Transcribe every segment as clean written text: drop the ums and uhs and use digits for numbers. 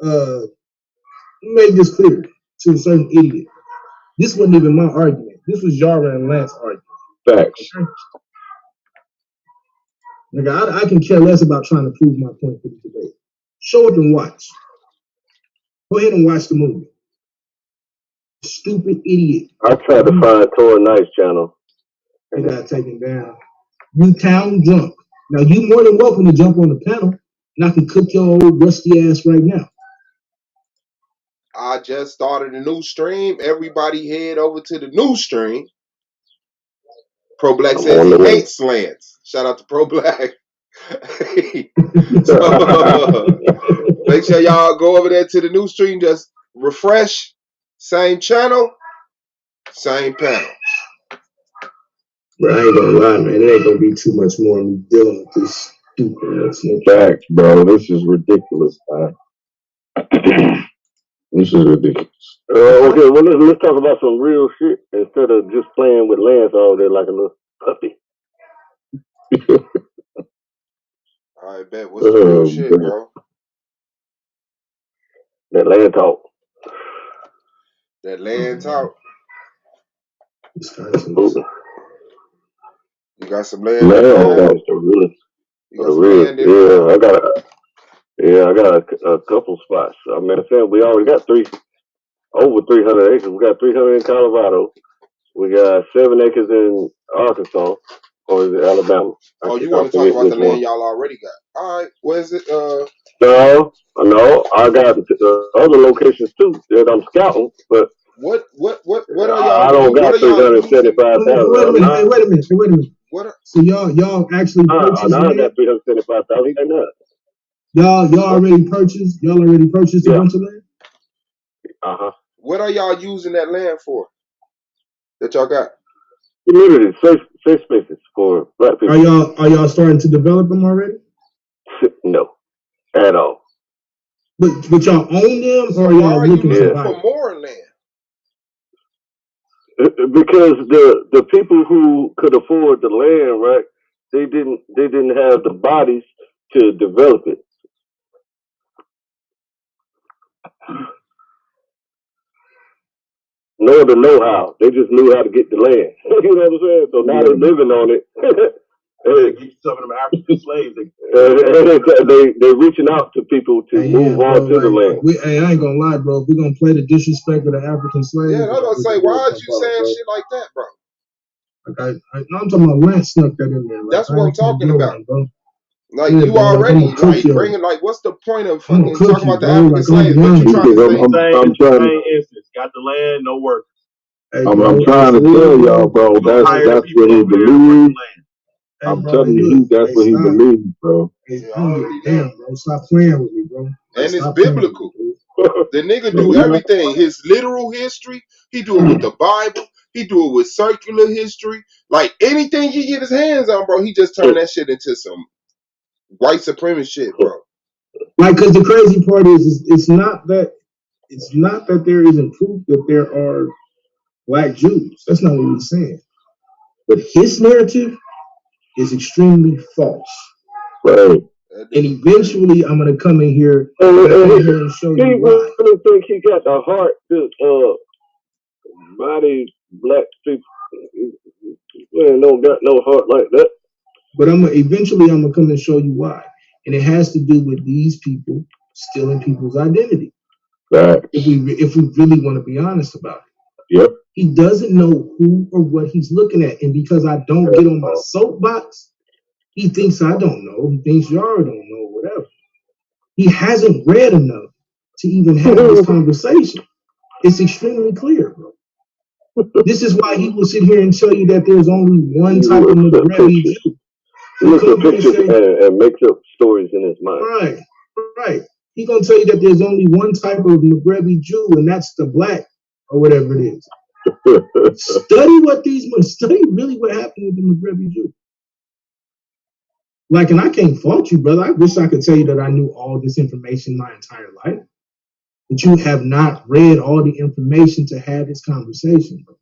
uh, make this clear to a certain idiot. This wasn't even my argument. This was Yara and Lance's argument. Facts. Okay? Nigga, I can care less about trying to prove my point for the debate. Show up and watch. Go ahead and watch the movie. Stupid idiot. I tried to find Tori Knight's channel. They got taken down. You town drunk. Now you more than welcome to jump on the panel, and I can cook your old rusty ass right now. I just started a new stream. Everybody head over to the new stream. Pro Black says he hates slants. Shout out to Pro Black. So, make sure y'all go over there to the new stream. Just refresh. Same channel. Same panel. Bro, I ain't gonna lie, man. It ain't gonna be too much more of me dealing with this stupid ass nigga. Facts, bro. This is ridiculous, man. This is ridiculous. Okay, well, let's talk about some real shit instead of just playing with Lance all day like a little puppy. I bet. What's the real shit, bro? That land talk. That land talk. You got some land. That's the realest. You got some land I got a couple spots. I mean, I'm saying we already got over 300 acres. We got 300 in Colorado. We got 7 acres in Arkansas, or is it Alabama? Oh, you want to talk about the land y'all already got? All right, where's it? No, I got other locations too that I'm scouting, but what are y'all? I don't got 375,000. Wait a minute. What? So y'all actually purchased land? I got 375,000. Y'all already purchased. Y'all already purchased a bunch of land. What are y'all using that land for? That y'all got? Literally safe spaces for black people. Are y'all starting to develop them already? No, at all. But y'all own them, or y'all looking for more land? Because the people who could afford the land, right? They didn't have the bodies to develop it. Nor the know-how. They just knew how to get the land. You know what I'm saying? So now they're living on it. Some of them African slaves. They're reaching out to people to move on to the land. I ain't gonna lie, bro. If we're gonna play the disrespect of the African slaves. Yeah, I was gonna say, why are you saying shit like that, bro? I'm talking about Lance snuck that in there. That's what I'm talking about, bro. Like you already bringing what's the point of fucking talking about the African slaves? What you trying to say? I'm trying to instance. Got the land, no work. I'm trying to tell y'all, bro. That's what he believes. I'm telling you, that's what he believes, bro. Damn, bro, stop playing with me, bro. And it's biblical. The nigga do everything. His literal history, he do it with the Bible. He do it with circular history. Like anything he get his hands on, bro, he just turn that shit into some white supremacist shit, bro. Like, cause the crazy part is it's not that there isn't proof that there are black Jews. That's not what he's saying. But his narrative is extremely false. Right. And eventually, I'm gonna come in here and show you why. I don't think he got the heart to body black people. Man, don't got no heart like that. But eventually I'm gonna come and show you why, and it has to do with these people stealing people's identity. Right. If we really want to be honest about it. Yep. He doesn't know who or what he's looking at, and because I don't get on my soapbox, he thinks I don't know. He thinks Yara don't know, whatever. He hasn't read enough to even have this conversation. It's extremely clear, bro. This is why he will sit here and tell you that there's only one type of Maghreb Jew. He looks at pictures and makes up stories in his mind. Right. He's gonna tell you that there's only one type of Maghreb Jew, and that's the black or whatever it is. Study really what happened with the Maghreb Jew. Like, and I can't fault you, brother. I wish I could tell you that I knew all this information my entire life. But you have not read all the information to have this conversation, bro.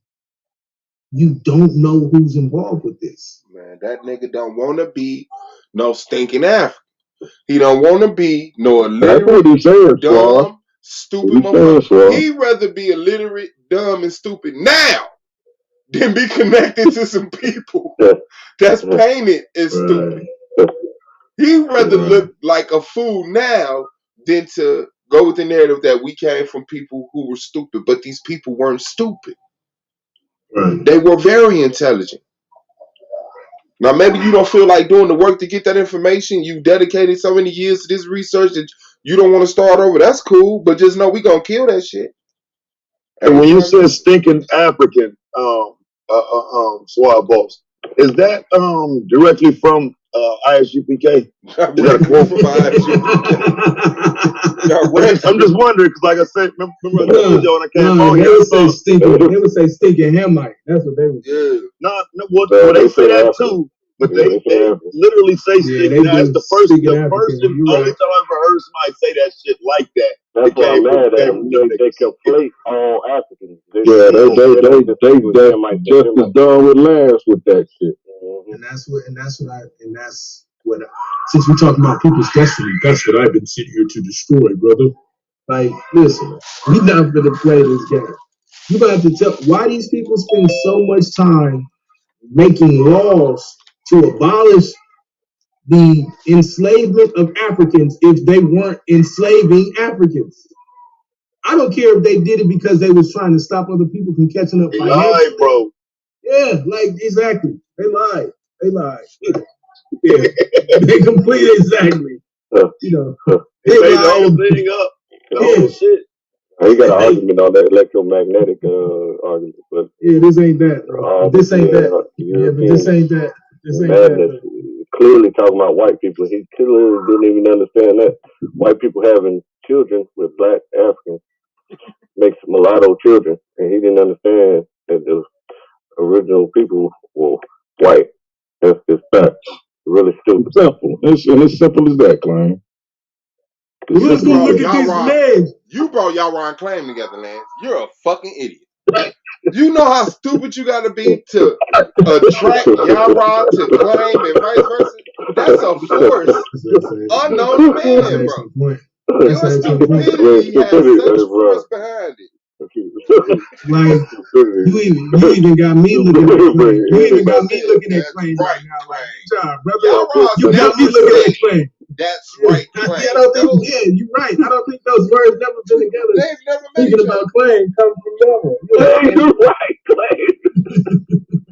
You don't know who's involved with this. Man, that nigga don't want to be no stinking African. He don't want to be no That's what illiterate, he's saying, Suave. dumb, stupid He's saying, motherfucker. Suave. He'd rather be illiterate, dumb, and stupid now than be connected to some people that's painted as stupid. He'd rather look like a fool now than to go with the narrative that we came from people who were stupid, but these people weren't stupid. Right. They were very intelligent. Now, maybe you don't feel like doing the work to get that information. You dedicated so many years to this research that you don't want to start over. That's cool, but just know we gonna kill that shit. And when you said stinking African, Suave Boss, is that directly from ISUPK? Is that a quote from ISUPK? I'm just wondering because, like I said, remember I told y'all when I came on they here. would say stinking Hamite. That's what they would say. Yeah. No, well, they say that too, but they literally say stinking. That's the first and only time I ever heard somebody say that shit like that. That's why I'm mad at them. They conflate all Africans. They just as done with Lance with that shit. And that's what since we're talking about people's destiny, that's what I've been sitting here to destroy, brother. Like, listen, we're not gonna play this game. You got to tell why these people spend so much time making laws to abolish the enslavement of Africans if they weren't enslaving Africans. I don't care if they did it because they was trying to stop other people from catching up. They lied, bro. Yeah, like exactly. They lied. Yeah, they completely exactly. You know, they made the whole thing up. The whole shit. He got an argument on that electromagnetic argument, but this ain't that. This ain't that. Yeah, but this ain't that. This ain't that. Clearly talking about white people. He clearly didn't even understand that white people having children with black Africans makes mulatto children, and he didn't understand that the original people were white. That's just fact. Really stupid. Simple. It's simple as that, Klein. Let's go look at these names. You brought Yaron Claim together, Lance. You're a fucking idiot. You know how stupid you got to be to attract Yaron to Claim and vice versa? That's a force. Unknown man, bro. Your stupidity has such force behind it. Like you even got me looking at Claim. You even got me looking at Claim right now. Like, John, brother, you got me looking at Claim. That's right, Claim. Yeah, you're right. I don't think those words never been together. They've never made Thinking about Claim come from Yaron. You're right, Claim.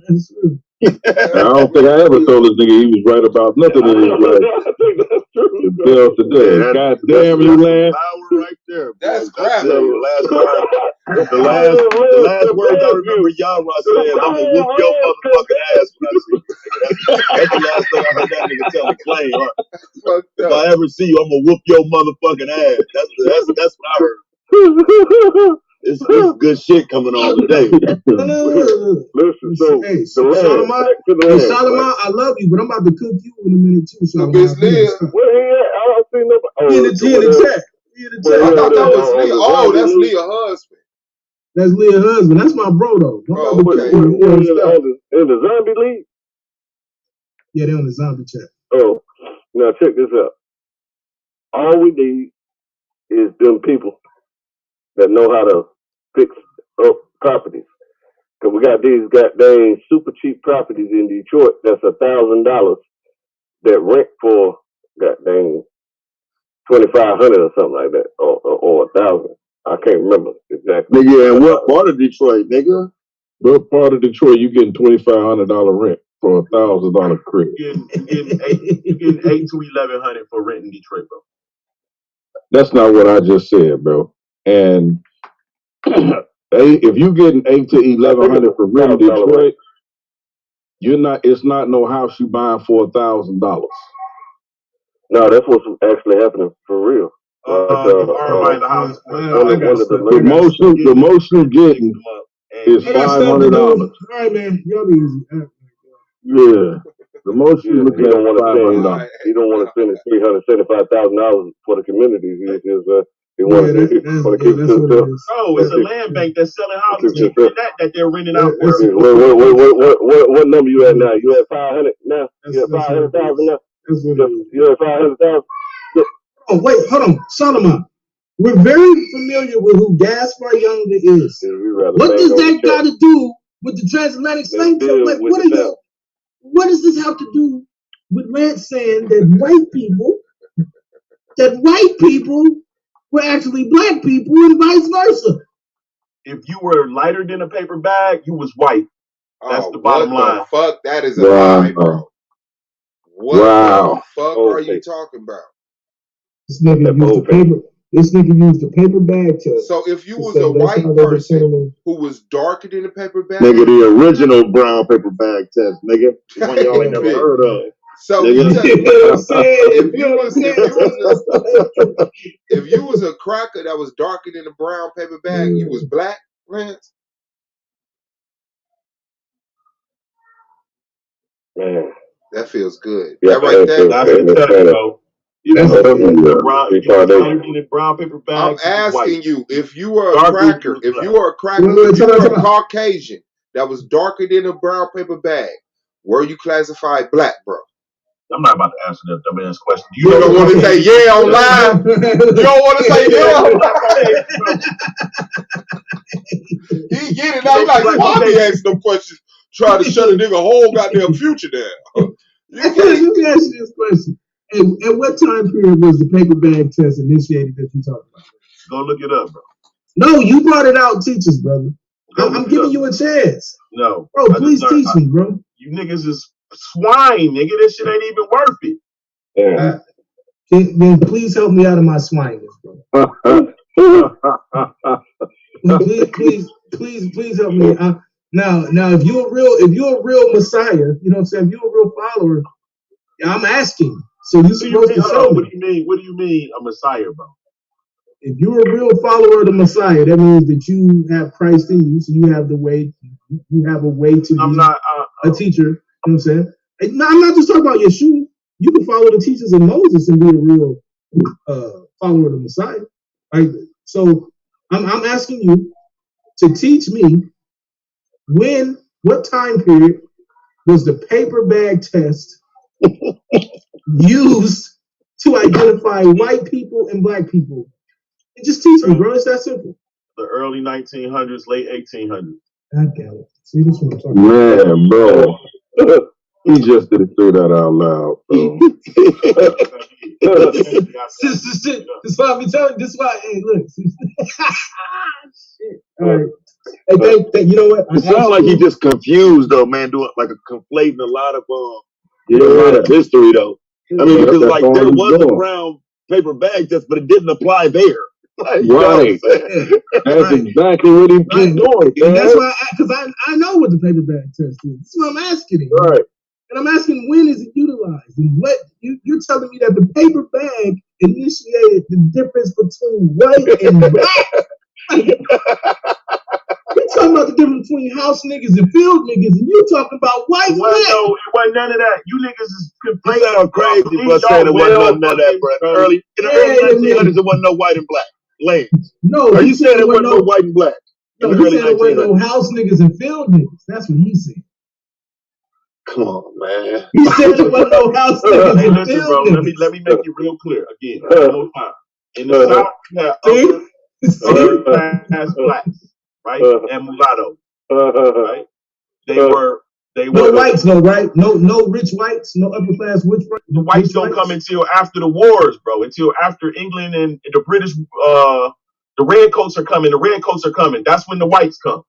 That's true. I don't think I ever told this nigga he was right about nothing in his life. I think that's true. Until today. God damn you, Lance. Power right there. That's crap. The last words I remember Yaron saying, I'm gonna whoop your motherfucking ass when I see you. That's the last thing I heard that nigga tell the Claim. If I ever see you, I'm gonna whoop your motherfucking ass. That's what I heard. It's good shit coming on today. Listen, so Shalimar, I love you, but I'm about to cook you in a minute too. Shalimar. Where he at? I don't see nobody. In the chat. I thought that was Leah. Oh, that's Leah's husband. That's Leah's husband. That's my bro, though. Oh, okay. In the zombie league? Yeah, they're on the zombie chat. Oh, now check this out. All we need is them people that know how to fix up properties. Because we got these goddamn super cheap properties in Detroit that's $1,000 that rent for goddamn $2,500 or something like that, or $1,000. I can't remember exactly. Nigga, and what part of Detroit, nigga? What part of Detroit you getting $2,500 rent for $1,000 crib? You getting $800 to $1,100 for rent in Detroit, bro. That's not what I just said, bro. And if you getting $800 to $1,100 for rent in Detroit, it's not no house you buying for $1,000. No, that's what's actually happening for real. The most you're getting is $500. All right, man, y'all be easy. Yeah, the most you look at $500. $500. You don't want to spend $375,000 for the communities. They want to keep it to themselves. Oh, it's a land bank that's selling houses that they're renting out. What number you at now? You at 500 now? You at 500,000 now? That's what it is. You know, 500,000. Oh, wait, hold on. Solomon. We're very familiar with who Gaspar Younger is. What does that got to do with the transatlantic slave trade? What does this have to do with Lance saying that white people were actually black people and vice versa? If you were lighter than a paper bag, you was white. That's the bottom line. Fuck, that is a lie, bro. What the fuck are you talking about? This nigga used the paper bag test. So if you was a white person who was darker than a paper bag, nigga, the original brown paper bag test, nigga, the one y'all ain't never heard of. So you know what I'm saying? If you was a cracker that was darker than a brown paper bag, you was black, Lance? Man, that feels good. Yeah, that right there. That's the test, bro. Brown paper bag. I'm asking you, if you were a cracker, if you were a Caucasian that was darker than a brown paper bag, were you classified black, bro? I'm not about to answer that dumbass question. You don't want to say yeah on live. You don't want to say yeah on live. He get it now. He's like, why be asking them questions? Trying to shut a nigga whole goddamn future down. Let me ask you this question. At what time period was the paper bag test initiated that you talking about? Go look it up, bro. No, you brought it out. Teach us, brother. I'm giving you a chance. No. Bro, please teach me, bro. You niggas is swine, nigga. This shit ain't even worth it. Yeah. Then please help me out of my swininess, bro. please help me. Now, if you're a real Messiah, you know what I'm saying? If you're a real follower, I'm asking. So you're supposed to show me. What do you mean a Messiah, bro? If you're a real follower of the Messiah, that means that you have Christ in you, so you have the way. You have a way to be a teacher. You know what I'm saying? And I'm not just talking about Yeshua. You can follow the teachings of Moses and be a real follower of the Messiah. Right? So I'm asking you to teach me what time period was the paper bag test used to identify white people and black people? And just teach me, bro. It's that simple. The early 1900s, late 1800s. I got it. See, this one I'm talking about. Man, bro. He just didn't say that out loud, bro. This is why I be telling. This is why. Hey, look. Shit. All right. Hey, you know what? It sounds like he just confused, though, man. Doing like a conflating a lot of a lot of history, though. I mean, because like there was a brown paper bag test, but it didn't apply there. Like, right. That's exactly what he keep doing. And that's why, because I know what the paper bag test is. That's why I'm asking him. Right. And I'm asking, when is it utilized? And what you're telling me that the paper bag initiated the difference between white and black. You're talking about the difference between house niggas and field niggas, and you talking about white black. No, it wasn't none of that. You niggas is complaining. You sound crazy for saying it wasn't none of that, bro. In the early 1900s, it wasn't no white and black. Lane. No, are you saying it wasn't no white and black? No, he said it wasn't no house niggas and field niggas. That's what he said. Come on, man. He said it wasn't no house niggas and listen, field bro, niggas. Let me make it real clear again. No time. In the South, you have upper class blacks, right, and mulattoes, right? They were no whites, though, right? No rich whites, no upper class rich whites. The whites don't come until after the wars, bro. Until after England and the British, the redcoats are coming. The redcoats are coming. That's when the whites come.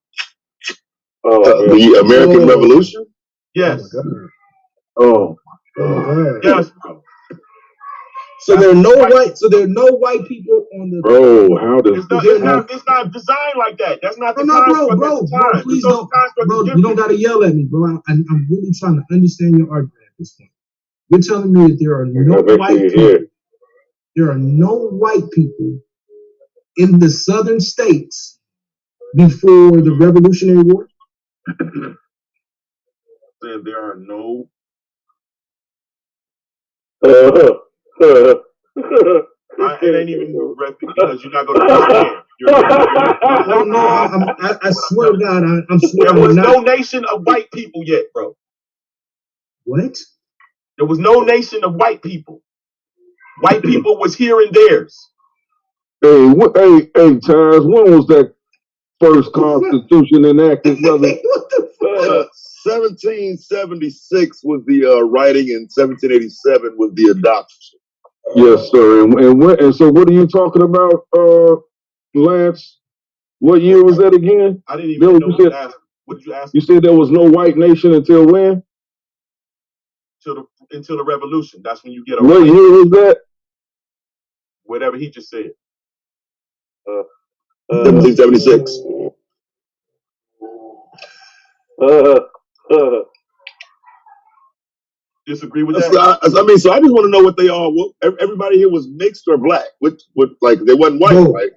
The American Revolution. Yes. Oh. Yes, bro. So there are no white people on the. Bro, how does it's not designed like that. That's not the construct bro, please don't, bro. You don't gotta yell at me, bro. I'm really trying to understand your argument at this point. You're telling me that there are no white people. There are no white people in the southern states before the Revolutionary War. There are no. It ain't even because you're not going to understand. I swear to God, I'm swearing. There was no nation of white people yet, bro. What? There was no nation of white people. White people was here and theirs. Hey, hey, Charles, when was that first Constitution enacted, brother? 1776 was the writing, and 1787 was the adoption. Yes, sir. And so what are you talking about, Lance? What year was that again? I didn't even know what you asked. What did you ask? You said there was no white nation until when? Until the revolution. That's when you get a What year was that? Whatever he just said. 1776. Disagree with that? I mean, so I just want to know what they all. Everybody here was mixed or black. What like they wasn't white, right?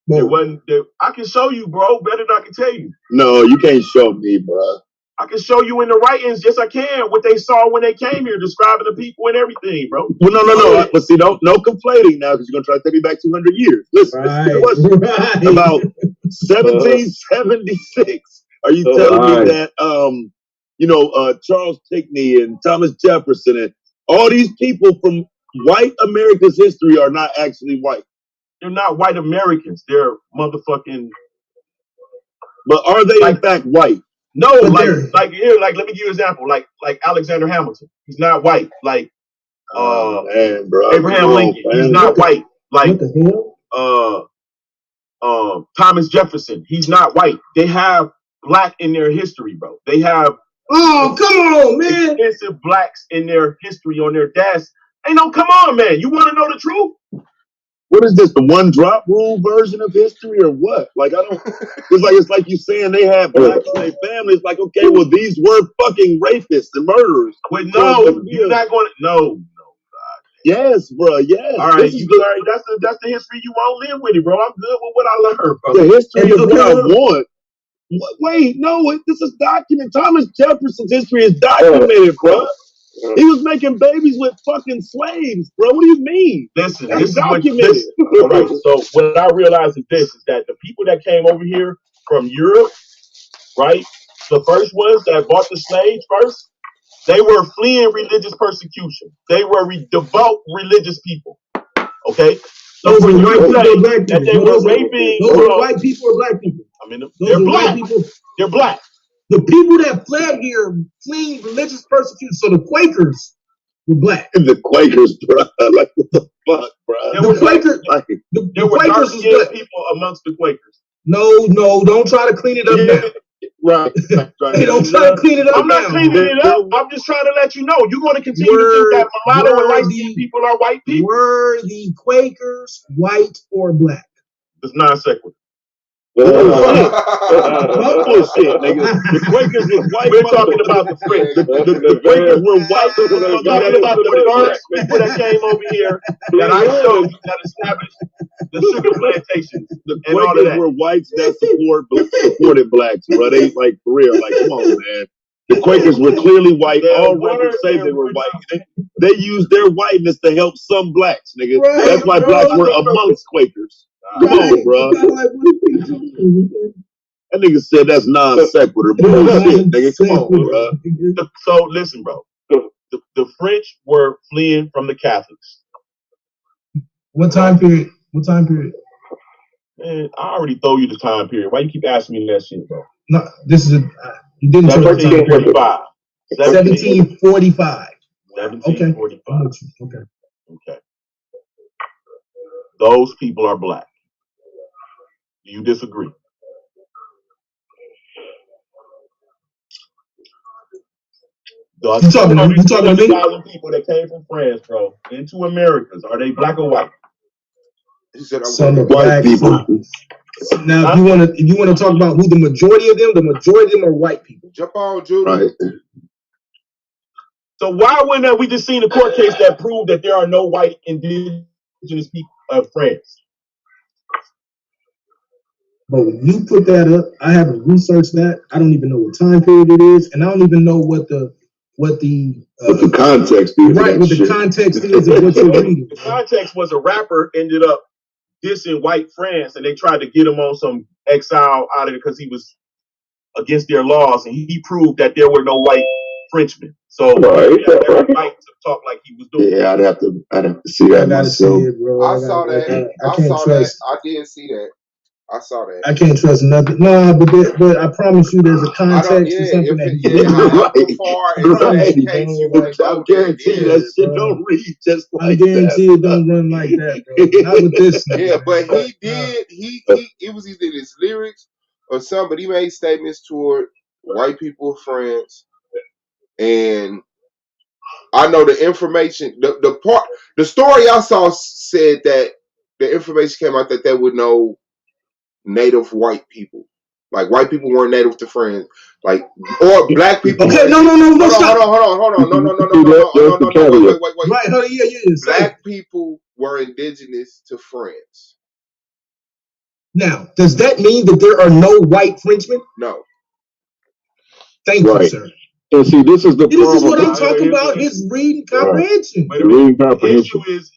It wasn't. I can show you, bro. Better than I can tell you. No, you can't show me, bro. I can show you in the writings. Yes, I can. What they saw when they came here, describing the people and everything, bro. Well, no. But see, no conflating now, because you're gonna try to take me back 200 years. Listen, Right. about 1776. Are you telling me that Charles Pinckney and Thomas Jefferson and all these people from white America's history are not actually white? They're not white Americans. They're motherfucking. But are they in fact white? No, like let me give you an example. Like Alexander Hamilton, he's not white. Like man, bro, Abraham Lincoln, he's not white. Like what the hell? Thomas Jefferson, he's not white. They have black in their history, bro. They have come on, man. Extensive blacks in their history on their desk. Hey, no, come on, man. You want to know the truth? What is this? The one drop rule version of history, or what? Like I don't. It's like you saying they have blacks in their families. Like okay, well these were fucking rapists and murderers. But no, you're not going to. No. Yes, bro. Yes. All right, that's the history you won't live with it, bro. I'm good with what I learned, bro. The history of what I want. Wait, no, this is documented. Thomas Jefferson's history is documented, bro. He was making babies with fucking slaves, bro. What do you mean? Listen, that's this documented. Is all right, so what I realized is this: is that the people that came over here from Europe, right? The first ones that bought the slaves first, they were fleeing religious persecution. They were devout religious people. Okay, so Those when are you white say people or black that people? they were raping, Those are white people or black people? I mean, Those they're are black. white people. They're black. The people that fled here fleeing religious persecution. So the Quakers were black. The Quakers, bro. Like what the fuck, bro? There were dark-skinned people amongst the Quakers. No, don't try to clean it up now. Right. Hey, don't try to clean it up. I'm not cleaning it up. I'm just trying to let you know. You're going to continue to think that mulatto and light-skinned people are white people. Were the Quakers white or black? It's non sequitur. Bullshit, nigga. The Quakers was white. We're talking about the French. The Quakers were white. We're talking about the first people that came over here that I showed you that established the sugar plantations. The Quakers were whites that supported blacks, bro. They like for real. Like, come on, man. The Quakers were clearly white. All records say they were white. They used their whiteness to help some blacks, nigga. Right, that's why blacks were amongst Quakers. Come on, bro. That nigga said that's non sequitur. Bullshit, nigga. Come on, bro. So listen, bro. The French were fleeing from the Catholics. What time period? Man, I already told you the time period. Why you keep asking me that shit, bro? No, this is you didn't tell the time period. 1745. 1745. Okay. Those people are black. Do you disagree? You talking to me? 200,000 people that came from France, bro, into Americas, are they black or white? He said, some are white people. Now, if you want to talk about who the majority of them are white people. Jump on, Judy. Right. So why wouldn't we just seen a court case that proved that there are no white indigenous people of France? But when you put that up, I haven't researched that. I don't even know what time period it is, and I don't even know what the context is. Right, what the context is of what you're reading. The context was a rapper ended up dissing white France, and they tried to get him on some exile out of it because he was against their laws, and he proved that there were no white Frenchman. So Right, he had every right to talk like he was doing. Yeah, I'd have to see I that gotta see myself. it, bro. I saw that. I I can't saw that. trust. I did see that. I saw that. I can't trust nothing. No, but I promise you, there's a I don't. context Yeah, to something that he did. however far into that Right. case you want to I go, guarantee you that yeah. shit don't read just I like guarantee that. it don't run like that, bro. Not with this nigga. Yeah, but man. he did. He it was either his lyrics or something. But he made statements toward white people of France, and I know the information. The story I saw said that the information came out that there were no native white people. Like white people weren't native to France, like or black people. Okay, no, stop. Hold on, no, wait. Right, hold on, yeah. Say. Black people were indigenous to France. Now, does that mean that there are no white Frenchmen? No. Thank you, Right. sir. And see, this is the This is problem. what I'm talking about. His reading comprehension. Wait a The minute. reading The comprehension. issue is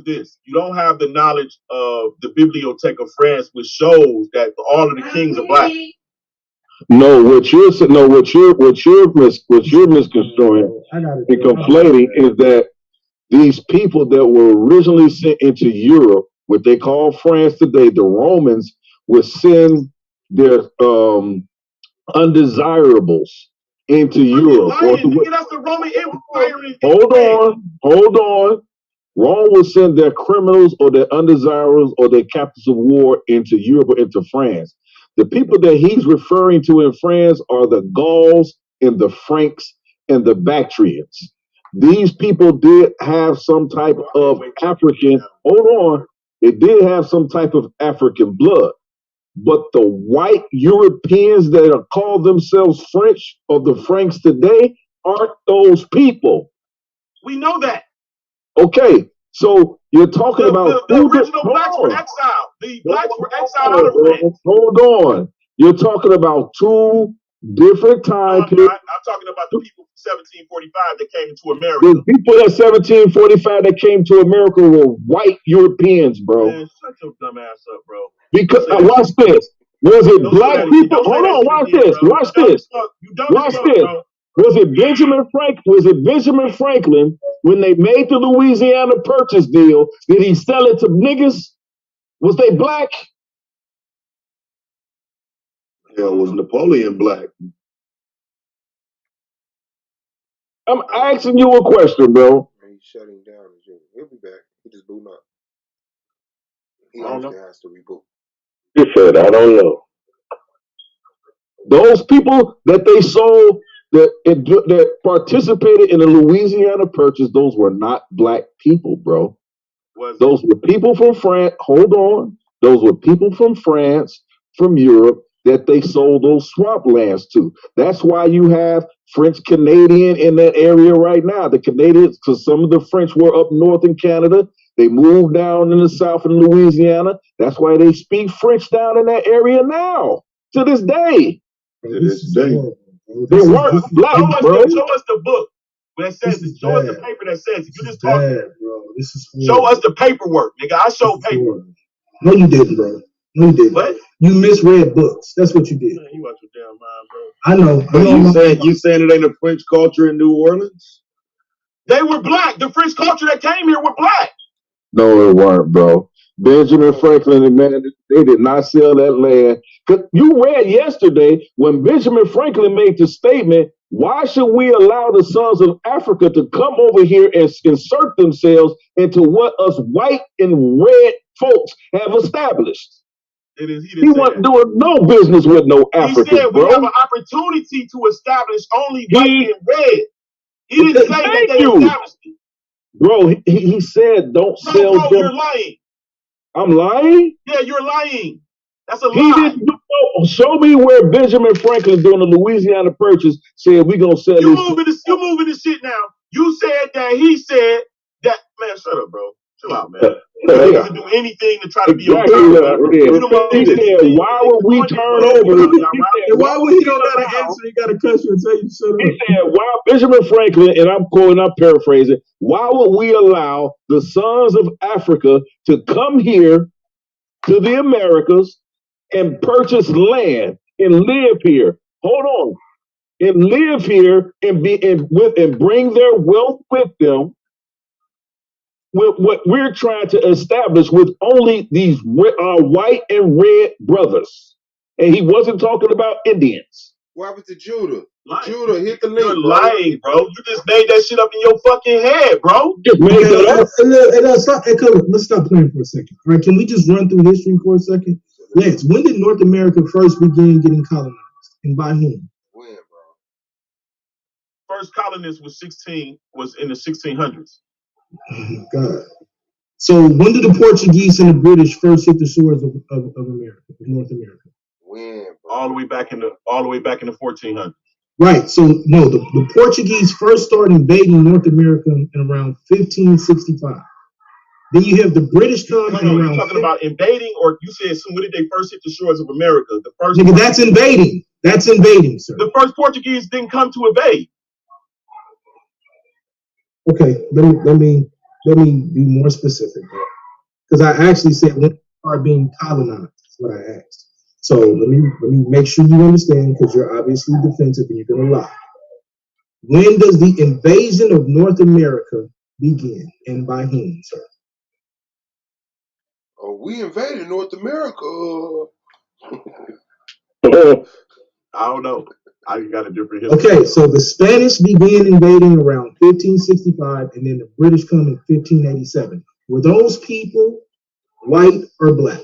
this: you don't have the knowledge of the Bibliothèque of France, which shows that all of the kings are black. No, what you're misconstruing and conflating is that these people that were originally sent into Europe, what they call France today, the Romans would send their undesirables into Europe. Lying, nigga, that's the Roman Empire. Hold on. Rome would send their criminals or their undesirables or their captives of war into Europe or into France. The people that he's referring to in France are the Gauls and the Franks and the Bactrians. These people did have some type of African, they did have some type of African blood. But the white Europeans that are called themselves French or the Franks today aren't those people. We know that. Okay, so you're talking about the original blacks were exiled. The blacks were exiled out of France. Hold on. You're talking about two different time periods. I'm talking about the people from 1745 that came into America. The people at 1745 that came to America were white Europeans, bro. Man, shut your dumb ass up, bro. Because watch this. Was it black people? Hold on, watch this. Watch this. Was it Benjamin Franklin when they made the Louisiana Purchase deal? Did he sell it to niggas? Was they black? Hell, was Napoleon black? I'm asking you a question, bro. He's shutting down. He'll be back. He just booted up. He honestly has to reboot. He said, I don't know. Those people that they sold that participated in the Louisiana Purchase, those were not black people, bro. Those were people from France. Hold on. Those were people from France, from Europe, that they sold those swamp lands to. That's why you have French Canadian in that area right now. The Canadians, because some of the French were up north in Canada. They moved down in the south in Louisiana. That's why they speak French down in that area now, to this day. To this day. They weren't black, bro. Show us the book that says it. Show us the paper that says it. You just talk. This is show us the paperwork, nigga. I show paper. No, you didn't, bro. No, you didn't. What? You misread books. That's what you did. Man, you out your damn mind, bro. I know. But you saying it ain't a French culture in New Orleans? They were black. The French culture that came here were black. No, it weren't, bro. Benjamin Franklin and man, they did not sell that land. You read yesterday when Benjamin Franklin made the statement, why should we allow the sons of Africa to come over here and insert themselves into what us white and red folks have established? He wasn't doing no business with no Africans, he said bro. We have an opportunity to establish only white and red. He didn't say that they established it. Bro, he said don't sell them. You're lying. I'm lying? Yeah, you're lying. That's a lie. Show me where Benjamin Franklin during the Louisiana Purchase said we're gonna sell you moving this shit now. You said that he said that. Man, shut up, bro. Chill out, man. You don't do anything to try to be okay. He said, why would we turn over? Why would he don't got to answer? He got to cut you and tell you to shut up. He said, why Benjamin Franklin, and I'm quoting, I'm paraphrasing, why would we allow the sons of Africa to come here to the Americas and purchase land and live here? Hold on. and live here and bring their wealth with them. With what we're trying to establish with only these white and red brothers, and he wasn't talking about Indians. What happened to Judah? Lying. Judah, hit the link, You're bro. lying, bro. You just made that shit up in your fucking head, bro. Just made that up. Let's stop playing for a second. All right, can we just run through history for a second? Yes. When did North America first begin getting colonized, and by whom? When, bro? First colonist was in the 1600s. Oh my God. So when did the Portuguese and the British first hit the shores of America, of North America? When, bro? All the way back in the 1400s. Right. So no, the Portuguese first started invading North America in around 1565. Then you have the British come in around. You talking about invading, or you said when did they first hit the shores of America? The first. Nigga, that's invading. That's invading, sir. The first Portuguese didn't come to invade. Okay, let me be more specific, bro. Because I actually said when are being colonized. That's what I asked. So let me make sure you understand, because you're obviously defensive and you're gonna lie. When does the invasion of North America begin, and by whom, sir? Oh, we invaded North America. I don't know. I got a different history. Okay, so the Spanish began invading around 1565, and then the British come in 1587. Were those people white or black?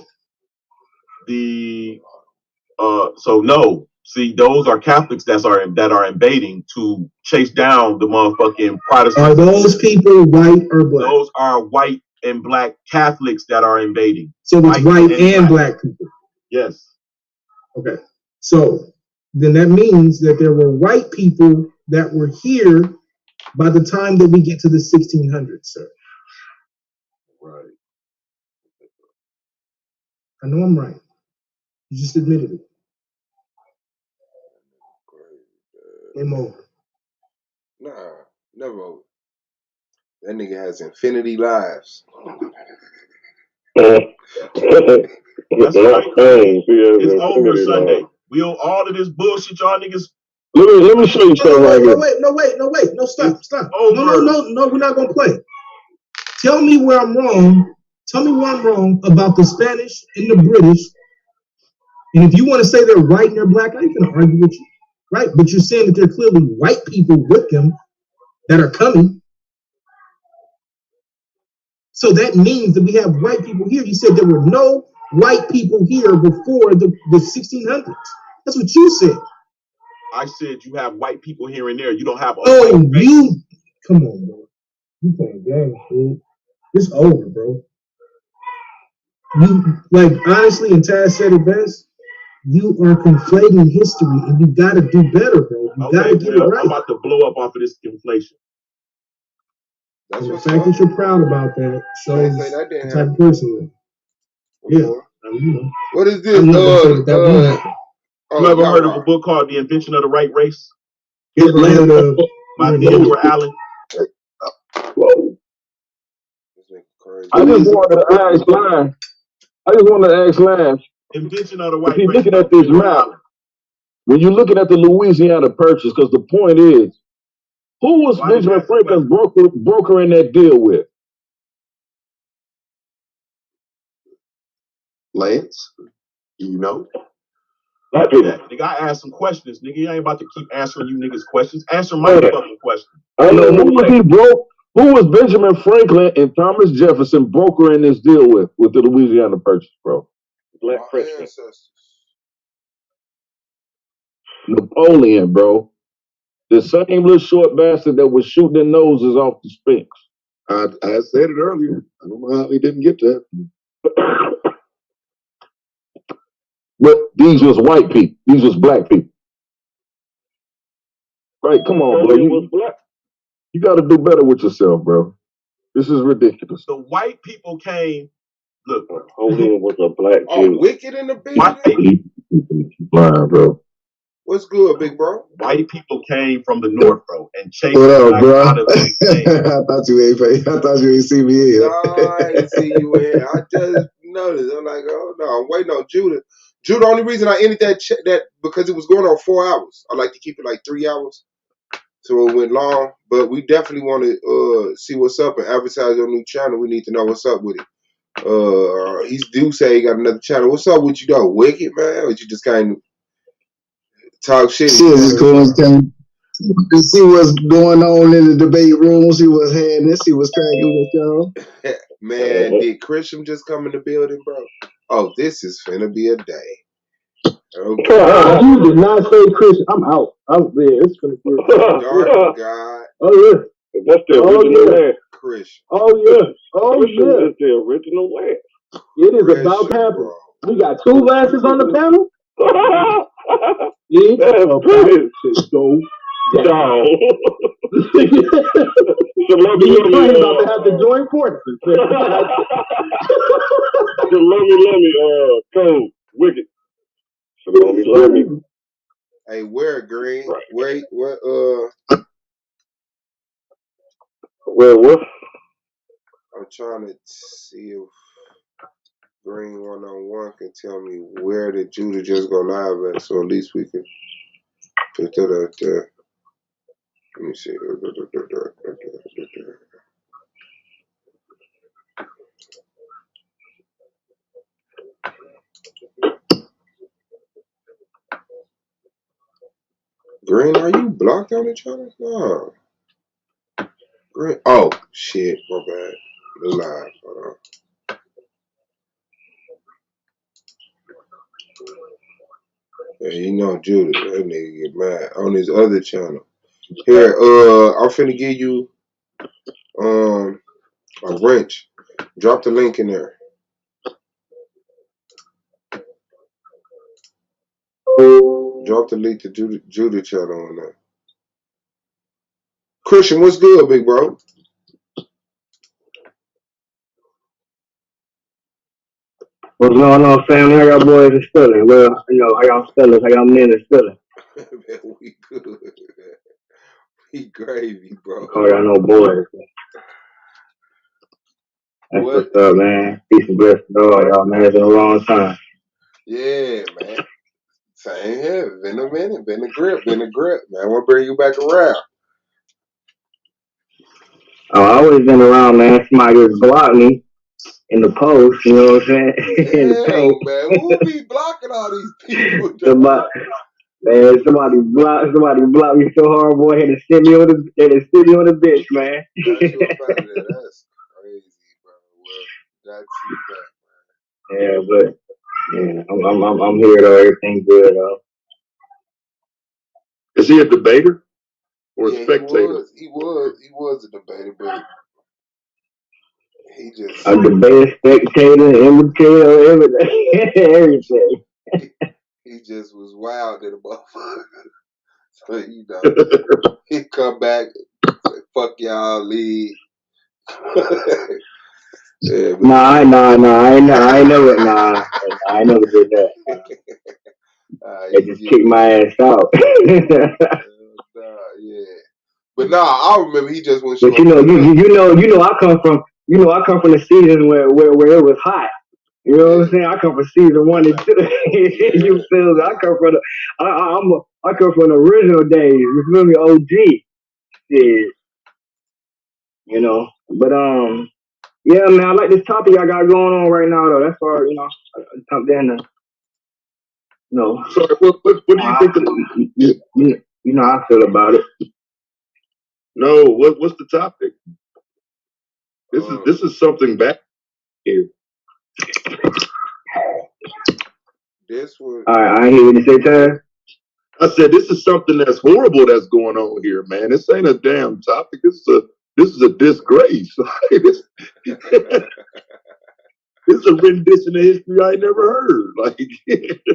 So no. See, those are Catholics that are invading to chase down the motherfucking Protestants. Are those people white or black? Those are white and black Catholics that are invading. So it's white and black people. Yes. Okay. So then that means that there were white people that were here by the time that we get to the 1600s, sir. Right. I know I'm right. You just admitted it. Game over. Nah, never over. That nigga has infinity lives. That's right. It's over Sunday. All of this bullshit y'all niggas. Let me show you something right here. No, stop. No, we're not gonna play. Tell me where I'm wrong. Tell me where I'm wrong about the Spanish and the British. And if you want to say they're white and they're black, I ain't gonna argue with you. Right? But you're saying that there are clearly white people with them that are coming. So that means that we have white people here. You said there were no white people here before the 1600s. That's what you said. I said you have white people here and there. You don't have. Come on, bro. You playing games, dude. It's over, bro. You honestly, and Taz said it best. You are conflating history, and you got to do better, bro. You got to get it right. I'm about to blow up off of this conflation. That's the fact that you're proud about that shows the type of person you are. Yeah. What is this? You ever heard of a book called The Invention of the Right Race? By Theodore Allen. I just wanted to ask Lance. Invention of the Right Race. Looking at this map, when you're looking at the Louisiana Purchase, because the point is, who was Benjamin Franklin's broker in that deal with? Lance, you know. Nigga, I asked some questions. Nigga, you ain't about to keep answering you niggas' questions. Answer my fucking question. I know who was he broke. Who was Benjamin Franklin and Thomas Jefferson broker in this deal with the Louisiana Purchase, bro? Black Frenchman. Napoleon, bro. The same little short bastard that was shooting their noses off the Sphinx. I said it earlier. I don't know how he didn't get that. But these was white people. These was black people. Right, come on, bro. You got to do better with yourself, bro. This is ridiculous. The white people came. Look, Napoleon was a black Jew. Wicked in the building. Lying, bro. What's good, big bro? White people came from the north, bro, and chased what up, bro? Out of the I thought you ain't see me here. No, I ain't see you in. I just noticed. I'm like, oh no, I'm waiting on Judah. Drew, the only reason I ended that because it was going on 4 hours. I like to keep it like 3 hours, so it went long. But we definitely want to see what's up and advertise your new channel. We need to know what's up with it. He's do say he got another channel. What's up with you though, Wicked man? Or you just kind of talk shit? Shit is going to see what's going on in the debate room. See what's happening. See what's cracking with y'all. Man, did Christian just come in the building, bro? Oh, this is finna be a day. Okay. You did not say Christian. I'm out. It's gonna be Dark God. Oh yeah. That's the original land. Christian. Oh yeah. Oh Christian yeah. is the original land. It is Christian, about to happen. bro. We got 2 glasses on the panel. That's pretty. So Down. you ain't about to have to join forces. Salami, Code, Wicked. Salami. Hey, where Green? Right. Wait, what? Well, what? I'm trying to see if Green 101 can tell me where did Judah just go live at, so at least we can put that out there. Let me see. Green, are you blocked on the channel? No. Green. Oh shit, my bad. Live. Hold on. Yeah, you know Judah, that nigga get mad on his other channel. Here, I'm finna give you a wrench. Drop the link in there. Drop the link to Judah channel on there. Christian, what's good, big bro? What's going on, family? How y'all boys is feeling? Well, how y'all fellas, how y'all men is feeling? Man, we good. We gravy, bro. Call y'all no boys. That's what's up, man. Peace and blessings to all y'all, man. It's been a long time. Yeah, man. Same here. Been a minute. Been a grip. Man, I want to bring you back around. Oh, I always been around, man. Somebody just blocked me in the post, you know what I'm saying? In the paint. Man, who be blocking all these people? Somebody blocked me so hard, boy. Had to sit me on the bench, man. That's your family. That's crazy, bro. Well, that's you back, man. Yeah, but I'm here though. Everything good though. Is he a debater or a spectator? He was a debater, but he just a debater, spectator, imitator, everything. He just was wild in the motherfucker. So he come back, say, "Fuck y'all, leave." Yeah, I never did that. They just kicked my ass out. Yeah, but I remember he just went. But you know, I come from the season where it was hot. You know what I'm saying? I come from season 1 and 2. You feel me? I come from the original days. You feel me? OG. Yeah. You know, but yeah, man, I like this topic I got going on right now, though. That's why, I jumped in and, So what do you think? You know how I feel about it. No, what's the topic? This is something back here. This was. All right, I ain't hear what you say, Taz. I said this is something that's horrible that's going on here, man. This ain't a damn topic. This is a disgrace. This is a rendition of history I ain't never heard.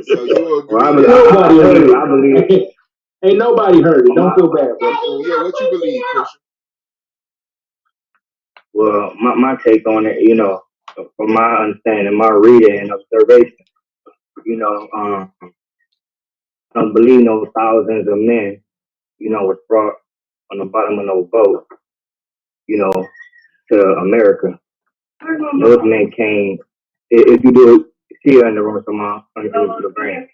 So you agree? Nobody heard it. I believe it. Ain't nobody heard it. Don't feel bad, bro. Yeah, what you believe, Christian? Well, my take on it, from my understanding, my reading and observation, I don't believe no thousands of men, was brought on the bottom of no boat, to America. Those men came. If you Tia in the room, so mom, the brain.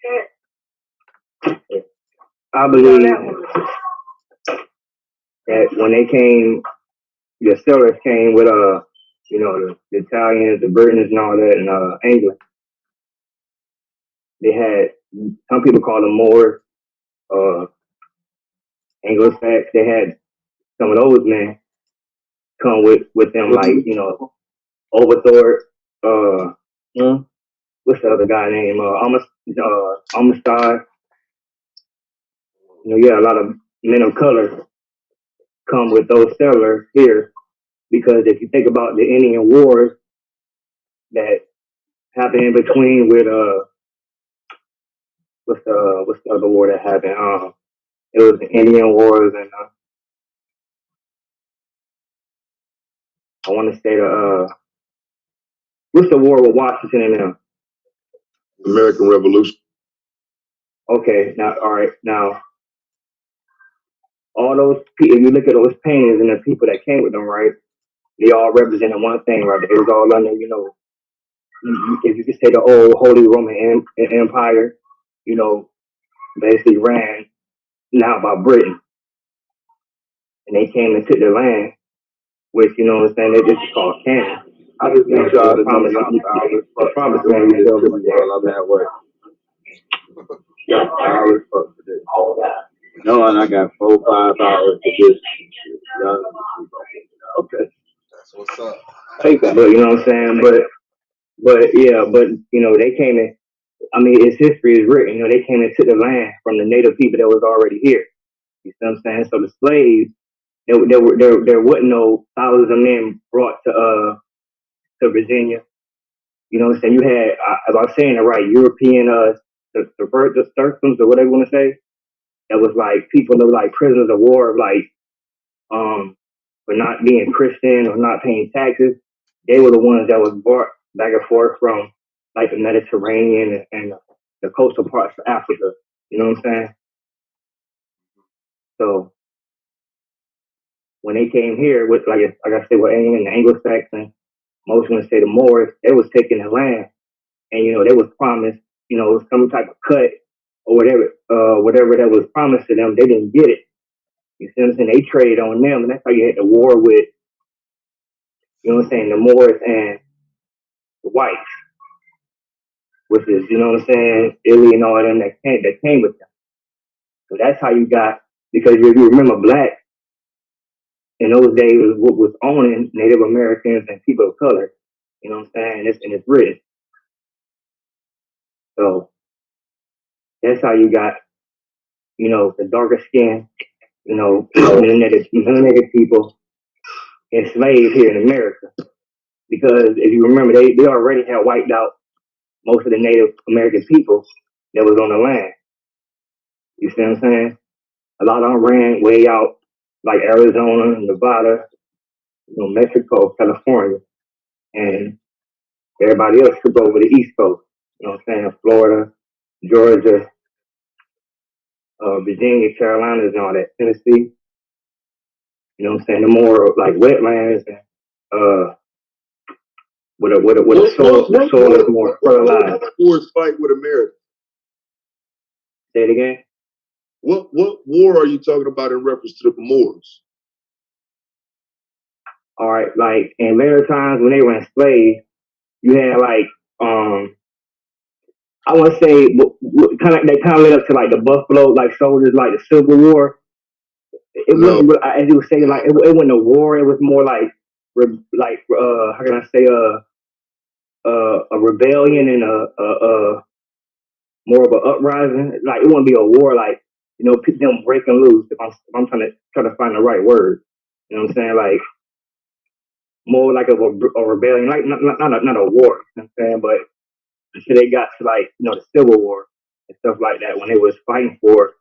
I believe that when they came, the settlers came with you know, the Italians, the Britons, and all that, and England. They had some people call them Moors, Anglo-Saxons. They had some of those men come with them, like, you know, Overthor, what's the other guy named Amistad. You know, yeah, a lot of men of color come with those settlers here because if you think about the Indian wars that happened in between with what's the other war that happened? It was the Indian wars and I want to say what's the war with Washington and them? American Revolution. Okay, now all right, now all those if you look at those paintings and the people that came with them, right? They all represented one thing, right? It was all under, you know, if you could say the old Holy Roman Empire, you know, basically ran now by Britain. And they came and took the land, which, you know what I'm saying, they just called Canaan. I just need y'all to know I promise, man, you know, I'm at work. Yeah, I always fuck for this. No, and I got 4-5 hours to this. Okay. That's what's up. Take that. But you know what I'm saying? But yeah, but you know, they came in, I mean, its history is written, you know, they came and took the land from the native people that was already here. You see what I'm saying? So the slaves, there wasn't no thousands of men brought to Virginia. You know what I'm saying? You had, as I was saying it right, European the serfs or whatever you want to say. That was like people that were like prisoners of war, like for not being Christian or not paying taxes. They were the ones that was brought back and forth from like the Mediterranean and the coastal parts of Africa. You know what I'm saying? So when they came here with like I said, with England, the Anglo-Saxon, most want to say the Moors, they was taking the land, and you know they was promised, you know, some type of cut or whatever that was promised to them. They didn't get it. You see what I'm saying? They traded on them, and that's how you had the war with, you know what I'm saying, the Moors and the whites, which is, you know what I'm saying, Italy and all them that came with them. So that's how you got, because if you remember, black in those days was owning Native Americans and people of color. You know what I'm saying? It's written. So that's how you got, you know, the darker skin, you know, melanated people enslaved here in America. Because if you remember, they already had wiped out most of the Native American people that was on the land. You see what I'm saying? A lot of them ran way out, like Arizona, Nevada, you know, Mexico, California, and everybody else took over the East Coast. You know what I'm saying? Florida, Georgia, Virginia, Carolinas, and all that. Tennessee. You know what I'm saying? The more like wetlands and with a soil is more fertilized. Moors fight with America. Say it again. What war are you talking about in reference to the Moors? All right, like in later times when they were enslaved, you had like I want to say they kind of led up to like the Buffalo like soldiers, like the Civil War. It wasn't, as you were saying, like it wasn't a war. It was more like how can I say a rebellion and a more of an uprising. Like it wouldn't be a war, like, you know, them breaking loose. If I'm trying to find the right word, you know what I'm saying? Like more like a rebellion, like not a war. You know what I'm saying, but until they got to like, you know, the Civil War and stuff like that, when they was fighting for,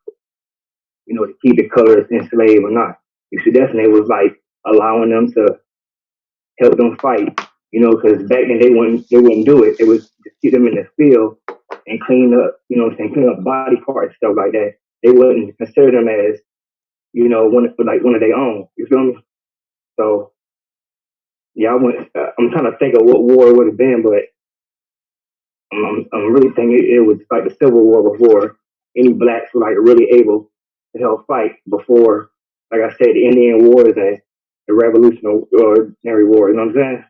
you know, to keep the colors enslaved or not. You see, definitely was like allowing them to help them fight, you know, because back then they wouldn't do it. It was just keep them in the field and clean up, you know what I'm saying, clean up body parts, stuff like that. They wouldn't consider them as, you know, one of their own. You feel me? So yeah, I'm trying to think of what war it would have been, but I'm really thinking it was like the Civil War before any blacks were like really able to help fight before, like I said, the Indian Wars and the Revolutionary War. You know what I'm saying?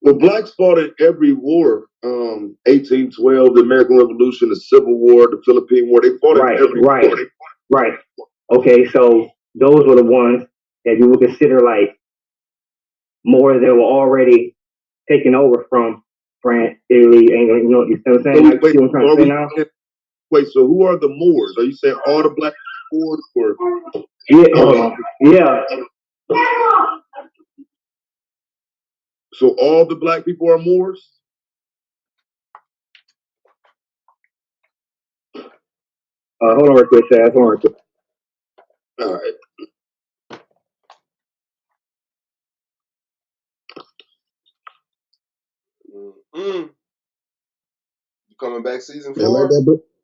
Well, blacks fought in every war. 1812, the American Revolution, the Civil War, the Philippine War. They fought in every war. Right. Okay, so those were the ones that you would consider like more that were already taken over from France, Italy, England. You know what I'm saying? Like, see what I'm trying to say now? Wait, so who are the Moors? Are you saying all the black Moors? Or? Yeah. So all the black people are Moors? Hold on real quick, Chaz. Hold on real quick. All right. You coming back season 4,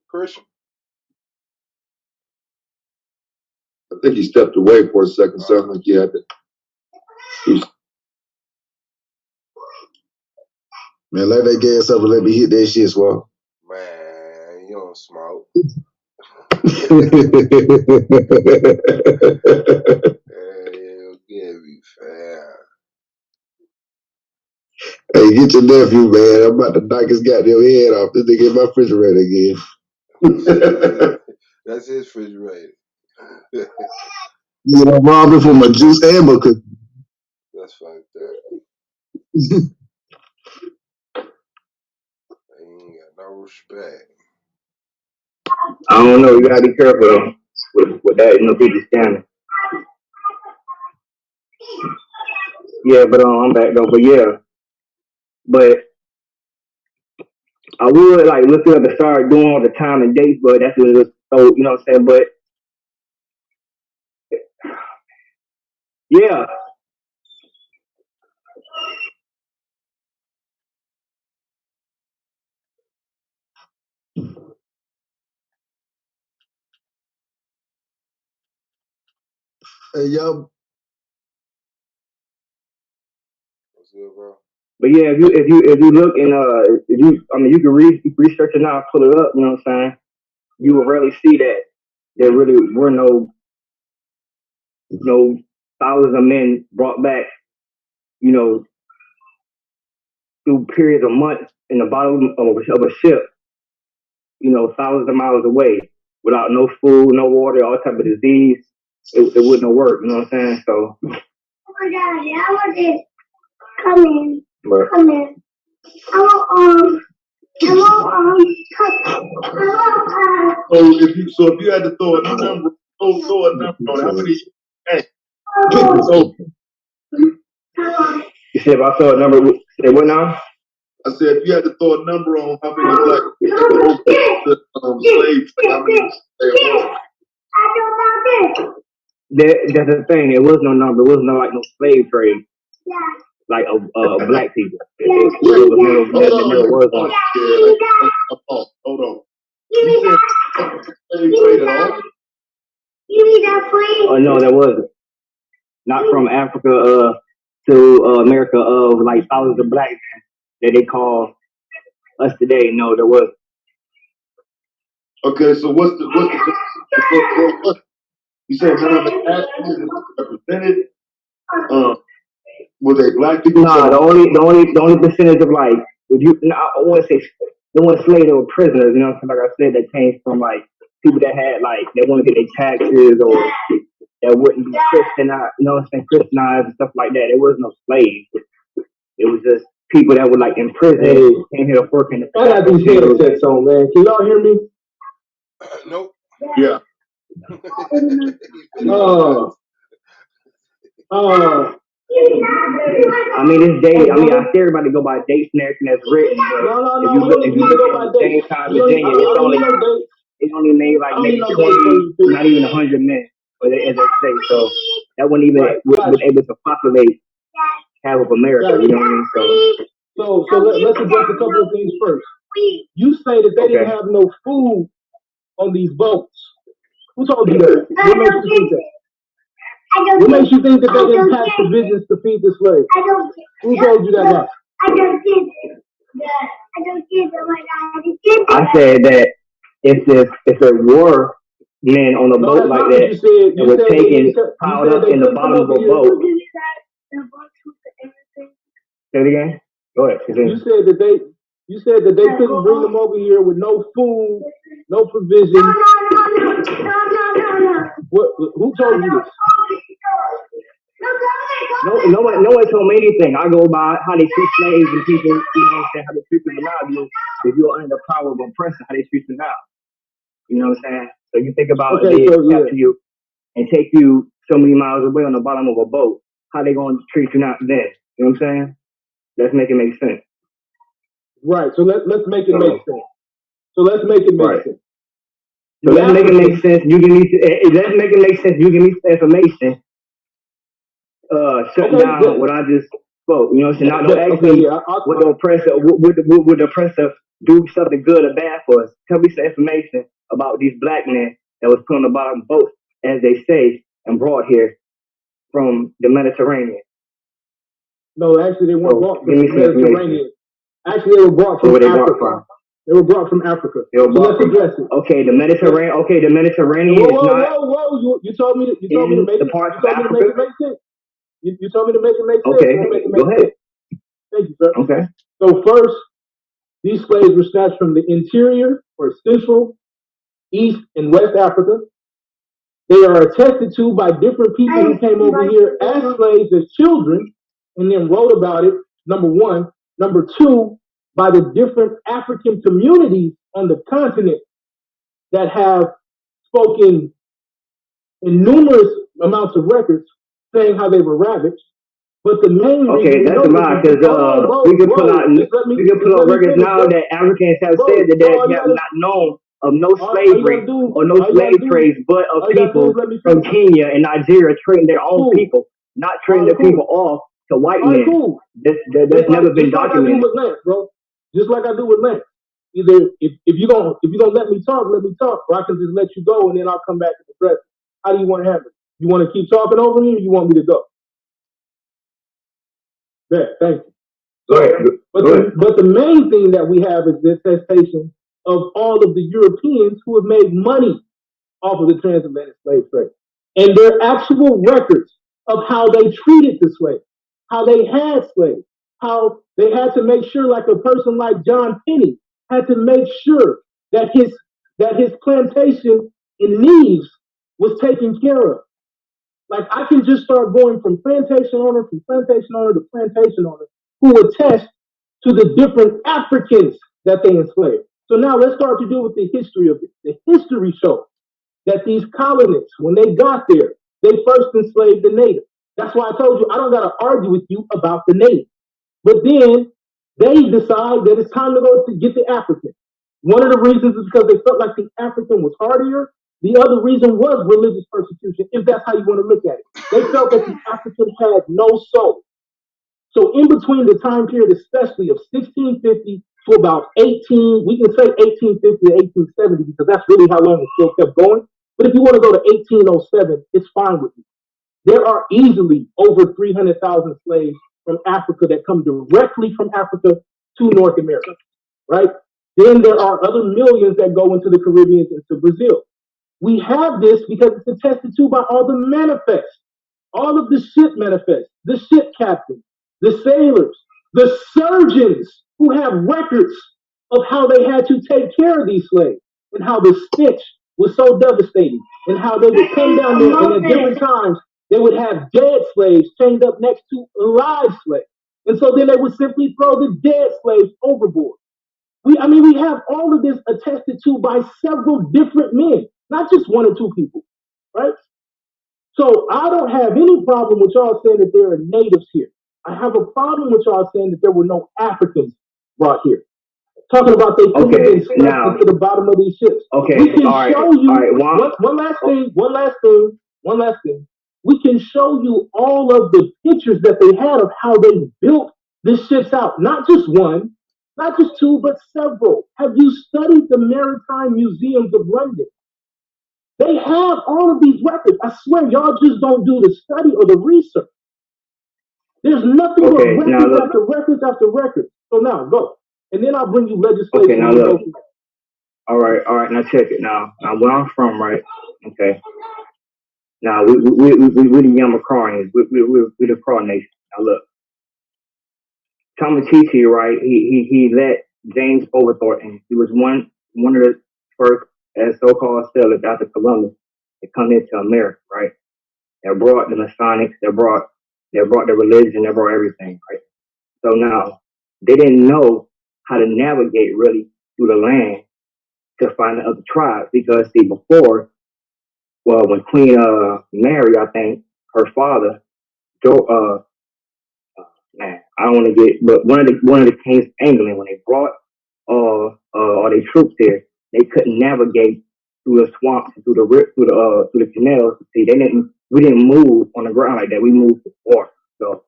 Christian? I think he stepped away for a second. Sounded like he had to. Man, let that gas up and let me hit that shit, Swell. Man, you don't smoke. Give me fair. Hey, get your nephew, man. I'm about to knock his goddamn head off. This nigga in my refrigerator again. That's his refrigerator. You know, I'm robbing for my juice and my cookie. That's fucked up. They ain't got no respect. I don't know. You gotta be careful though with that. You know, people scamming. Yeah, but I'm back though. But yeah, but I would like look up and start doing all the time and dates, but that's what it was. So you know what I'm saying? But yeah. Hey, yo. What's good, bro? But yeah, if you look and you can research it now, pull it up. You know what I'm saying? You will rarely see that there really were no thousands of men brought back. You know, through periods of months in the bottom of a ship. You know, thousands of miles away, without no food, no water, all type of disease. It wouldn't work. You know what I'm saying? So. Oh my God! I want this. Come in. Come in. So if you had to throw a number, on how many? Hey. You said if I throw a number, say what now? I said if you had to throw a number on how many black slaves, how many That's the thing. There was no number. There was no slave trade. Like black people. There never was one. Hold on. You said slave trade at all? Oh no, there wasn't. Not from Africa to America of like thousands of black men that they call us today. No, there wasn't. Okay, so what's the you said how many Africans represented? Were they black people? Nah, the only percentage of like I want to say they weren't slaves, they were prisoners. You know, like I said, that came from like people that had like they want to get their taxes or that wouldn't be Christianized. You know what I'm saying? Christianized and stuff like that. There was no slaves. It was just people that were like in prison came here to work in the. I got these headsets on, man. Can y'all hear me? Nope. Yeah. I mean, it's dated. I mean, I see everybody go by dates and everything that's written. But if you look at Jamestown, Virginia, it's only made like maybe 20, not even 100 men, as they say. So that wouldn't even was able to populate half of America. You know what I mean? So let's address a couple of things first. You say that they didn't have no food on these boats. Who told you that? What makes you think that? What makes you think that they didn't pack provisions to feed the slaves? Who told you that lie? I said that if there were men on a No, boat that's like not what that you said. and were taken, piled up in the couldn't come bottom of over a here. boat. Say it again. Go ahead. You said that they couldn't bring them over here with no food, no provision. What? Who told you this? No one told me anything. I go by how they treat slaves and people, you know what I'm saying, how they treat them now. If you're under the power of oppression, how they treat them now. You know what I'm saying? So you think about if they capture you and take you so many miles away on the bottom of a boat, how they gonna treat you now then? You know what I'm saying? Let's make it make sense. Right. So let's make it make sense. So let's make it make sense. So let's make it make sense. You give me let's make it make sense. You give me information. Shut down what I just spoke. You know what I'm saying? Now don't ask me what the oppressor would the oppressor do something good or bad for us. Tell me some information about these black men that was put on the bottom of boats, as they say, and brought here from the Mediterranean. No, actually they weren't brought from the Mediterranean. Actually they were brought from Africa. They were brought from Africa. So let's address it. Okay, the Mediterranean. Okay, the Mediterranean is not. Whoa! You told me to make it make sense. You told me to make it make sense. Okay, go ahead. Thank you, sir. Okay. So first, these slaves were snatched from the interior or Central, East, and West Africa. They are attested to by different people who came over here as slaves, as children, and then wrote about it, number one. Number two, by the different African communities on the continent that have spoken in numerous amounts of records saying how they were ravaged. But the main reason that's a lie, because we can pull out records now that Africans have said that they have not known of no slavery or no slave trades, but of people from Kenya and Nigeria trading their own people, not trading their people off to white men. That's never been documented. Just like I do with Lance. Either if you don't let me talk, or I can just let you go and then I'll come back and address it. How do you want to have it? You want to keep talking over me, or you want me to go? Yeah, thank you. But the main thing that we have is the attestation of all of the Europeans who have made money off of the transatlantic slave trade, and their actual records of how they treated the slaves, how they had slaves, how they had to make sure, like a person like John Penny had to make sure that his plantation in Neves was taken care of. Like I can just start going from plantation owner to plantation owner who attest to the different Africans that they enslaved. So now let's start to deal with the history of it. The history shows that these colonists, when they got there, they first enslaved the natives. That's why I told you I don't got to argue with you about the natives. But then they decide that it's time to go to get the African. One of the reasons is because they felt like the African was hardier. The other reason was religious persecution, if that's how you want to look at it. They felt that the African had no soul. So in between the time period, especially of 1650 to about 18, we can say 1850 to 1870 because that's really how long it still kept going. But if you want to go to 1807, it's fine with me. There are easily over 300,000 slaves from Africa that come directly from Africa to North America, right? Then there are other millions that go into the Caribbean and to Brazil. We have this because it's attested to by all the manifests, all of the ship manifests, the ship captains, the sailors, the surgeons who have records of how they had to take care of these slaves and how the stench was so devastating and how they would come down there and at different times they would have dead slaves chained up next to live slaves. And so then they would simply throw the dead slaves overboard. We have all of this attested to by several different men, not just one or two people, right? So I don't have any problem with y'all saying that there are natives here. I have a problem with y'all saying that there were no Africans brought here. Talking about they couldn't have been swept into the bottom of these ships. Okay, we can show you one last thing. We can show you all of the pictures that they had of how they built the ships out. Not just one, not just two, but several. Have you studied the Maritime Museums of London? They have all of these records. I swear, y'all just don't do the study or the research. There's nothing but records after records after records. So now, go. and then I'll bring you legislation. Okay, now look. All right. Now check it. Now where I'm from, right? Okay. Now we the Yamakronians. We the Craw Nation. Now look, Tamatichi, right? He let James Overthornton. He was one of the first as so-called settlers after Columbus to come into America, right? They brought the Masonics. They brought the religion. They brought everything, right? So now they didn't know how to navigate really through the land to find the other tribes because see before, well, when Queen Mary, I think her father, man, I don't want to get, but one of the kings of England when they brought all their troops here, they couldn't navigate through the swamps, through the canals. See, we didn't move on the ground like that. We moved with water. So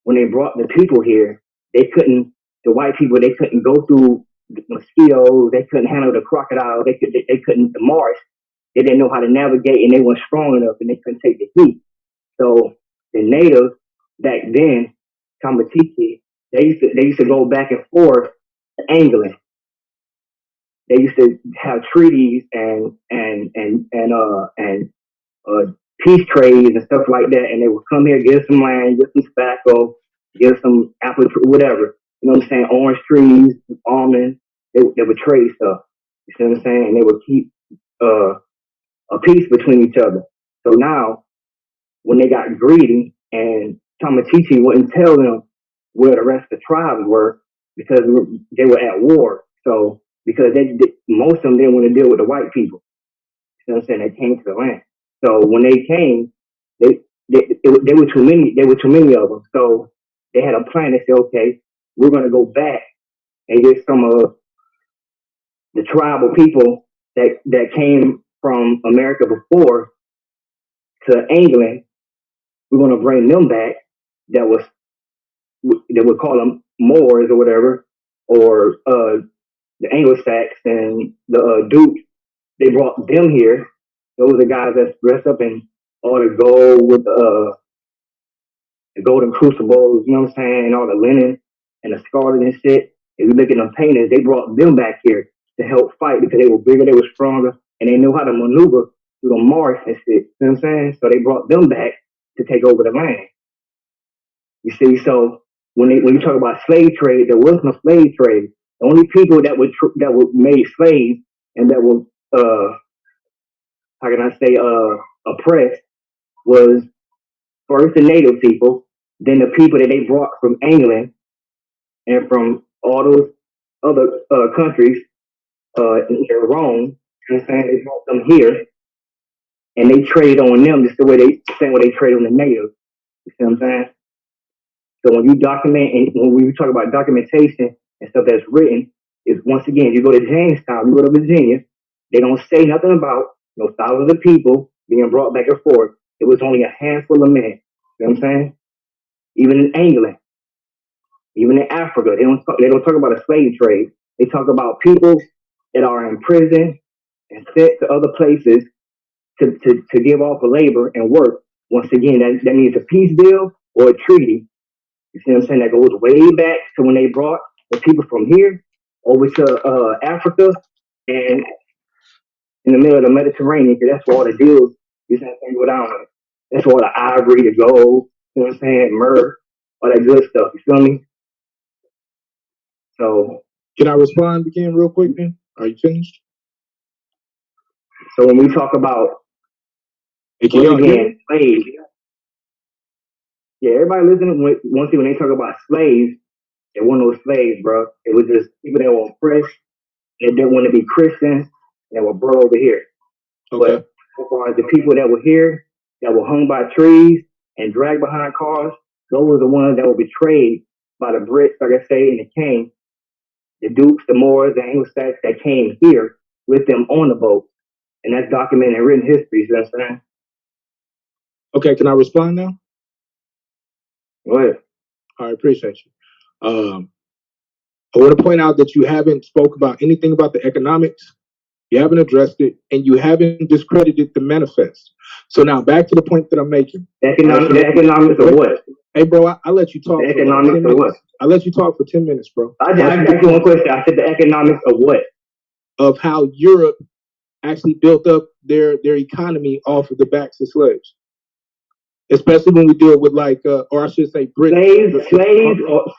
when they brought the people here, the white people, they couldn't go through the mosquitoes. They couldn't handle the crocodiles. They couldn't the marsh. They didn't know how to navigate, and they weren't strong enough, and they couldn't take the heat. So the natives back then, Tamatiki, they used to go back and forth to England. They used to have treaties and peace trades and stuff like that, and they would come here, give some land, give some tobacco, give some apple, whatever. You know what I'm saying? Orange trees, almonds. They would trade stuff. You see what I'm saying? And they would keep a peace between each other. So now, when they got greedy and Tamatichi wouldn't tell them where the rest of the tribes were because they were at war. So because most of them didn't want to deal with the white people. You know what I'm saying? They came to the land. So when they came, they were too many. There were too many of them. So they had a plan. They said, okay, we're going to go back and get some of the tribal people that came from America before to England. We're going to bring them back. They would call them Moors or whatever, or the Anglo-Saxons, the Dukes. They brought them here. Those are the guys that's dressed up in all the gold with the golden crucibles, you know what I'm saying, and all the linen and the scarlet and shit. If you look at them paintings, they brought them back here to help fight because they were bigger, they were stronger, and they knew how to maneuver through the marsh and shit. You know what I'm saying? So they brought them back to take over the land. You see, so when you talk about slave trade, there was no slave trade. The only people that were made slaves and that were how can I say oppressed was first the native people, then the people that they brought from England and from all those other countries in Rome. You know what I'm saying? They brought them here and they trade on them just the same way they trade on the natives. You see what I'm saying? So when you document and when we talk about documentation and stuff that's written, is once again, you go to Jamestown, you go to Virginia, they don't say nothing about thousands of people being brought back and forth. It was only a handful of men. You know what I'm saying? Even in England, even in Africa, they don't talk about a slave trade. They talk about people that are in prison and sent to other places to give off a labor and work. Once again, that means a peace deal or a treaty. You see what I'm saying? That goes way back to when they brought the people from here over to Africa and in the middle of the Mediterranean, because that's where all the deals, you see what I'm saying, go down. That's where all the ivory, the gold, you know what I'm saying, myrrh, all that good stuff. You feel me? So, can I respond again real quick then? Are you finished? So when we talk about, once again, slaves, yeah, everybody listening, when they talk about slaves, they weren't no slaves, bro. It was just people that were oppressed, they didn't want to be Christians, that were brought over here. Okay. But as far as the people that were here, that were hung by trees and dragged behind cars, those were the ones that were betrayed by the Brits, like I say, and the King, the Dukes, the Moors, the Anglo-Saxons that came here with them on the boat. And that's documented in written history, you know what I'm saying? Okay, can I respond now? Go ahead. I appreciate you. I want to point out that you haven't spoke about anything about the economics. You haven't addressed it, and you haven't discredited the manifest. So now back to the point that I'm making. The economics of what? Hey, bro, I let you talk. The economics of what? I let you talk for 10 minutes, bro. I asked you one question. I said the economics of what? Of how Europe actually built up their economy off of the backs of slaves. Especially when we deal with like, or I should say, Britain. Slaves or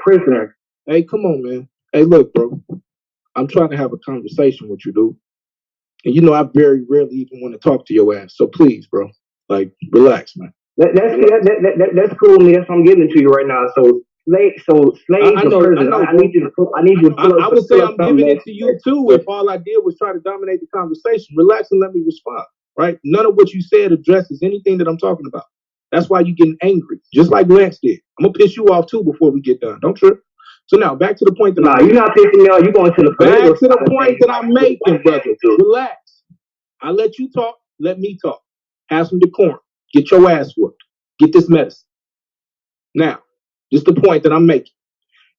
prisoners. Hey, come on, man. Hey, look, bro. I'm trying to have a conversation with you, dude. And you know I very rarely even want to talk to your ass. So please, bro, like relax, man. That's cool, man. That's what I'm giving to you right now. So slaves or prisoners. I need you to pull up. I would say I'm giving it to you too if all I did was try to dominate the conversation. Relax and let me respond. Right? None of what you said addresses anything that I'm talking about. That's why you're getting angry, just like Lance did. I'm gonna piss you off too before we get done. Don't trip. So now back to the point that you're not pissing me off. You're going to the back to the point that I'm making, brother. Relax. I let you talk. Let me talk. Have some decorum. Get your ass whooped. Get this medicine. Now, just the point that I'm making.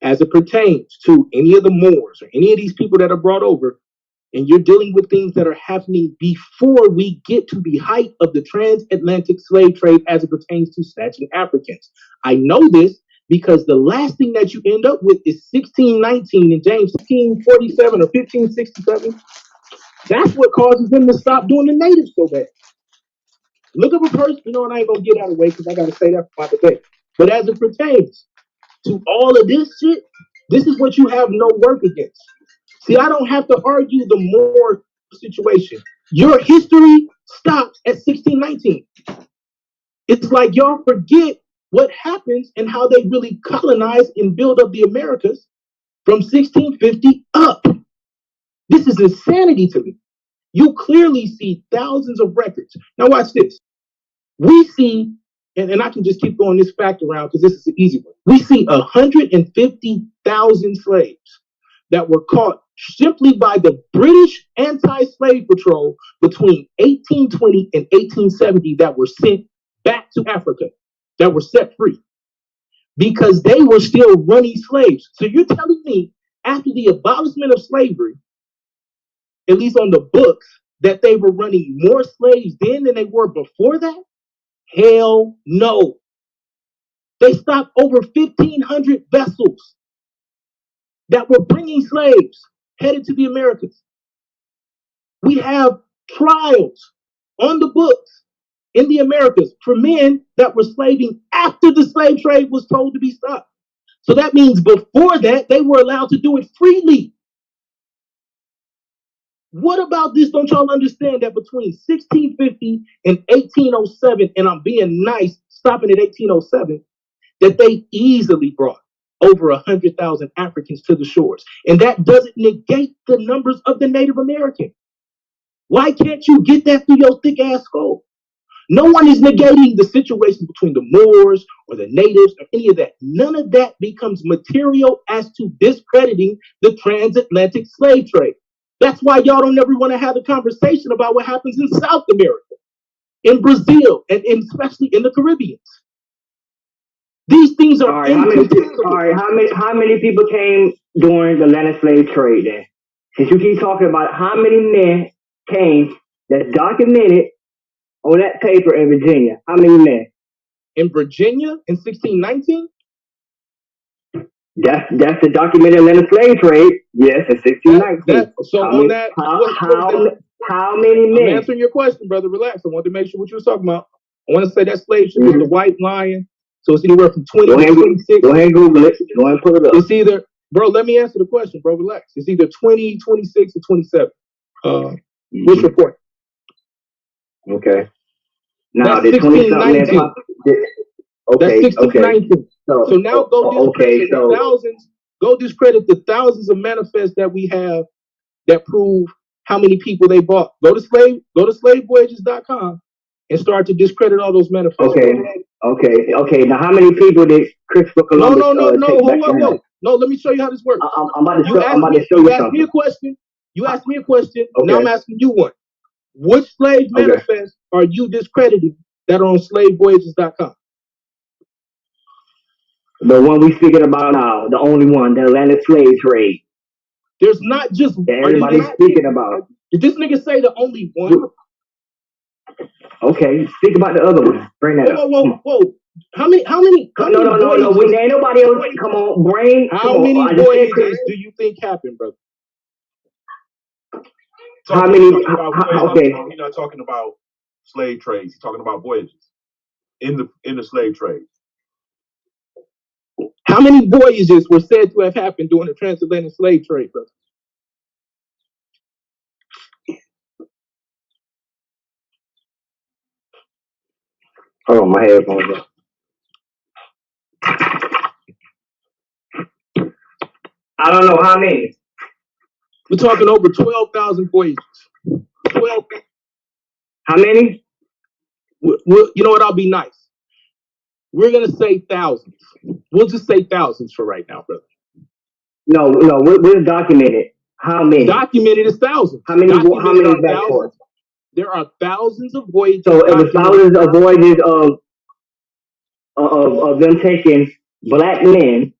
As it pertains to any of the Moors or any of these people that are brought over, and you're dealing with things that are happening before we get to the height of the transatlantic slave trade as it pertains to snatching Africans. I know this because the last thing that you end up with is 1619 in James 1547 or 1567. That's what causes them to stop doing the natives so bad. Look up a person, and I ain't gonna get out of the way because I gotta say that for my debate. But as it pertains to all of this shit, this is what you have no work against. See, I don't have to argue the Moor situation. Your history stops at 1619. It's like y'all forget what happens and how they really colonize and build up the Americas from 1650 up. This is insanity to me. You clearly see thousands of records. Now watch this. We see, and I can just keep going this fact around because this is the easy one. We see 150,000 slaves that were caught simply by the British anti-slave patrol between 1820 and 1870 that were sent back to Africa, that were set free because they were still running slaves. So you're telling me after the abolishment of slavery, at least on the books, that they were running more slaves then than they were before that? Hell no. They stopped over 1,500 vessels that were bringing slaves headed to the Americas. We have trials on the books in the Americas for men that were slaving after the slave trade was told to be stopped. So that means before that, they were allowed to do it freely. What about this? Don't y'all understand that between 1650 and 1807, and I'm being nice, stopping at 1807, that they easily brought over 100,000 Africans to the shores. And that doesn't negate the numbers of the Native American. Why can't you get that through your thick ass skull? No one is negating the situation between the Moors or the natives or any of that. None of that becomes material as to discrediting the transatlantic slave trade. That's why y'all don't ever want to have a conversation about what happens in South America, in Brazil, and especially in the Caribbean. These things are incontestable. All right, how many people came during the Atlantic slave trade then? Since you keep talking about how many men came that's documented on that paper in Virginia. How many men? In Virginia in 1619? That's the documented Atlantic slave trade. Yes, in 1619. How many men? I'm answering your question, brother. Relax. I want to make sure what you were talking about. I want to say that slave ship was the White Lion. So it's anywhere from 20 to 26. Go ahead and Google it. Go ahead and put it up. It's either, bro, let me answer the question, bro. Relax. It's either 20, 26, or 27. Which report? Okay. Now, that's the 1619. Okay. That's 1619. So now go discredit the thousands. Go discredit the thousands of manifests that we have that prove how many people they bought. Go to slavevoyages.com and start to discredit all those manifests. Okay. Now, how many people did Christopher Columbus No, let me show you how this works. I'm about to show you something. You asked me a question. Okay. Now I'm asking you one. Which slave manifests are you discrediting that are on slavevoyages.com? The one we speaking about now, the only one, the Atlantic slave trade. There's not just everybody speaking about. Did this nigga say the only one? Okay, speak about the other one. Bring that up. Whoa. How many No. voyages? When ain't nobody else. Come on, brain. How many voyages do you think happened, brother? How many? Okay. He's not talking about slave trades. He's talking about voyages in the slave trade. How many voyages were said to have happened during the transatlantic slave trade, brother? Hold on, my headphones. I don't know how many. We're talking over 12,000 voyages. 12. How many? You know what? I'll be nice. We're gonna say thousands. We'll just say thousands for right now, brother. No. We're documented. How many? Documented is thousands. How many? How many is that for? There are thousands of voyages. So it was thousands of voyages of them taking black men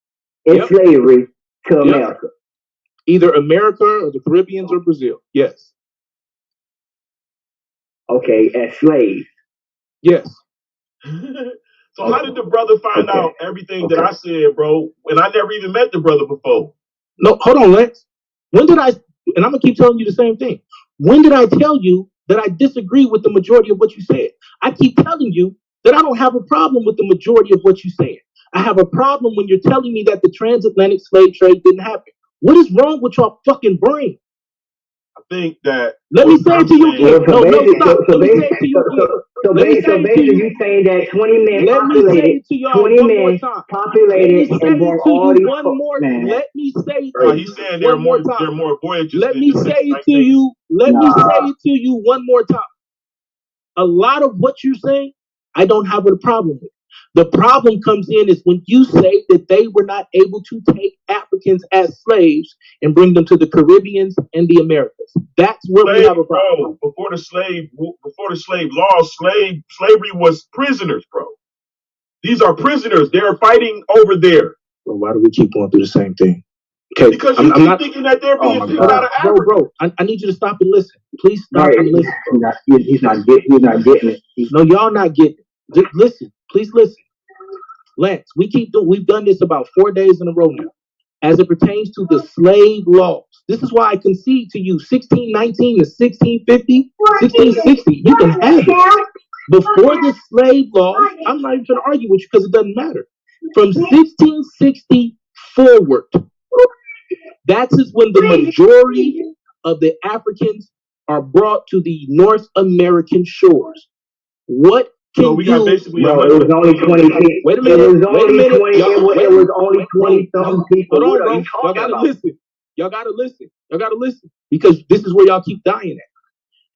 in slavery to America. Either America or the Caribbeans or Brazil. Yes. Okay, as slaves. Yes. So how did the brother find out everything that I said, bro? And I never even met the brother before. No, hold on, Lex. When did I? And I'm gonna keep telling you the same thing. When did I tell you that I disagree with the majority of what you said? I keep telling you that I don't have a problem with the majority of what you said. I have a problem when you're telling me that the transatlantic slave trade didn't happen. What is wrong with your fucking brain? I think that. Let me say it to you again. No, stop. Let me say it to you again. So basically, you saying that 20 men populated, 20 men populated and brought all these. Let me say it. He's saying there are more voyages. Let me say it to you. Let me say it to you one more time. A lot of what you're saying, I don't have a problem with. The problem comes in is when you say that they were not able to take Africans as slaves and bring them to the Caribbeans and the Americas. That's where we have a problem. Bro, before the slave laws, slavery was prisoners, bro. These are prisoners. They're fighting over there. Well, why do we keep going through the same thing? Okay, because I'm not thinking that they're being picked out of Africa. Bro, I need you to stop and listen. Please stop and listen. He's not getting it. No, y'all not getting it. Just listen. Please listen. Lance, we've done this about 4 days in a row now. As it pertains to the slave laws. This is why I concede to you 1619 to 1650, 1660. You can have it. Before the slave laws, I'm not even trying to argue with you because it doesn't matter. From 1660 forward, that is when the majority of the Africans are brought to the North American shores. What so we got basically it was only 20 people. Wait a minute. It was only 20-something people. Hold on, bro. Y'all gotta listen. Y'all gotta listen. Because this is where y'all keep dying at.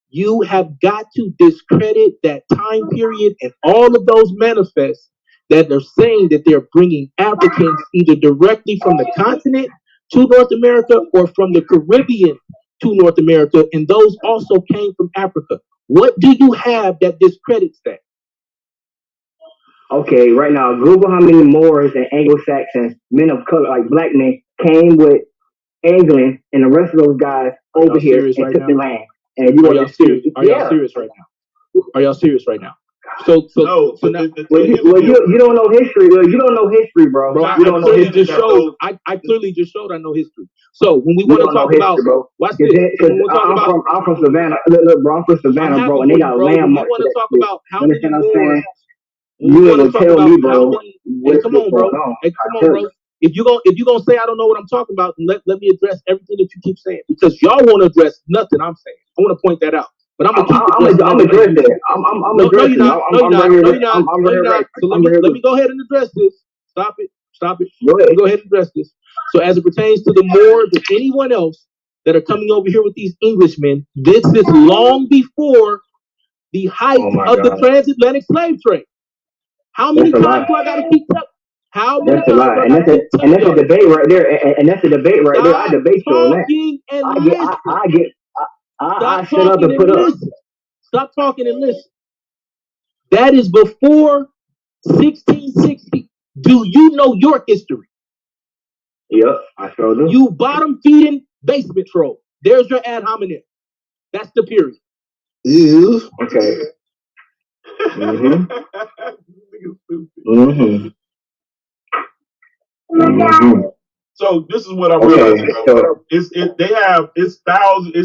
You have got to discredit that time period and all of those manifests that are saying that they're bringing Africans either directly from the continent to North America or from the Caribbean to North America, and those also came from Africa. What do you have that discredits that? Okay, right now, Google how many Moors and Anglo-Saxons, men of color, like black men, came with England and the rest of those guys over here and took the land. And you are y'all serious? Are y'all serious right now? Are y'all serious right now? So now, you don't know history. You don't know history, bro. You don't know history. I clearly just showed I know history. So when we want to talk about, watch this. I'm from Savannah. Look, bro, I'm from Savannah, bro, and they got landmarks. We want to talk about how many more. You ain't gonna tell me, bro. Hey, come on, bro. If you gonna say I don't know what I'm talking about, then let me address everything that you keep saying, because y'all won't address nothing I'm saying. I want to point that out. But I'm gonna address that. I'm addressing. No, you're not. So let me go ahead and address this. Stop it. Go ahead and address this. So as it pertains to the Moors or anyone else that are coming over here with these Englishmen, this is long before the height of the transatlantic slave trade. How many times do I gotta keep telling? How many times? That's a lie, and that's a debate right there. And that's a debate right there. I debate you on that. I shut up and put up. Stop talking and listen. That is before 1660. Do you know your history? Yep, I sure do. You bottom feeding basement troll. There's your ad hominem. That's the period. Ew. Okay. Mm-hmm. Mm-hmm. Mm-hmm. So this is what I'm Okay, realizing, bro. so It's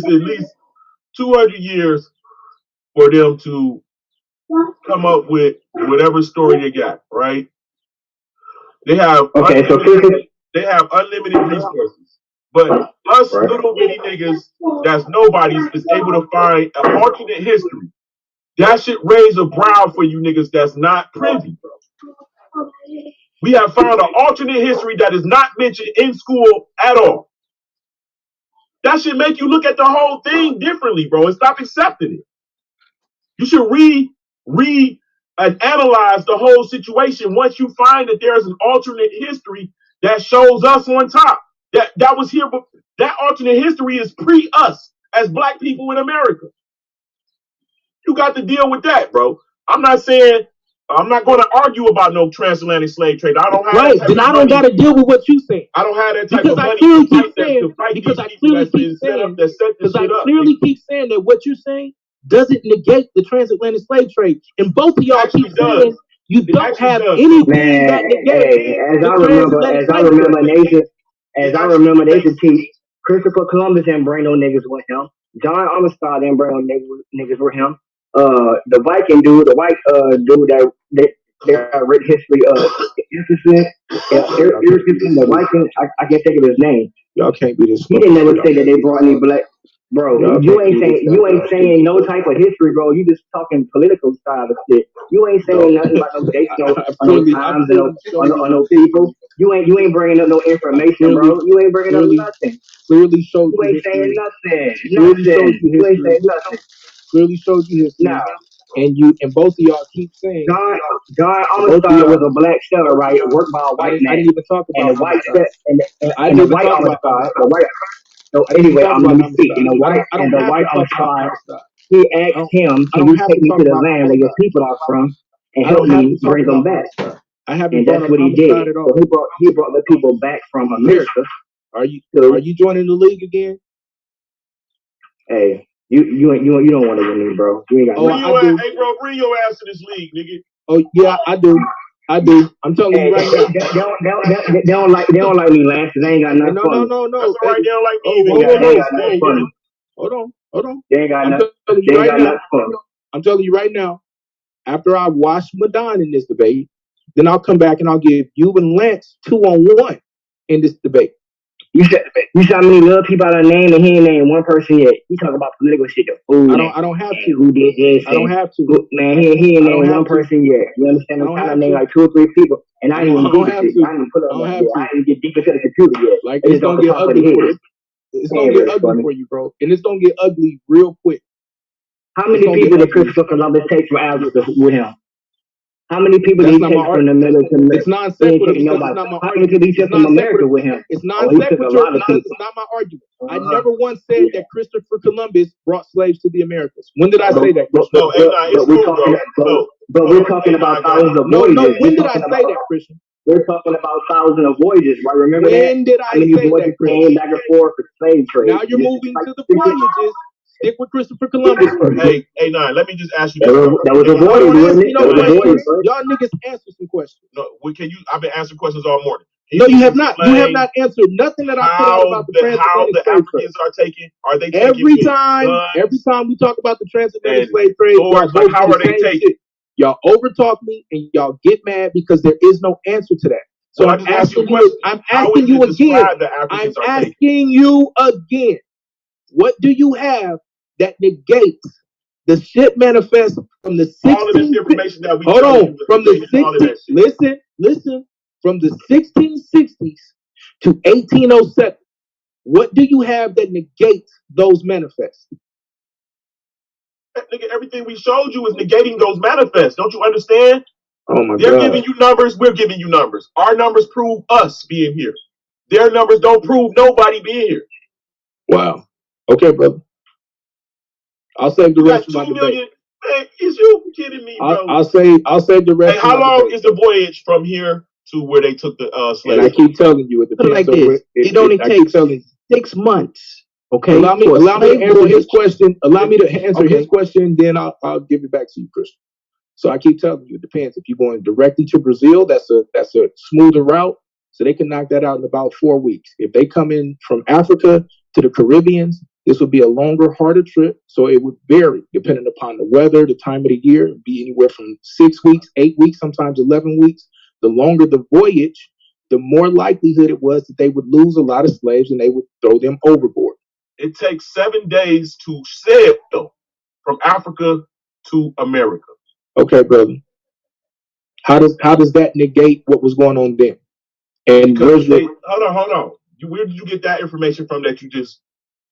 at least 200 years for them to come up with whatever story they got, right? They have unlimited resources, but us right. little bitty niggas that's nobodies is able to find an alternate history. That should raise a brow for you niggas that's not privy. We have found an alternate history that is not mentioned in school at all. That should make you look at the whole thing differently, bro, and stop accepting it. You should and analyze the whole situation once you find that there is an alternate history that shows us on top. That was here, but that alternate history is pre-us as black people in America. You got to deal with that, bro. I'm not going to argue about no transatlantic slave trade. I don't have right. Then I don't got to deal with what you saying. I don't have that type because of I money clearly to fight keep saying, because I clearly keep saying keep saying that what you're saying doesn't negate the transatlantic slave trade, and both of y'all keep saying you don't have anything that negates as I remember, they should teach Christopher Columbus didn't bring no niggas with him. John Armistead didn't bring no niggas with him. The Viking dude, the white dude that read history of the Viking, I can't think of his name. Y'all can't be this. He didn't never say that they brought any black. Bro, you ain't saying no type of history, bro. You just talking political style of shit. You ain't saying nothing about no dates, no times, or no people. You ain't bringing up no information, bro. You ain't bringing up nothing. Clearly showed you ain't saying nothing. You ain't saying nothing. Clearly showed you history. Now, and both of y'all keep saying John Armistead was a black settler, right? Worked by a white man. I didn't even talk about and the white and the white Armistead, the white. So anyway, I'm going to speak. And the white Armistead, he asked him, "Can you take me to the land where your people are from and help me bring them back?" And that's what he did. So he brought the people back from America. Are you joining the league again? Hey, you don't want to win me, bro. You ain't got hey, bro, bring your ass to this league, nigga. Oh yeah, I do. I'm telling you right now. They don't like me, Lance. They ain't got nothing. No. That's all right. They don't like me. Hold on. They ain't got nothing. I'm telling you right now. After I wash Madon in this debate, then I'll come back and I'll give you and Lance 2-on-1 in this debate. You said how many little people out of name and he ain't named one person yet. He talking about political shit, the food. I don't have to. Who did this? I don't have to. Man, he ain't named one person yet. You understand? I'm trying to name like 2 or 3 people, and I didn't even do this shit. I didn't put up. I didn't get deep into the computer yet. Like it's gonna get ugly for you. It's gonna get ugly for you, bro, and it's gonna get ugly real quick. How many people did Christopher Columbus take from Africa with him? How many people did he take from the middle to the It's non-sequitur. How many people did he take from America with him? It's non-sequitur. It's not my argument. I never once said that Christopher Columbus brought slaves to the Americas. When did I say that? But we're talking about thousands of voyages. No, when did I say that, Christian? We're talking about thousands of voyages, right? Remember that? When did I say that, Christian? Back and forth for slave trade. Now you're moving to the voyages. Stick with Christopher Columbus first. Hey, nine. Let me just ask you this. That was a voyage, wasn't it? Y'all niggas answer some questions. No, I've been answering questions all morning. No, you have not. You have not answered nothing that I put out about the transatlantic slave trade. Africans are taking. Are they taking every time we talk about the transatlantic slave trade? How are they taking? Y'all overtalk me and y'all get mad because there is no answer to that. So I'm asking you again. What do you have that negates the ship manifest from the 16? All of this information that we from the 16. Listen. From the 1660s to 1807, what do you have that negates those manifests? Nigga, everything we showed you is negating those manifests. Don't you understand? Oh my God. They're giving you numbers. We're giving you numbers. Our numbers prove us being here. Their numbers don't prove nobody being here. Wow. Okay, brother. I'll save the rest of my debate. Man, is you kidding me, bro? I'll save the rest. Hey, how long is the voyage from here to where they took the slaves? And I keep telling you, it depends. Like this. It only takes 6 months. Okay. Allow me to answer his question. Allow me to answer his question, then I'll give it back to you, Christian. So I keep telling you, it depends. If you're going directly to Brazil, that's a smoother route. So they can knock that out in about 4 weeks. If they come in from Africa to the Caribbean, this would be a longer, harder trip. So it would vary depending upon the weather, the time of the year. It'd be anywhere from 6 weeks, 8 weeks, sometimes 11 weeks. The longer the voyage, the more likelihood it was that they would lose a lot of slaves and they would throw them overboard. It takes 7 days to sail from Africa to America. Okay, brother. How does that negate what was going on then? And hold on. Where did you get that information from that you just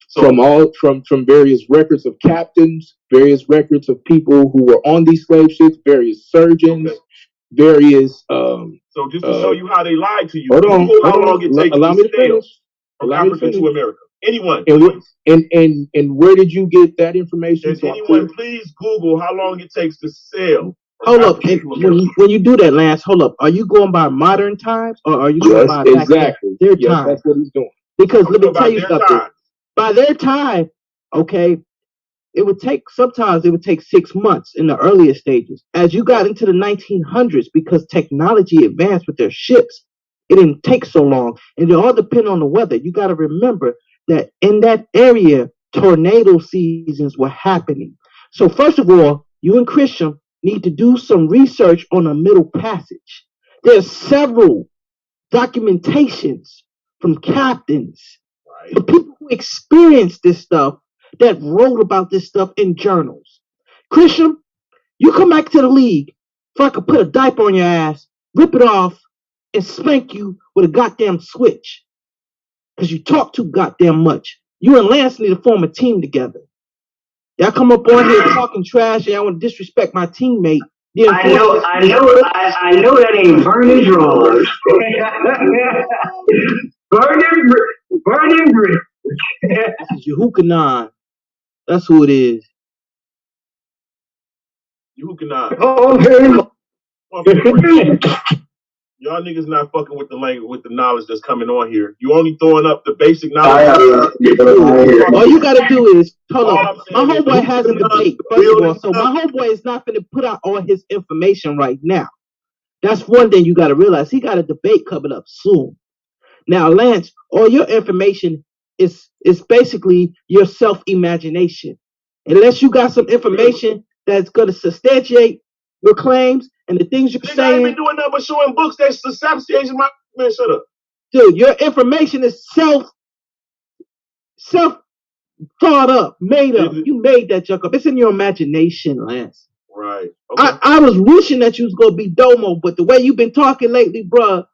from various records of captains, various records of people who were on these slave ships, various surgeons, various so just to show you how they lied to you. Hold on. How long it takes allow me to finish. From Africa to America. Anyone. And where did you get that information? Does anyone please Google how long it takes to sail? Hold up. When you do that, Lance, hold up. Are you going by modern times or are you going by exactly their time? That's what he's doing. Because let me tell you something. By their time, okay, sometimes it would take 6 months in the earlier stages. As you got into the 1900s, because technology advanced with their ships, it didn't take so long. And it all depends on the weather. You got to remember that in that area, tornado seasons were happening. So first of all, you and Christian need to do some research on the Middle Passage. There's several documentations from captains, the people who experienced this stuff, that wrote about this stuff in journals. Christian, you come back to the league if I could put a diaper on your ass, rip it off, and spank you with a goddamn switch. Because you talk too goddamn much. You and Lance need to form a team together. Y'all come up on here talking trash and y'all want to disrespect my teammate. I know that ain't burning drawers. burning brick. This is Yehukanan. That's who it is. Yehukanan. Okay. Y'all niggas not fucking with the language, with the knowledge that's coming on here. You only throwing up the basic knowledge. All you gotta do is hold on. My homeboy has a debate. First of all, so my homeboy is not gonna put out all his information right now. That's one thing you gotta realize. He got a debate coming up soon. Now, Lance, all your information is basically your self-imagination. Unless you got some information that's gonna substantiate your claims and the things you're saying. I ain't been doing nothing but showing books that's substantiating my man. Shut up, dude. Your information is self thought up, made up. You made that junk up. It's in your imagination, Lance. Right. Okay. I was wishing that you was gonna be Domo, but the way you've been talking lately, bruh,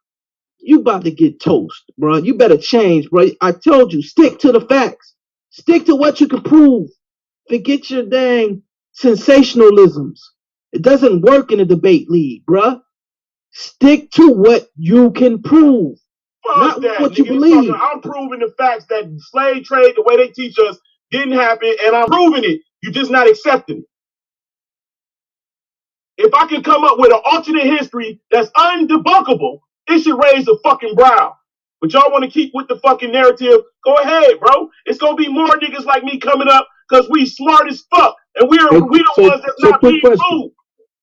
you about to get toast, bruh. You better change, bruh. I told you, stick to the facts. Stick to what you can prove. Forget your dang sensationalisms. It doesn't work in a debate league, bruh. Stick to what you can prove, not what you believe. I'm proving the facts that slave trade, the way they teach us, didn't happen, and I'm proving it. You're just not accepting it. If I can come up with an alternate history that's undebunkable, it should raise a fucking brow. But y'all want to keep with the fucking narrative? Go ahead, bro. It's gonna be more niggas like me coming up because we smart as fuck, and we the ones that's not being fooled.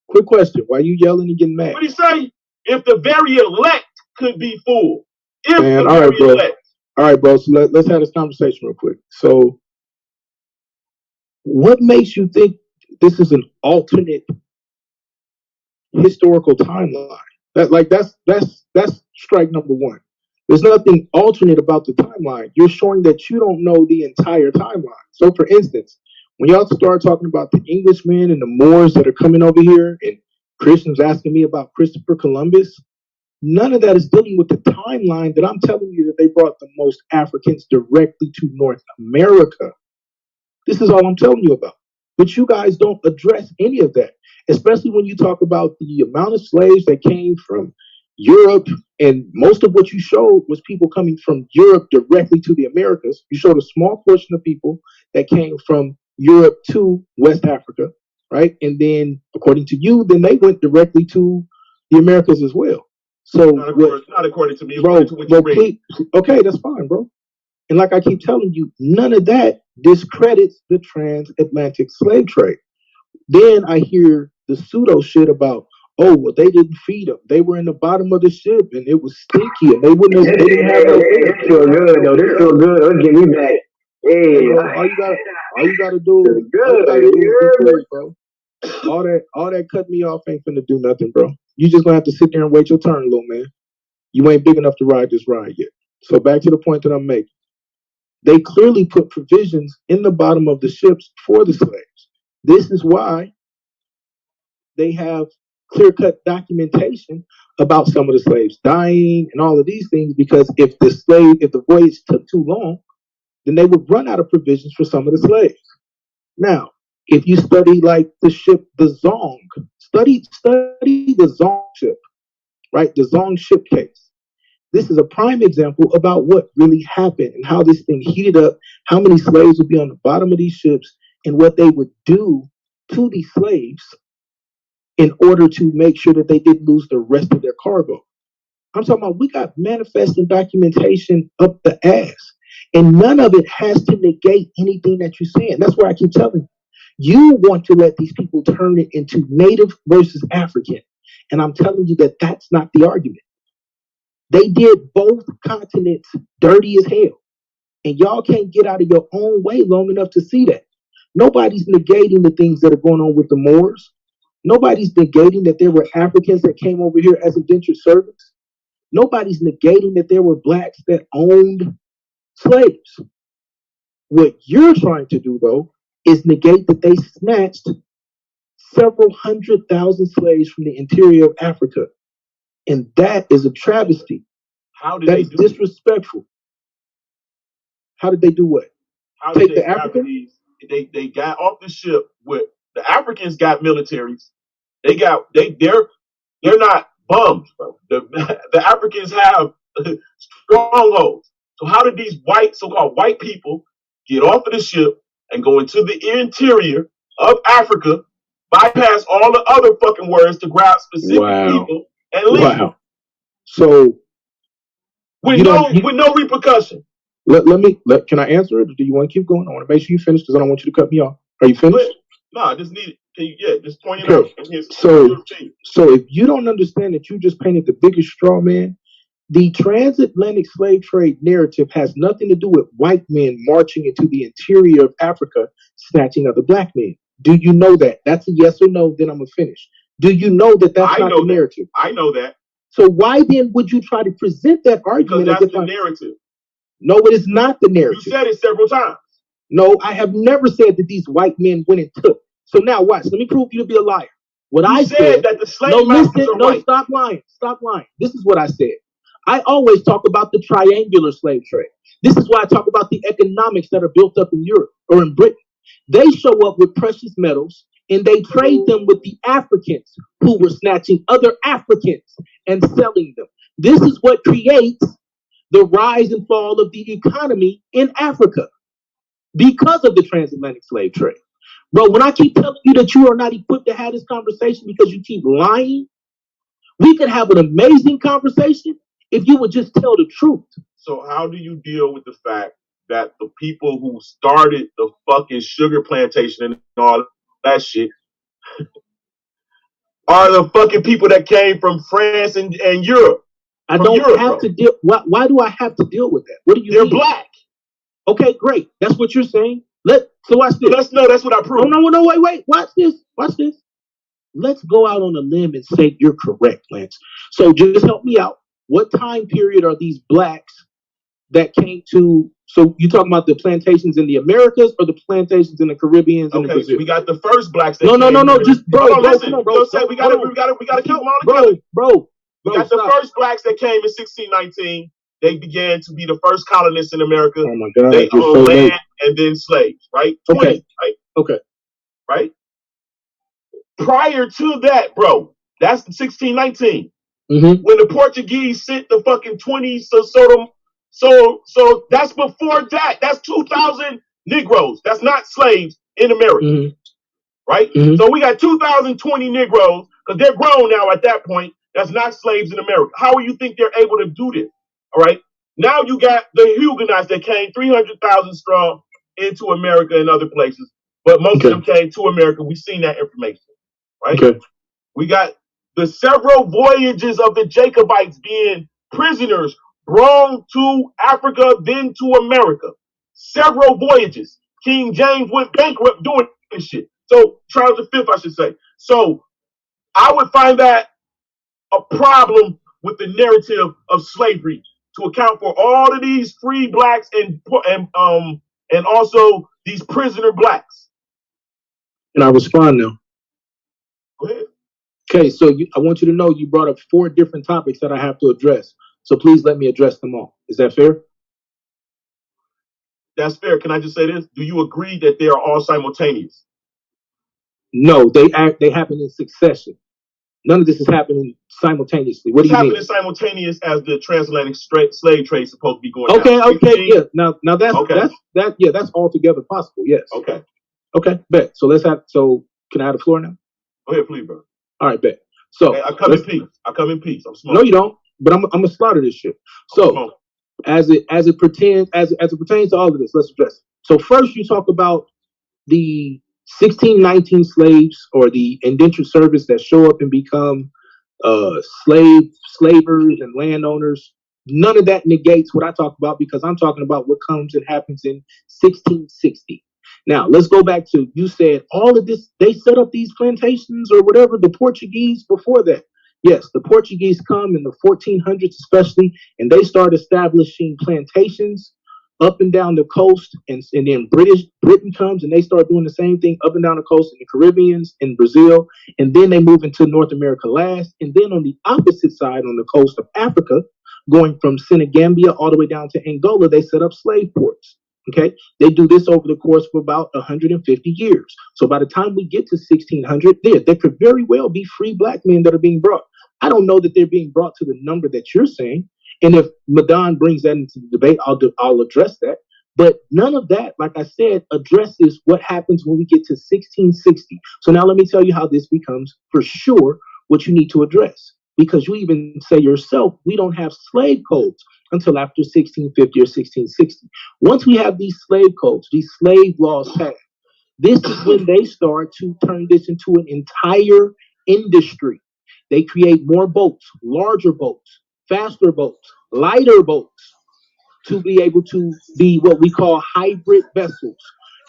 Quick question. Why are you yelling and getting mad? What do you say? If the very elect could be fooled. All right, bro. So let's have this conversation real quick. So what makes you think this is an alternate historical timeline? That's strike number one. There's nothing alternate about the timeline. You're showing that you don't know the entire timeline. So for instance, when y'all start talking about the Englishmen and the Moors that are coming over here, and Christians asking me about Christopher Columbus, none of that is dealing with the timeline that I'm telling you that they brought the most Africans directly to North America. This is all I'm telling you about. But you guys don't address any of that, especially when you talk about the amount of slaves that came from Europe, and most of what you showed was people coming from Europe directly to the Americas. You showed a small portion of people that came from Europe to West Africa, right? And then, according to you, then they went directly to the Americas as well. So, not according to me, bro. Okay, that's fine, bro. And like I keep telling you, none of that discredits the transatlantic slave trade. Then I hear the pseudo shit about, oh, well, they didn't feed them. They were in the bottom of the ship and it was stinky and they wouldn't have, they didn't have no This feel good though. This feel good. Let's get me back. Hey, Hey, bro, all you gotta do, is be good. cool, bro. All that cut me off ain't finna do nothing, bro. You just gonna have to sit there and wait your turn, little man. You ain't big enough to ride this ride yet. So back to the point that I'm making. They clearly put provisions in the bottom of the ships for the slaves. This is why they have clear-cut documentation about some of the slaves dying and all of these things, because if the voyage took too long, then they would run out of provisions for some of the slaves. Now, if you study like the ship, the Zong, study the Zong ship, right? The Zong ship case. This is a prime example about what really happened and how this thing heated up, how many slaves would be on the bottom of these ships, and what they would do to these slaves in order to make sure that they didn't lose the rest of their cargo. I'm talking about, we got manifest and documentation up the ass, and none of it has to negate anything that you're saying. That's why I keep telling you. You want to let these people turn it into native versus African. And I'm telling you that that's not the argument. They did both continents dirty as hell. And y'all can't get out of your own way long enough to see that. Nobody's negating the things that are going on with the Moors. Nobody's negating that there were Africans that came over here as indentured servants. Nobody's negating that there were blacks that owned slaves. What you're trying to do, though, is negate that they snatched several 100,000 slaves from the interior of Africa. And that is a travesty. How did they do disrespectful. How did they do what? How did the Africans? They got off the ship with the Africans got militaries. They're not bums, bro. The Africans have strongholds. So how did these so-called white people get off of the ship and go into the interior of Africa, bypass all the other fucking words to grab specific people and leave? Wow. So with no repercussion. Can I answer it? Or do you want to keep going? I want to make sure you finish because I don't want you to cut me off. Are you finished? No, I just need it. Just point it out. So if you don't understand that you just painted the biggest straw man, the transatlantic slave trade narrative has nothing to do with white men marching into the interior of Africa, snatching other black men. Do you know that? That's a yes or no, then I'm going to finish. Do you know that that's not the narrative? I know that. So why then would you try to present that argument? Because that's the narrative. No, it is not the narrative. You said it several times. No, I have never said that these white men went and took. So now watch. Let me prove you to be a liar. I said that the slave masters are white. Stop lying. Stop lying. This is what I said. I always talk about the triangular slave trade. This is why I talk about the economics that are built up in Europe or in Britain. They show up with precious metals and they trade them with the Africans who were snatching other Africans and selling them. This is what creates the rise and fall of the economy in Africa because of the transatlantic slave trade. Bro, when I keep telling you that you are not equipped to have this conversation because you keep lying, we could have an amazing conversation if you would just tell the truth. So how do you deal with the fact that the people who started the fucking sugar plantation and all that shit are the fucking people that came from France and Europe? I don't have to deal. Why do I have to deal with that? What do you They're mean? Black. Okay, great. That's what you're saying. So watch this. That's what I proved. No, wait. Watch this. Let's go out on a limb and say you're correct, Lance. So just help me out. What time period are these blacks that came to? So you talking about the plantations in the Americas or the plantations in the Caribbean and the Brazil? We got the first blacks. No. Just bro. Listen, bro. We gotta keep them all together. Bro. We got the first blacks that came in 1619. They began to be the first colonists in America. Oh my God! They owned land and then slaves, right? Okay. Right? Okay. Right? Prior to that, bro, that's 1619. Mm-hmm. When the Portuguese sent the fucking 20, so that's before that. That's 2,000 Negroes. That's not slaves in America. Mm-hmm. Right? Mm-hmm. So we got 2,020 Negroes, because they're grown now at that point. That's not slaves in America. How do you think they're able to do this? All right. Now you got the Huguenots that came 300,000 strong into America and other places, but most of them came to America. We've seen that information. right? Okay. We got the several voyages of the Jacobites being prisoners brought to Africa, then to America. Several voyages. King James went bankrupt doing this shit. So Charles V, I should say. So I would find that a problem with the narrative of slavery to account for all of these free blacks and also these prisoner blacks. And I respond now. Go ahead. Okay, so I want you to know you brought up 4 different topics that I have to address. So please let me address them all. Is that fair? That's fair. Can I just say this? Do you agree that they are all simultaneous? No, they happen in succession. None of this is happening simultaneously. What do you mean? It's happening simultaneous as the transatlantic slave trade is supposed to be going Okay, down. okay, yeah. Now that's altogether possible. Yes. Okay, bet. So can I have the floor now? Go ahead, please, bro. All right, bet. So hey, I come in peace. I'm smoking. No, you don't. But I'm gonna slaughter this shit. So as it pertains to all of this, let's address it. So first, you talk about the 1619 slaves or the indentured servants that show up and become slavers and landowners. None of that negates what I talk about, because I'm talking about what comes and happens in 1660. Now, let's go back to, you said all of this, they set up these plantations or whatever, the Portuguese before that. Yes, the Portuguese come in the 1400s especially, and they start establishing plantations up and down the coast, and then Britain comes and they start doing the same thing up and down the coast in the Caribbeans, in Brazil, and then they move into North America last. And then on the opposite side, on the coast of Africa, going from Senegambia all the way down to Angola, they set up slave ports. Okay, they do this over the course of about 150 years. So by the time we get to 1600, there could very well be free black men that are being brought. I don't know that they're being brought to the number that you're saying. And if Madan brings that into the debate, I'll address that. But none of that, like I said, addresses what happens when we get to 1660. So now let me tell you how this becomes for sure what you need to address. Because you even say yourself, we don't have slave codes until after 1650 or 1660. Once we have these slave codes, these slave laws passed, this is when they start to turn this into an entire industry. They create more boats, larger boats, faster boats, lighter boats, to be able to be what we call hybrid vessels.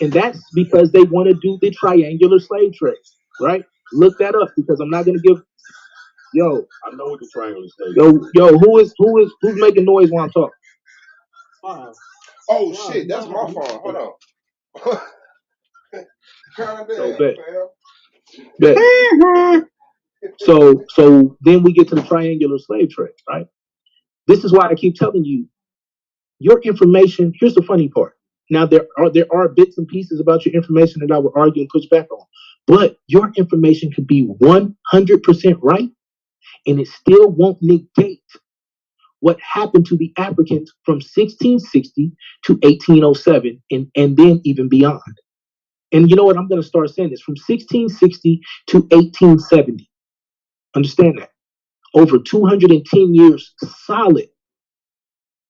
And that's because they want to do the triangular slave trade, right? Look that up, because I'm not going to give... Yo, I know what the triangle is. Who's making noise while I'm talking? Oh shit, that's my phone. Hold on. Calm down, bet. So then we get to the triangular slave trade, right? This is why I keep telling you, your information. Here's the funny part. Now there are bits and pieces about your information that I would argue and push back on, but your information could be 100% right, and it still won't negate what happened to the Africans from 1660 to 1807 and then even beyond. And you know what? I'm going to start saying this from 1660 to 1870. Understand that. Over 210 years solid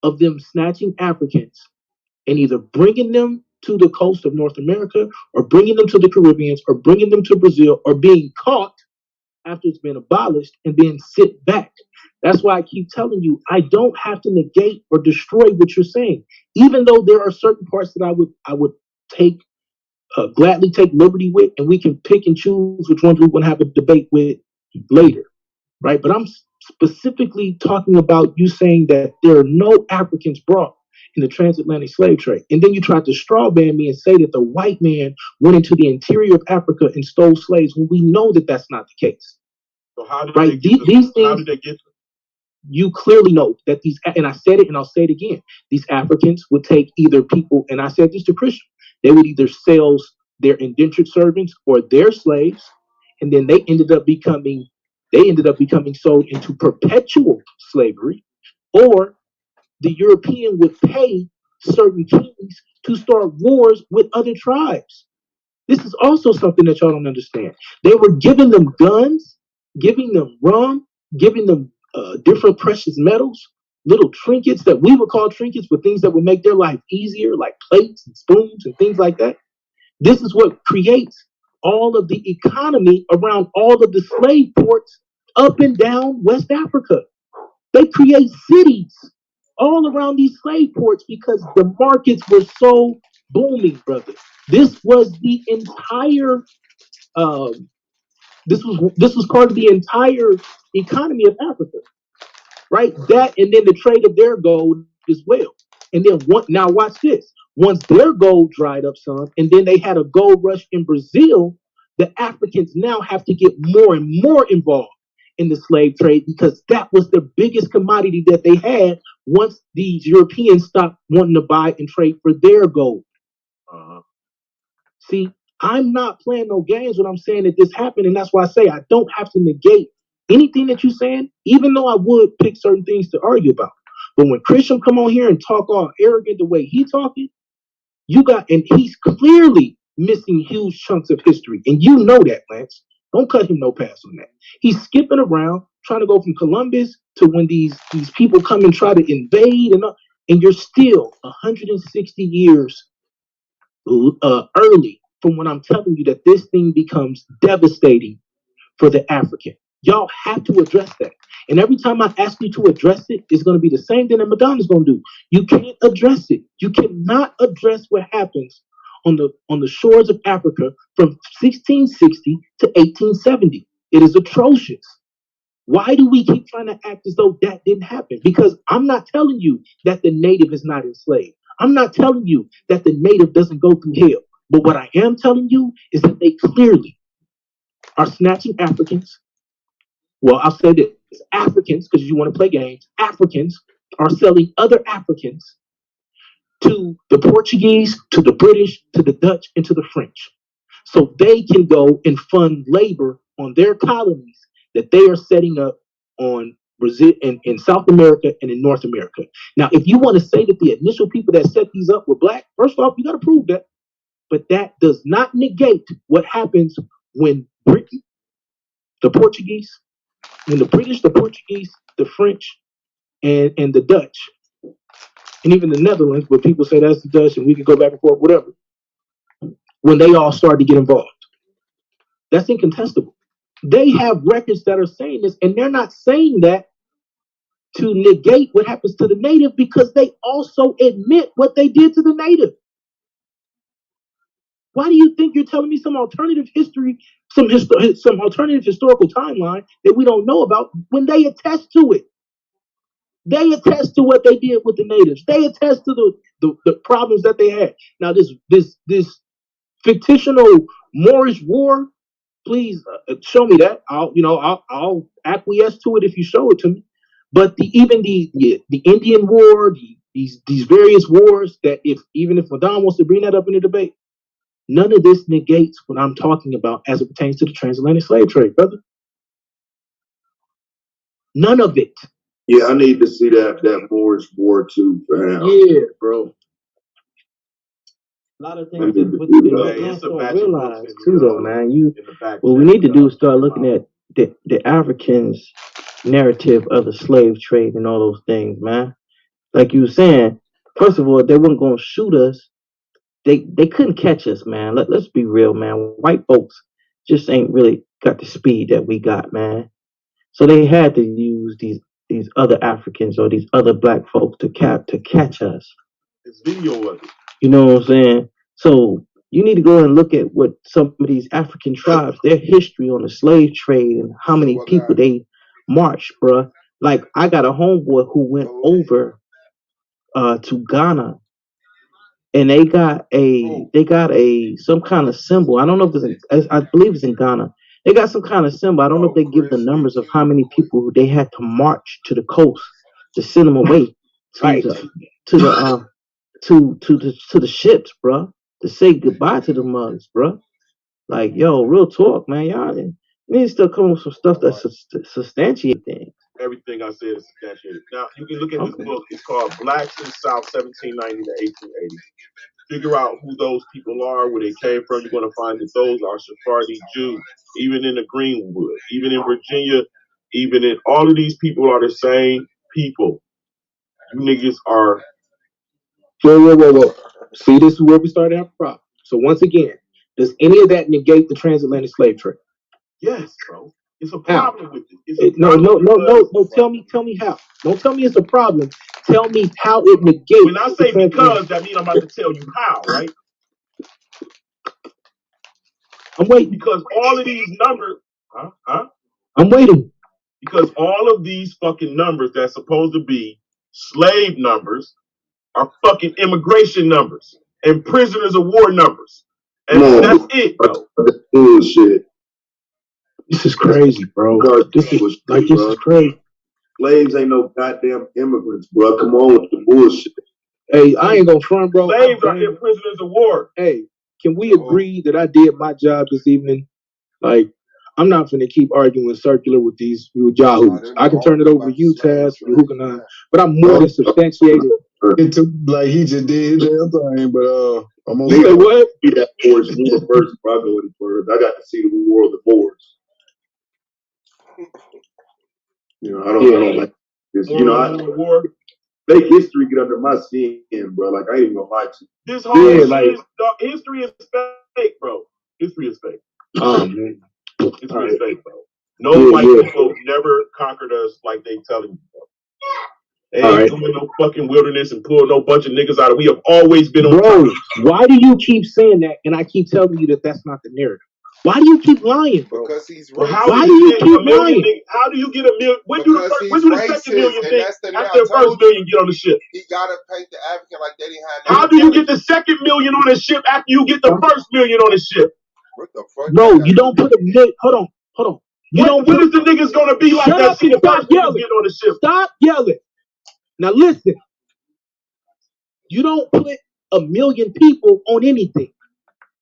of them snatching Africans and either bringing them to the coast of North America or bringing them to the Caribbeans or bringing them to Brazil or being caught after it's been abolished and then sit back. That's why I keep telling you, I don't have to negate or destroy what you're saying, even though there are certain parts that I would take gladly take liberty with, and we can pick and choose which ones we want to have a debate with later, right? But I'm specifically talking about you saying that there are no Africans brought in the transatlantic slave trade. And then you tried to straw man me and say that the white man went into the interior of Africa and stole slaves when we know that that's not the case. So how did right? These things, how did they get to? You clearly know that these, and I said it and I'll say it again, these Africans would take either people, and I said this to Christian, they would either sell their indentured servants or their slaves, and then they ended up becoming sold into perpetual slavery, or the European would pay certain kings to start wars with other tribes. This is also something that y'all don't understand. They were giving them guns, giving them rum, giving them different precious metals, little trinkets that we would call trinkets, but things that would make their life easier, like plates and spoons and things like that. This is what creates all of the economy around all of the slave ports up and down West Africa. They create cities all around these slave ports because the markets were so booming, brother. This was the entire this was part of the entire economy of Africa, right? That and then the trade of their gold as well. And then now watch this. Once their gold dried up, son, and then they had a gold rush in Brazil, the Africans now have to get more and more involved in the slave trade because that was the biggest commodity that they had once these Europeans stopped wanting to buy and trade for their gold. See, I'm not playing no games when I'm saying that this happened, and that's why I say I don't have to negate anything that you're saying, even though I would pick certain things to argue about. But when Christian come on here and talk all arrogant the way he talking, and he's clearly missing huge chunks of history, and you know that, Lance. Don't cut him no pass on that. He's skipping around, trying to go from Columbus to when these people come and try to invade, and you're still 160 years early from when I'm telling you that this thing becomes devastating for the African. Y'all have to address that. And every time I ask you to address it, it's going to be the same thing that Madonna's going to do. You can't address it. You cannot address what happens on the shores of Africa from 1660 to 1870. It is atrocious. Why do we keep trying to act as though that didn't happen? Because I'm not telling you that the native is not enslaved. I'm not telling you that the native doesn't go through hell. But what I am telling you is that they clearly are snatching Africans. Well, I'll say this. Africans, because you want to play games, Africans are selling other Africans to the Portuguese, to the British, to the Dutch, and to the French. So they can go and fund labor on their colonies that they are setting up on Brazil in South America and in North America. Now, if you want to say that the initial people that set these up were black, first off, you got to prove that. But that does not negate what happens when Britain, the Portuguese, when the British, the Portuguese, the French, and the Dutch, and even the Netherlands, but people say that's the Dutch and we can go back and forth, whatever, when they all start to get involved. That's incontestable. They have records that are saying this, and they're not saying that to negate what happens to the native because they also admit what they did to the native. Why do you think you're telling me some alternative history, some alternative historical timeline that we don't know about when they attest to it? They attest to what they did with the natives. They attest to the problems that they had. Now, this fictional Moorish war, please show me that. I'll acquiesce to it if you show it to me. But even the Indian War, these various wars that even if Madame wants to bring that up in the debate, none of this negates what I'm talking about as it pertains to the transatlantic slave trade, brother. None of it. Yeah, I need to see that Moorish War too, fam. Yeah, bro. A lot of things that don't realize too, though, man. What we need to do is start looking at the Africans' narrative of the slave trade and all those things, man. Like you were saying, first of all, they weren't going to shoot us. They couldn't catch us, man. Let's be real, man. White folks just ain't really got the speed that we got, man. So they had to use these other Africans or these other black folks to catch us. It's video of it. You know what I'm saying? So you need to go and look at what some of these African tribes, their history on the slave trade and how many people they marched, bruh. Like I got a homeboy who went over to Ghana, and they got some kind of symbol. I don't know if I believe it's in Ghana. They got some kind of symbol. I don't know if they give the numbers of how many people they had to march to the coast to send them away to the ships, bro, to say goodbye to the mugs, bro. Like, yo, real talk, man. Y'all need to start coming with some stuff that substantiate things. Everything I said is substantiated. Now, you can look at this book. It's called Blacks in the South, 1790 to 1880. Figure out who those people are, where they came from. You're going to find that those are Sephardi Jews. Even in the Greenwood, even in Virginia, even in all of these people are the same people. You niggas are. Whoa. See, this is where we started our problem. So once again, Does any of that negate the transatlantic slave trade? Yes, bro. It's a How? problem with it. It's a No. problem because Tell me how. Don't tell me it's a problem. Tell me how it negates. when I say because, that means I'm about to tell you how, right? I'm waiting. Because all of these numbers, I'm waiting. Because all of these fucking numbers that's supposed to be slave numbers are fucking immigration numbers and prisoners of war numbers. And that's it, though. Bullshit. This is crazy, bro. This is crazy. Slaves ain't no goddamn immigrants, bro. Come on with the bullshit. Hey, I ain't gonna front, bro. Slaves are prisoners of war. Hey, can we agree that I did my job this evening? Like, I'm not gonna keep arguing circular with these yahoos. I can turn it over to you, Taz, who can I? But I'm more than substantiated. It took like he just did his damn thing, but I'm gonna say what? See that Forest War first before I go any further. I got to see the War of the Boers. You know, I don't like this. You know, war. Fake history get under my skin, bro. Like I ain't even gonna lie to you. This whole history is fake, bro. History is fake. Man. History is fake, bro. No white people never conquered us like they telling you, bro. They ain't doing no fucking wilderness and pulling no bunch of niggas out of. We have always been on top. Why do you keep saying that? And I keep telling you that that's not the narrative. Why do you keep lying, bro? Because he's well, racist. Why do you keep lying? How do you get a million? When do the second million thing? After the first million get on the ship. He gotta paint the African like they didn't have. How do you get the second million on the ship after you get the first million on the ship? What the fuck? Bro, you don't put a million. Hold on. What is the niggas gonna be like that? See the first niggas get on the ship. Stop yelling. Now listen. You don't put a million people on anything.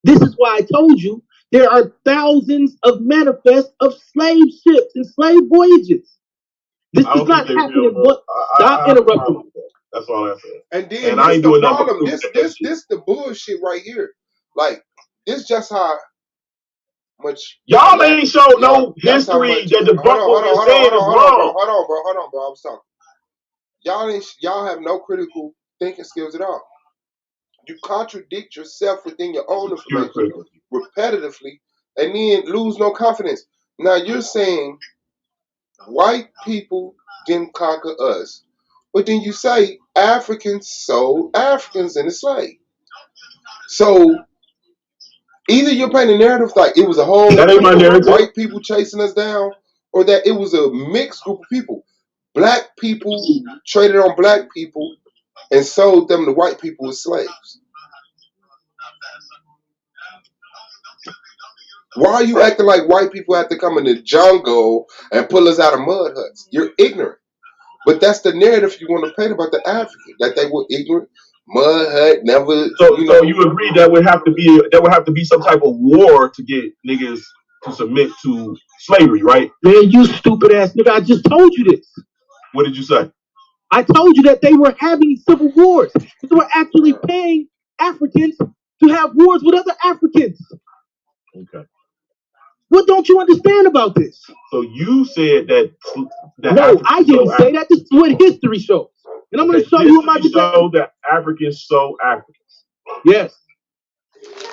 This is why I told you there are thousands of manifests of slave ships and slave voyages. This does not happen in one. Stop interrupting. That's all I said. And then I ain't doing the problem. This the bullshit right here. Like this just how much y'all ain't showed no history that the buck what you're saying is wrong. Hold on, bro. I was talking. Y'all have no critical thinking skills at all. You contradict yourself within your own information repetitively, and then lose no confidence. Now you're saying white people didn't conquer us, but then you say Africans sold Africans in the slave. So either you're painting a narrative like it was a whole white people chasing us down, or that it was a mixed group of people. Black people traded on black people and sold them to white people as slaves. Why are you acting like white people have to come in the jungle and pull us out of mud huts? You're ignorant. But that's the narrative you want to paint about the African, that they were ignorant, mud hut, never. So you agree that would have to be some type of war to get niggas to submit to slavery, right? Man, you stupid ass nigga! I just told you this. What did you say? I told you that they were having civil wars. They were actually paying Africans to have wars with other Africans. Okay. What don't you understand about this? So you said that. No, I didn't say that. This is what history shows, and I'm going to show you what my show that Africans sold Africans. Yes.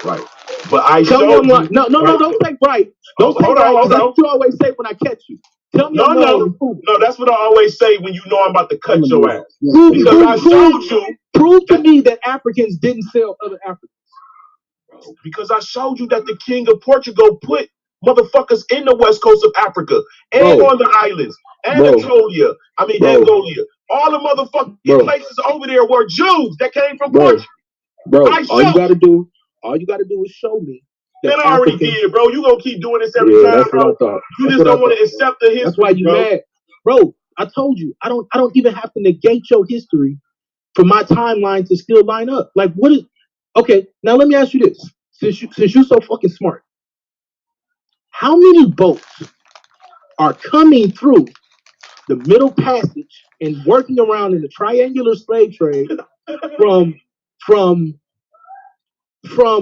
Right. But I tell showed me you. No, don't say right. Don't say right. That's what you always say when I catch you. Tell me no, that's what I always say when you know I'm about to cut your ass. Because I showed you. Prove to me that Africans didn't sell other Africans. Because I showed you that the king of Portugal put motherfuckers in the west coast of Africa and on the islands, Anatolia, Angolia. All the motherfucking places over there were Jews that came from Portugal. Bro, all you gotta do is show me. Man, I already did, bro. You gonna keep doing this every time, that's bro. What I thought. You just don't want to accept the history. That's why you mad, bro. I told you, I don't even have to negate your history for my timeline to still line up. Like, what is? Okay, now let me ask you this: since you're so fucking smart, how many boats are coming through the Middle Passage and working around in the triangular slave trade from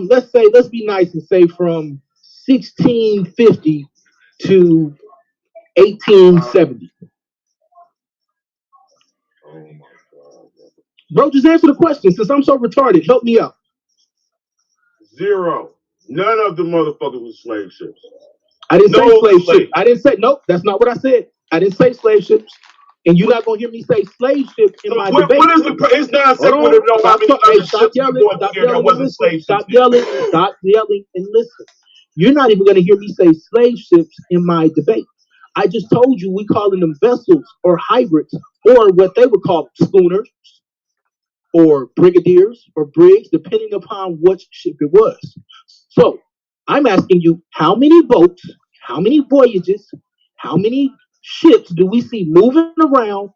let's be nice and say from 1650 to 1870? Oh my God. Bro, just answer the question. Since I'm so retarded, help me out. 0. None of the motherfuckers was slave ships. I didn't say No slave slave. ships. I didn't say nope. That's not what I said. I didn't say slave ships. And you're not gonna hear me say slave ships in So my what debate. is the? It's non Hold on. sequitur to know how Stop, many stop, other hey, stop ships yelling. were going Stop through there that yelling. wasn't Listen. slave ships. Stop yelling. Stop yelling and listen. You're not even gonna hear me say slave ships in my debate. I just told you we calling them vessels or hybrids or what they would call schooners or brigadiers or brigs, depending upon what ship it was. So I'm asking you, how many boats, how many voyages, how many ships do we see moving around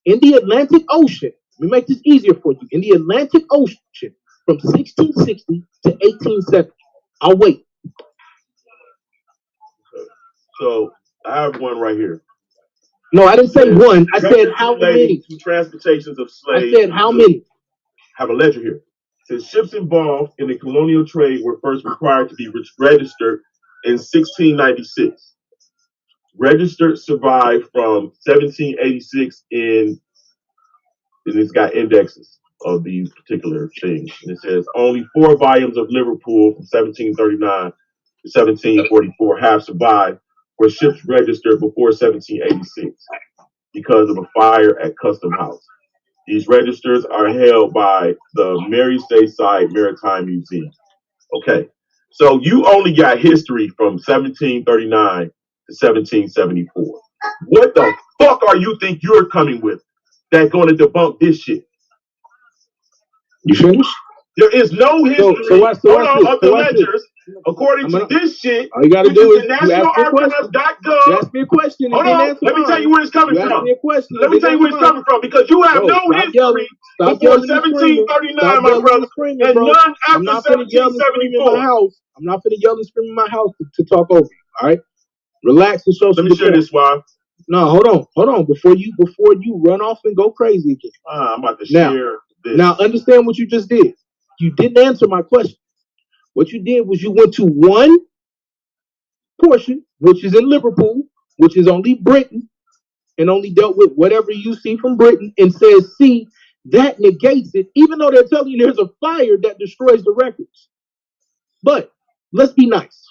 in the Atlantic Ocean? Let me make this easier for you. In the Atlantic Ocean from 1660 to 1870. I'll wait. So I have one right here. No, I didn't say one. I said how many. To transportations of slaves. I said how many. Have a ledger here. It says ships involved in the colonial trade were first required to be registered in 1696. Registered survived from 1786 and it's got indexes of these particular things. And it says only 4 volumes of Liverpool from 1739 to 1744 have survived where ships registered before 1786 because of a fire at Custom House. These registers are held by the Mary Stateside Maritime Museum. Okay, so you only got history from 1739 to 1774. What the fuck are you think you're coming with that's going to debunk this shit? You finished? There is no history of the ledgers according to this shit. All you gotta do is the nationalarchives.gov. You ask me a question. Hold on. Let me tell you where it's coming from. Let me tell you where it's coming from because you have no history before 1739, my brother, and none after 1774. I'm not finna yell and scream in my house to talk over you. All right, relax and show some. Let me share this, Swab. No, hold on. Before you run off and go crazy again. I'm about to share this. Now understand what you just did. You didn't answer my question. What you did was you went to one portion, which is in Liverpool, which is only Britain, and only dealt with whatever you see from Britain, and says, see, that negates it, even though they're telling you there's a fire that destroys the records. But let's be nice.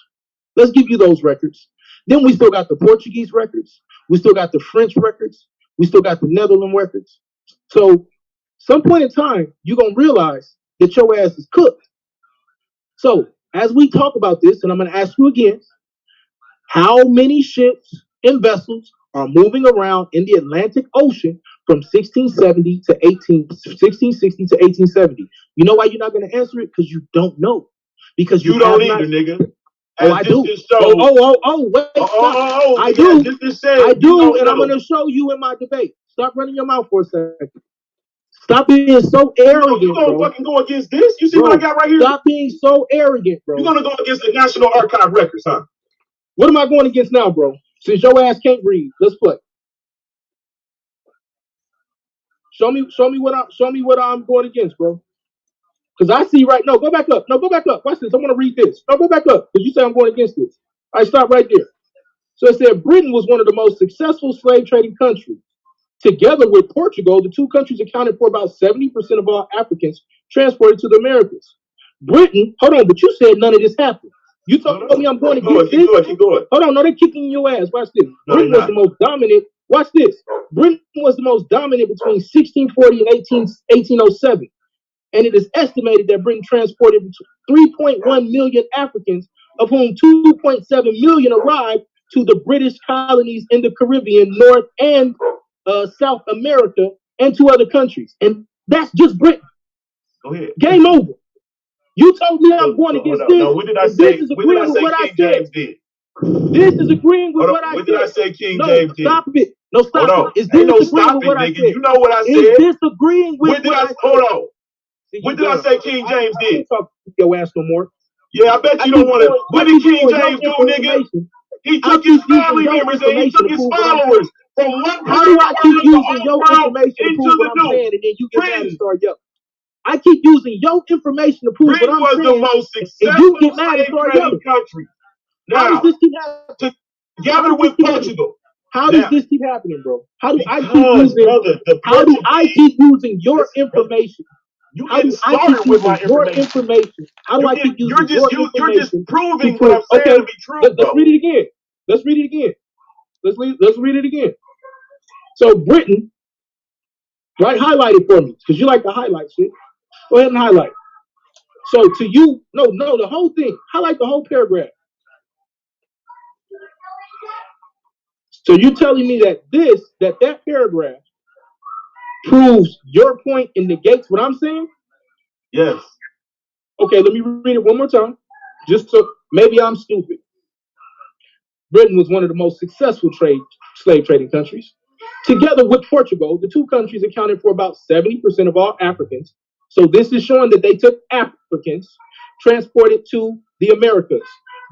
Let's give you those records. Then we still got the Portuguese records. We still got the French records. We still got the Netherlands records. So some point in time, you're going to realize that your ass is cooked. So as we talk about this, and I'm going to ask you again, how many ships and vessels are moving around in the Atlantic Ocean from 1660 to 1870? You know why you're not going to answer it? Because you don't know. Because you don't either, nigga. Oh, I do. Wait, stop. I do. I do, and I'm going to show you in my debate. Stop running your mouth for a second. Stop being so arrogant, you gonna fucking go against this? You see what I got right here? Stop being so arrogant, bro. You're gonna go against the National Archive records, huh? What am I going against now, bro? Since your ass can't read, let's play. Show me what I'm going against, bro. Because I see right. No, go back up. No, go back up. Watch this. I want to read this. No, go back up. Because you say I'm going against this. All right, stop right there. So it said Britain was one of the most successful slave trading countries. Together with Portugal, the two countries accounted for about 70% of all Africans transported to the Americas. Britain, hold on, but you said none of this happened. You told me I'm going against this? Keep going. Hold on, no, they're kicking your ass. Watch this. Britain was the most dominant. Watch this. Britain was the most dominant between 1640 and 1807. And it is estimated that Britain transported 3.1 million Africans, of whom 2.7 million arrived to the British colonies in the Caribbean, North and South America, and to other countries. And that's just Britain. Go ahead. Game over. You told me I'm going against this. No, what did I say? This is agreeing with what I said. James did. This is agreeing with what I said. What did I say King James did? Stop it. No, stop Hold on. it. Is this agreeing with what I said? You know what I said. Is this agreeing with what I said? Hold on. What did I say King James did? I can't talk to your ass no more. Yeah, I bet you don't want to. What did King James do, nigga? He took his family members and he took his followers from one part. How do I keep using your information to prove what I'm saying, and then you get mad and start yelling? I keep using your information to prove what I'm saying. Britain was the most successful and you get mad and start yelling. Country. Now, how does this keep happening? Together with Portugal. How does this keep happening, bro? How do I keep using your information? You How getting do I keep slaughtered with my using your information. information? How do I keep using your You're just information proving to what I'm prove? saying Okay, to be true, let's though. read it again. Let's read it again. Let's read it again. So Britain, right? Highlight it for me because you like to highlight shit. Go ahead and highlight. So to you, no, the whole thing. Highlight the whole paragraph. So you telling me that that paragraph proves your point and negates what I'm saying? Yes. Okay, let me read it one more time. Just so maybe I'm stupid. Britain was one of the most successful slave trading countries. Together with Portugal, the two countries accounted for about 70% of all Africans. So this is showing that they took Africans, transported to the Americas.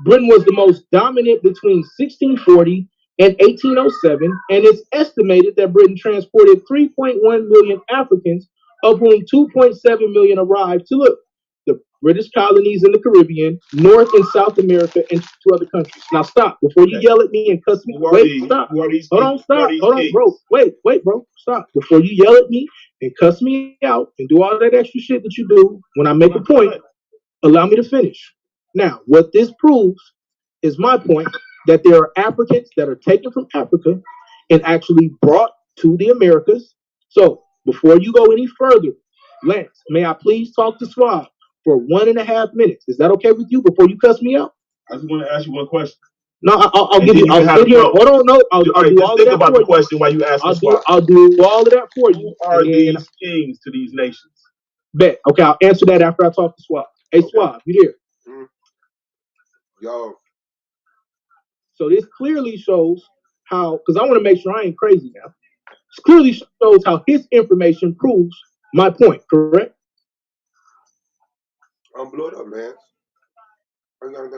Britain was the most dominant between 1640 and 1807, and it's estimated that Britain transported 3.1 million Africans, of whom 2.7 million arrived to look. The British colonies in the Caribbean, North and South America, and two other countries. Now stop before you yell at me and cuss me. Wait, stop. Hold on, stop. Hold on, bro. Wait, bro. Stop before you yell at me and cuss me out and do all that extra shit that you do when I make a point. Allow me to finish. Now, what this proves is my point that there are Africans that are taken from Africa and actually brought to the Americas. So before you go any further, Lance, may I please talk to Suave for 1.5 minutes? Is that okay with you before you cuss me out? I just want to ask you one question. No, I'll give you. I'll sit here. Hold on, no. I'll do all of that about for the question while you ask I'll do all of that for you. Who are these kings to these nations? Bet. Okay, I'll answer that after I talk to Suave. Hey, Suave, you there? Yo. So this clearly shows how, because I want to make sure I ain't crazy now. This clearly shows how his information proves my point, correct? I'm blew it up, man.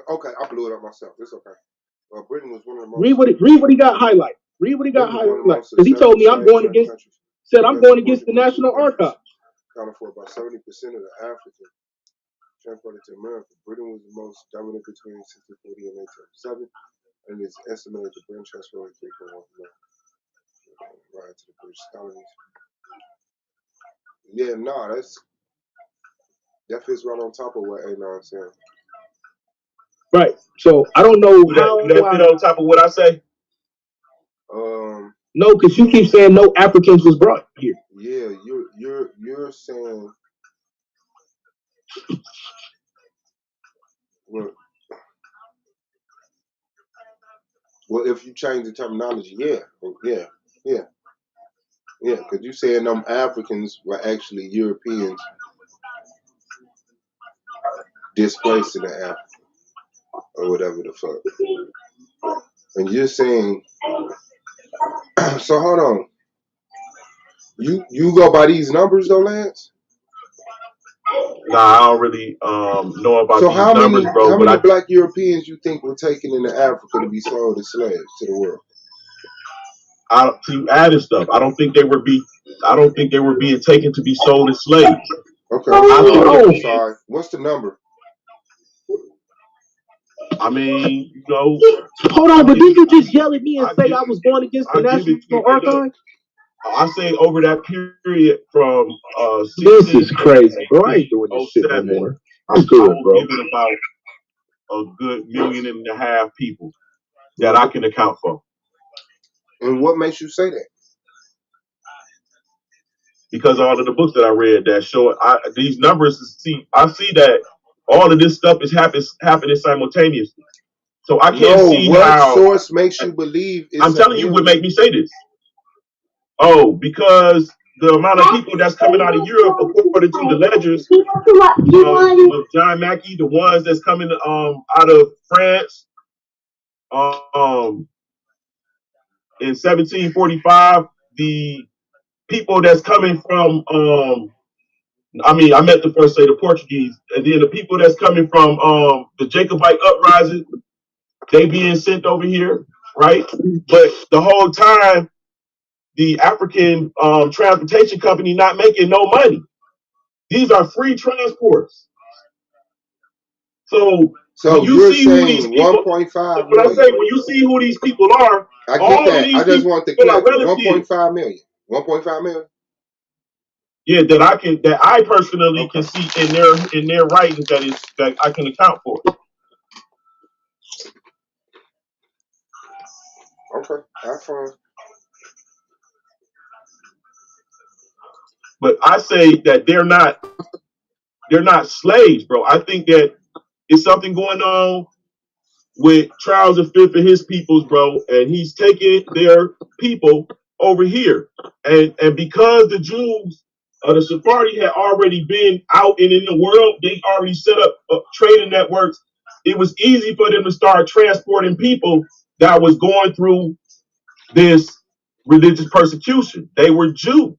Okay, I blew it up myself. It's okay. Britain was one of the most. Read what he got highlight. Read what he got highlight. Because he told me I'm going against the National Archives. Accounted for about 70% of the African transported to America. Britain was the most dominant between 1640 and 1807, and it's estimated that Britain transported 3.1 million right to the British colonies. Yeah, that fits right on top of what A9 said. Right. So I don't know how that fit on top of what I say. No, because you keep saying no Africans was brought here. Yeah, you're saying. Well, if you change the terminology, yeah, because you saying them Africans were actually Europeans displaced in Africa or whatever the fuck. And you're saying, so hold on, you go by these numbers though, Lance? Nah, I don't really know about so these numbers, bro. How many black Europeans you think were taken into Africa to be sold as slaves to the world? To add stuff, I don't think they were being taken to be sold as slaves. Okay. Sorry. What's the number? I mean, you know. Hold on, but didn't you just yell at me and say I was going against the National Archives? I say over that period from this is crazy, bro. I ain't doing this shit no more. I'm good, bro. Give it about a good 1.5 million people that I can account for. And what makes you say that? Because all of the books that I read that show these numbers. I see that all of this stuff is happening simultaneously. So I can't see how. What source makes you believe? I'm telling you what made me say this. Oh, because the amount of people that's coming out of Europe, according to the ledgers, of John Mackey, the ones that's coming out of France, in 1745, the people that's coming from, I meant to first say the Portuguese, and then the people that's coming from the Jacobite uprising, they being sent over here, right? But the whole time, the African transportation company not making no money. These are free transports. So when you see who these people, 1.5 when I say when you see who these people are, I get that. I just want the 1.5 million. 1.5 million. Yeah, that I personally can see in their writings that I can account for. Okay, that's fine. But I say that they're not slaves, bro. I think that it's something going on with Charles V and his peoples, bro, and he's taking their people over here. And because the Jews, the Sephardi had already been out and in the world, they already set up trading networks. It was easy for them to start transporting people that was going through this religious persecution. They were Jews.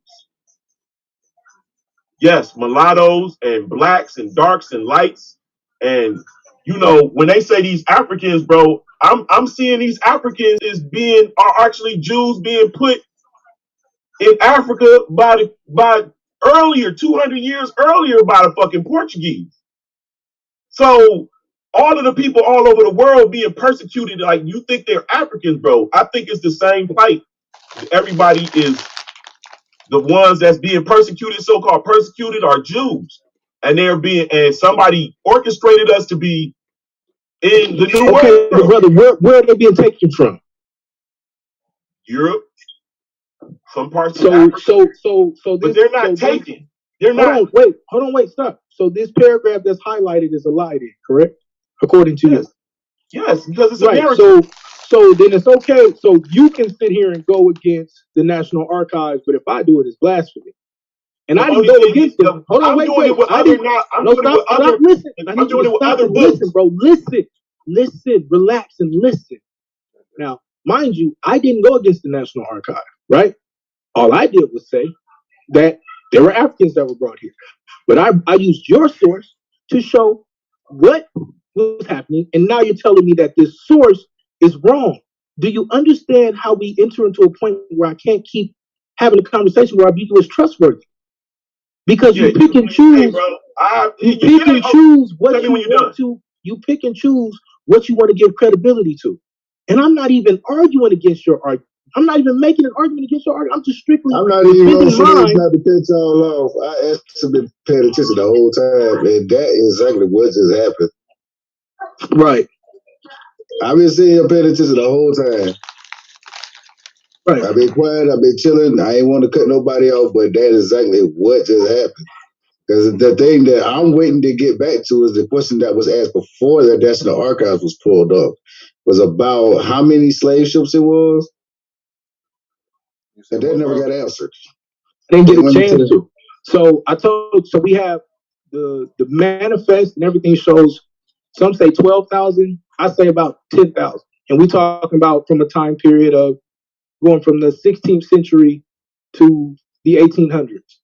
Yes, mulattoes and blacks and darks and lights. And when they say these Africans, bro, I'm seeing these Africans are actually Jews being put in Africa by earlier, 200 years earlier, by the fucking Portuguese. So all of the people all over the world being persecuted, like, you think they're Africans, bro. I think it's the same fight. Everybody is the ones that's being persecuted, so-called persecuted, are Jews. And and somebody orchestrated us to be in the new world. Okay, brother, where are they being taken from? Europe, some parts of Africa. But they're not taken. They're not. Hold on, wait, stop. So this paragraph that's highlighted is a lie, then, correct? According to you. Yes, because it's a right. narrative. So then it's okay. So you can sit here and go against the National Archives, but if I do it, it's blasphemy. And I didn't go against them. Hold on, wait. I'm doing it with other books. Listen, bro. Listen, relax and listen. Now, mind you, I didn't go against the National Archive, right? All I did was say that there were Africans that were brought here. But I used your source to show what was happening, and now you're telling me that this source is wrong. Do you understand how we enter into a point where I can't keep having a conversation where Abiku is trustworthy? Because you pick and choose. You pick and choose what you want to. You pick and choose what you want to give credibility to. And I'm not even arguing against your argument. I'm not even making an argument against your argument. I'm just strictly. I'm not even going to say it's not to cut y'all off. I actually been paying attention the whole time, and that is exactly what just happened. Right. I've been sitting here paying attention the whole time. Right. I've been quiet. I've been chilling. I ain't want to cut nobody off, but that is exactly what just happened. Because the thing that I'm waiting to get back to is the question that was asked before the National Archives was pulled up. Was about how many slave ships it was. And that never got answered. Didn't get a chance to. So we have the manifest and everything shows, some say 12,000, I say about 10,000. And we're talking about from a time period of going from the 16th century to the 1800s.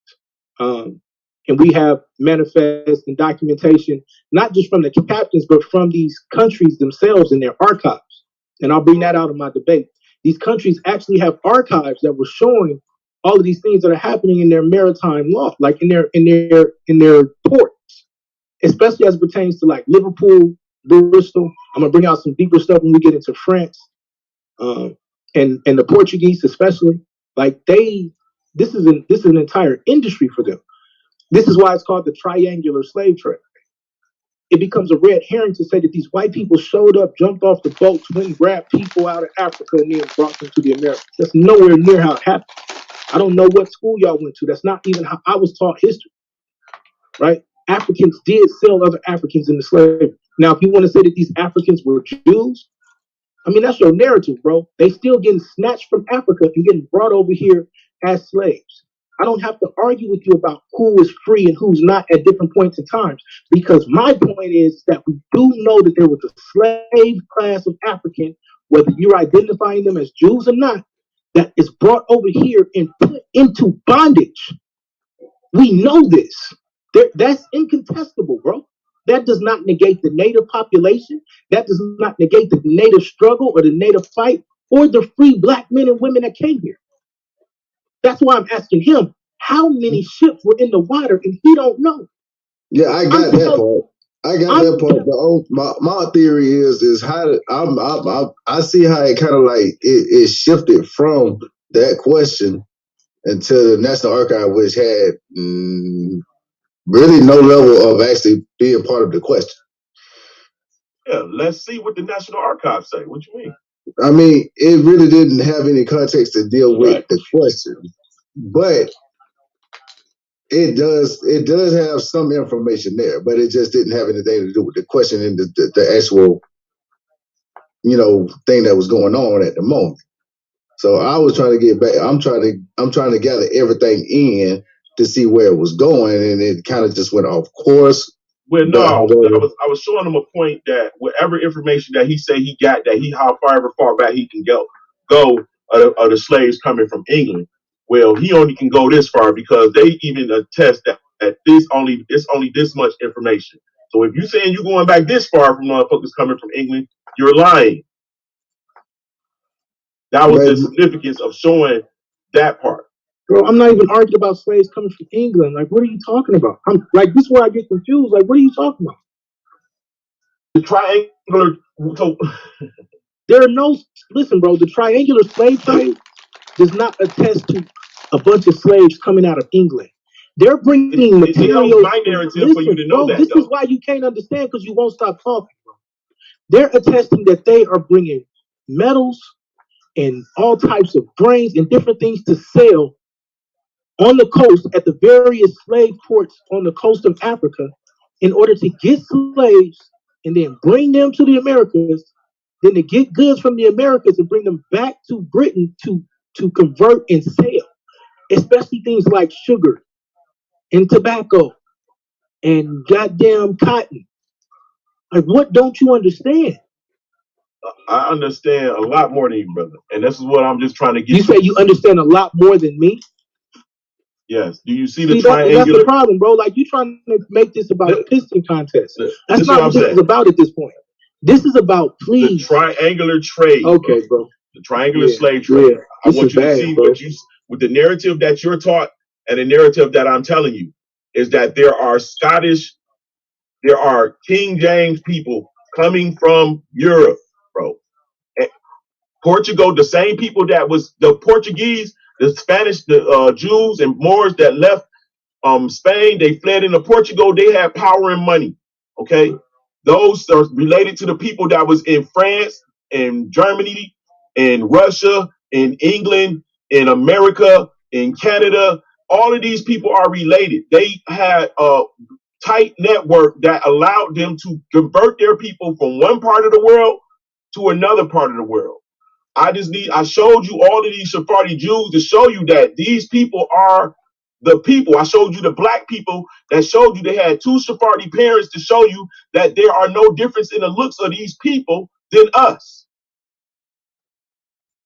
And we have manifest and documentation, not just from the captains, but from these countries themselves in their archives. And I'll bring that out in my debate. These countries actually have archives that were showing all of these things that are happening in their maritime law, like in their ports, especially as it pertains to like Liverpool, Bristol. I'm gonna bring out some deeper stuff when we get into France, and the Portuguese especially. Like this is an entire industry for them. This is why it's called the triangular slave trade. It becomes a red herring to say that these white people showed up, jumped off the boats, went and grabbed people out of Africa and then brought them to the Americas. That's nowhere near how it happened. I don't know what school y'all went to. That's not even how I was taught history, right? Africans did sell other Africans into slavery. Now, if you want to say that these Africans were Jews, I mean, that's your narrative, bro. They still getting snatched from Africa and getting brought over here as slaves. I don't have to argue with you about who is free and who's not at different points in times, because my point is that we do know that there was a slave class of African, whether you're identifying them as Jews or not, that is brought over here and put into bondage. We know this. That's incontestable, bro. That does not negate the native population. That does not negate the native struggle or the native fight or the free black men and women that came here. That's why I'm asking him how many ships were in the water, and he don't know. Yeah, I got that part. I got that part. My theory is how I see how it kind of like it shifted from that question into the National Archive, which had really no level of actually being part of the question. Yeah, let's see what the National Archives say. What you mean? I mean, it really didn't have any context to deal with the question, but it does have some information there, but it just didn't have anything to do with the question and the actual, thing that was going on at the moment. So I was trying to get back. I'm trying to gather everything in to see where it was going, and it kind of just went off course. Well, no, I was showing him a point that whatever information that he said he got, that however far back he can go of the slaves coming from England. Well, he only can go this far because they even attest that it's only this much information. So if you're saying you're going back this far from motherfuckers coming from England, you're lying. That was the significance of showing that part. Bro, I'm not even arguing about slaves coming from England. Like, what are you talking about? I'm like, this is where I get confused. Like, what are you talking about? The triangular. So there are no. Listen, bro. The triangular slave trade does not attest to a bunch of slaves coming out of England. They're bringing materials. My narrative for you to know that. This is why you can't understand, because you won't stop talking, bro. They're attesting that they are bringing metals and all types of grains and different things to sell on the coast at the various slave ports on the coast of Africa in order to get slaves and then bring them to the Americas, then to get goods from the Americas and bring them back to Britain to convert and sell, especially things like sugar and tobacco and goddamn cotton. Like, what don't you understand? I understand a lot more than you, brother. And this is what I'm just trying to get. You say you understand a lot more than me? Yes. Do you see the triangular? That's the problem, bro. Like, you trying to make this about a piston contest. That's not what this is about at this point. This is about, please. The triangular trade. Okay, bro. The triangular slave trade. Yeah. I want you to see what with the narrative that you're taught and the narrative that I'm telling you is that there are King James people coming from Europe, bro. And Portugal, the same people that was the Portuguese, the Spanish, the Jews and Moors that left Spain, they fled into Portugal. They had power and money. Okay, those are related to the people that was in France and Germany and Russia and England and America and Canada. All of these people are related. They had a tight network that allowed them to convert their people from one part of the world to another part of the world. I showed you all of these Sephardi Jews to show you that these people are the people. I showed you the black people that showed you they had two Sephardi parents to show you that there are no difference in the looks of these people than us.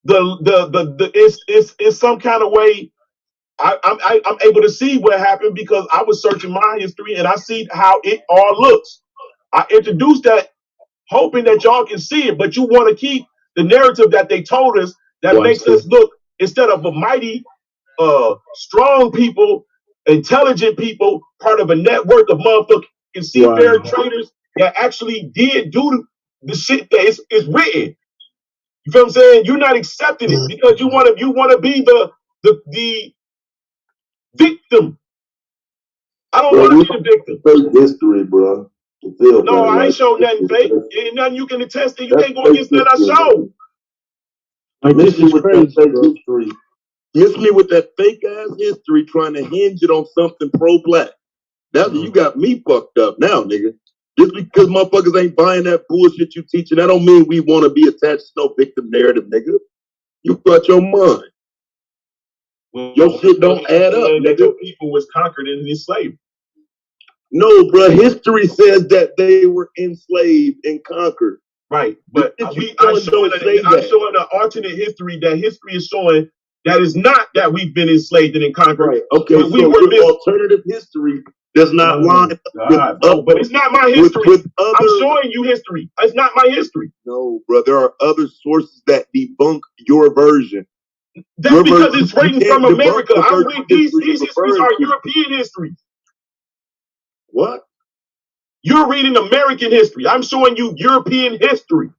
It's some kind of way. I'm able to see what happened because I was searching my history and I see how it all looks. I introduced that hoping that y'all can see it, but you want to keep the narrative that they told us that makes us look, instead of a mighty, strong people, intelligent people, part of a network of motherfucking seafaring traders that actually did do the shit that is written. You feel what I'm saying? You're not accepting it because you want to be the victim. I don't want to be the victim. Fake history, bro. No, I ain't showed nothing fake. Ain't nothing you can attest to. You can't go against that I showed. Miss me with that fake history. Miss me with that fake ass history trying to hinge it on something pro-black. That's you got me fucked up now, nigga. Just because motherfuckers ain't buying that bullshit you teaching, that don't mean we want to be attached to no victim narrative, nigga. You got your mind. Well, your shit don't add up, nigga. Your people was conquered and enslaved. No, bro. History says that they were enslaved and conquered. Right, but I'm showing an alternate history. That history is showing that is not that we've been enslaved and conquered. Right. Okay, so your alternative history does not line up with but it's not my history. I'm showing you history. It's not my history. No, bro. There are other sources that debunk your version. That's your because it's written from America. These histories are European histories. What? You're reading American history. I'm showing you European history.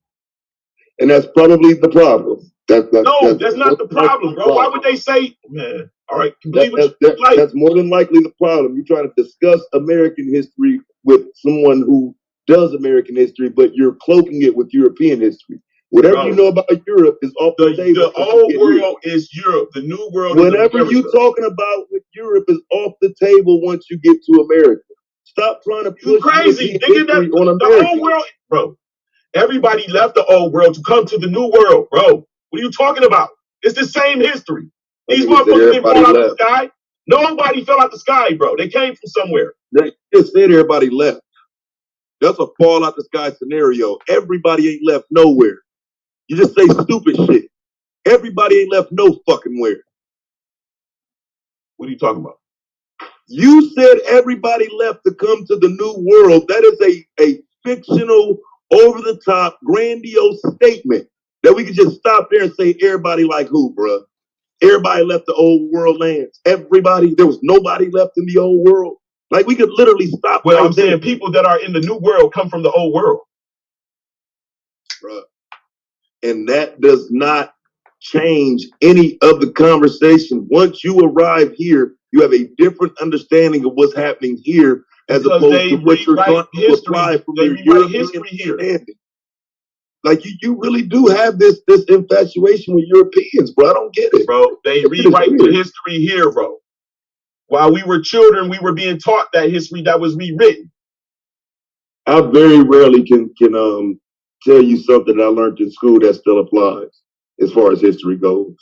And that's probably the problem. That's not the problem, bro. Why would they say, man? All right, believe what that's more than likely the problem. You're trying to discuss American history with someone who does American history, but you're cloaking it with European history. Whatever you know about Europe is off the table. The old world is Europe. The new world Whatever is America. you're talking about with Europe is off the table once you get to America. Stop trying to push crazy. history on America. The old world, bro. Everybody left the old world to come to the new world, bro. What are you talking about? It's the same history. These motherfuckers didn't fall out of the sky. Nobody fell out the sky, bro. They came from somewhere. They just said everybody left. That's a fall out the sky scenario. Everybody ain't left nowhere. You just say stupid shit. Everybody ain't left no fucking where. What are you talking about? You said everybody left to come to the new world. That is a fictional, over-the-top, grandiose statement that we could just stop there and say everybody like who, bruh? Everybody left the old world lands. Everybody. There was nobody left in the old world. Like, we could literally stop. Well, I'm saying people that are in the new world come from the old world. Bruh. And that does not change any of the conversation. Once you arrive here, you have a different understanding of what's happening here as opposed to what you're trying to apply from your European understanding. Like, you really do have this infatuation with Europeans, bro. I don't get it. Bro, they rewrite the history here, bro. While we were children, we were being taught that history that was rewritten. I very rarely can tell you something that I learned in school that still applies as far as history goes.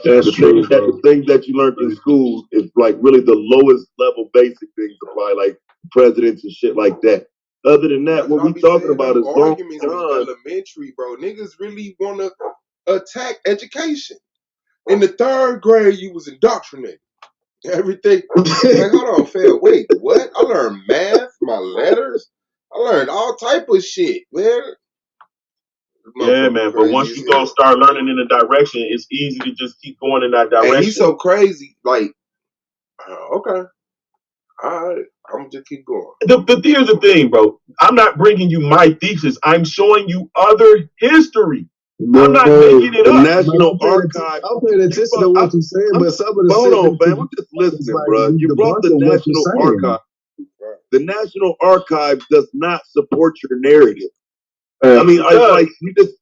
That's true. The things that you learned in school is like really the lowest level basic things apply, like presidents and shit like that. Other than that, what we talking about is arguments in elementary, bro. Niggas really want to attack education. In the 3rd grade, you was indoctrinated. Everything. Like, hold on, Phil. Wait, what? I learned math, my letters. I learned all type of shit, man. Yeah, man. But once you gonna start learning in a direction, it's easy to just keep going in that direction. And he's so crazy. Like, okay, all right, I'm gonna just keep going. Here's the thing, bro. I'm not bringing you my thesis. I'm showing you other history. I'm not making it up. National Archive. I'm paying attention to what you're saying, but some of the hold on, man. I'm just listening, bro. You brought the National Archive. The National Archive does not support your narrative. I mean, like you just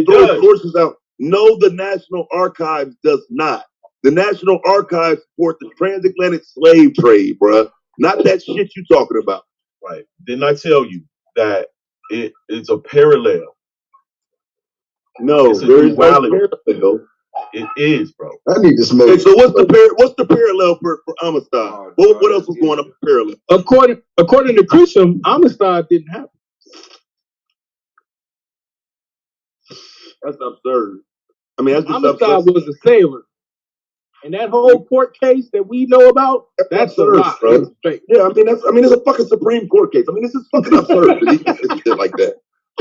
throw sources out. No, the National Archives does not. The National Archives support the transatlantic slave trade, bro. Not that shit you talking about. Right. Didn't I tell you that it's a parallel? No, there is no parallel. It is, bro. I need to smoke. Okay, so what's the parallel for Amistad? What else was going on parallel? According to Christian, Amistad didn't happen. That's absurd. I mean, that's just Amistad was a sailor, and that whole court case that we know about, that's absurd, bro. Yeah, I mean, it's a fucking Supreme Court case. I mean, this is fucking absurd. Shit like that.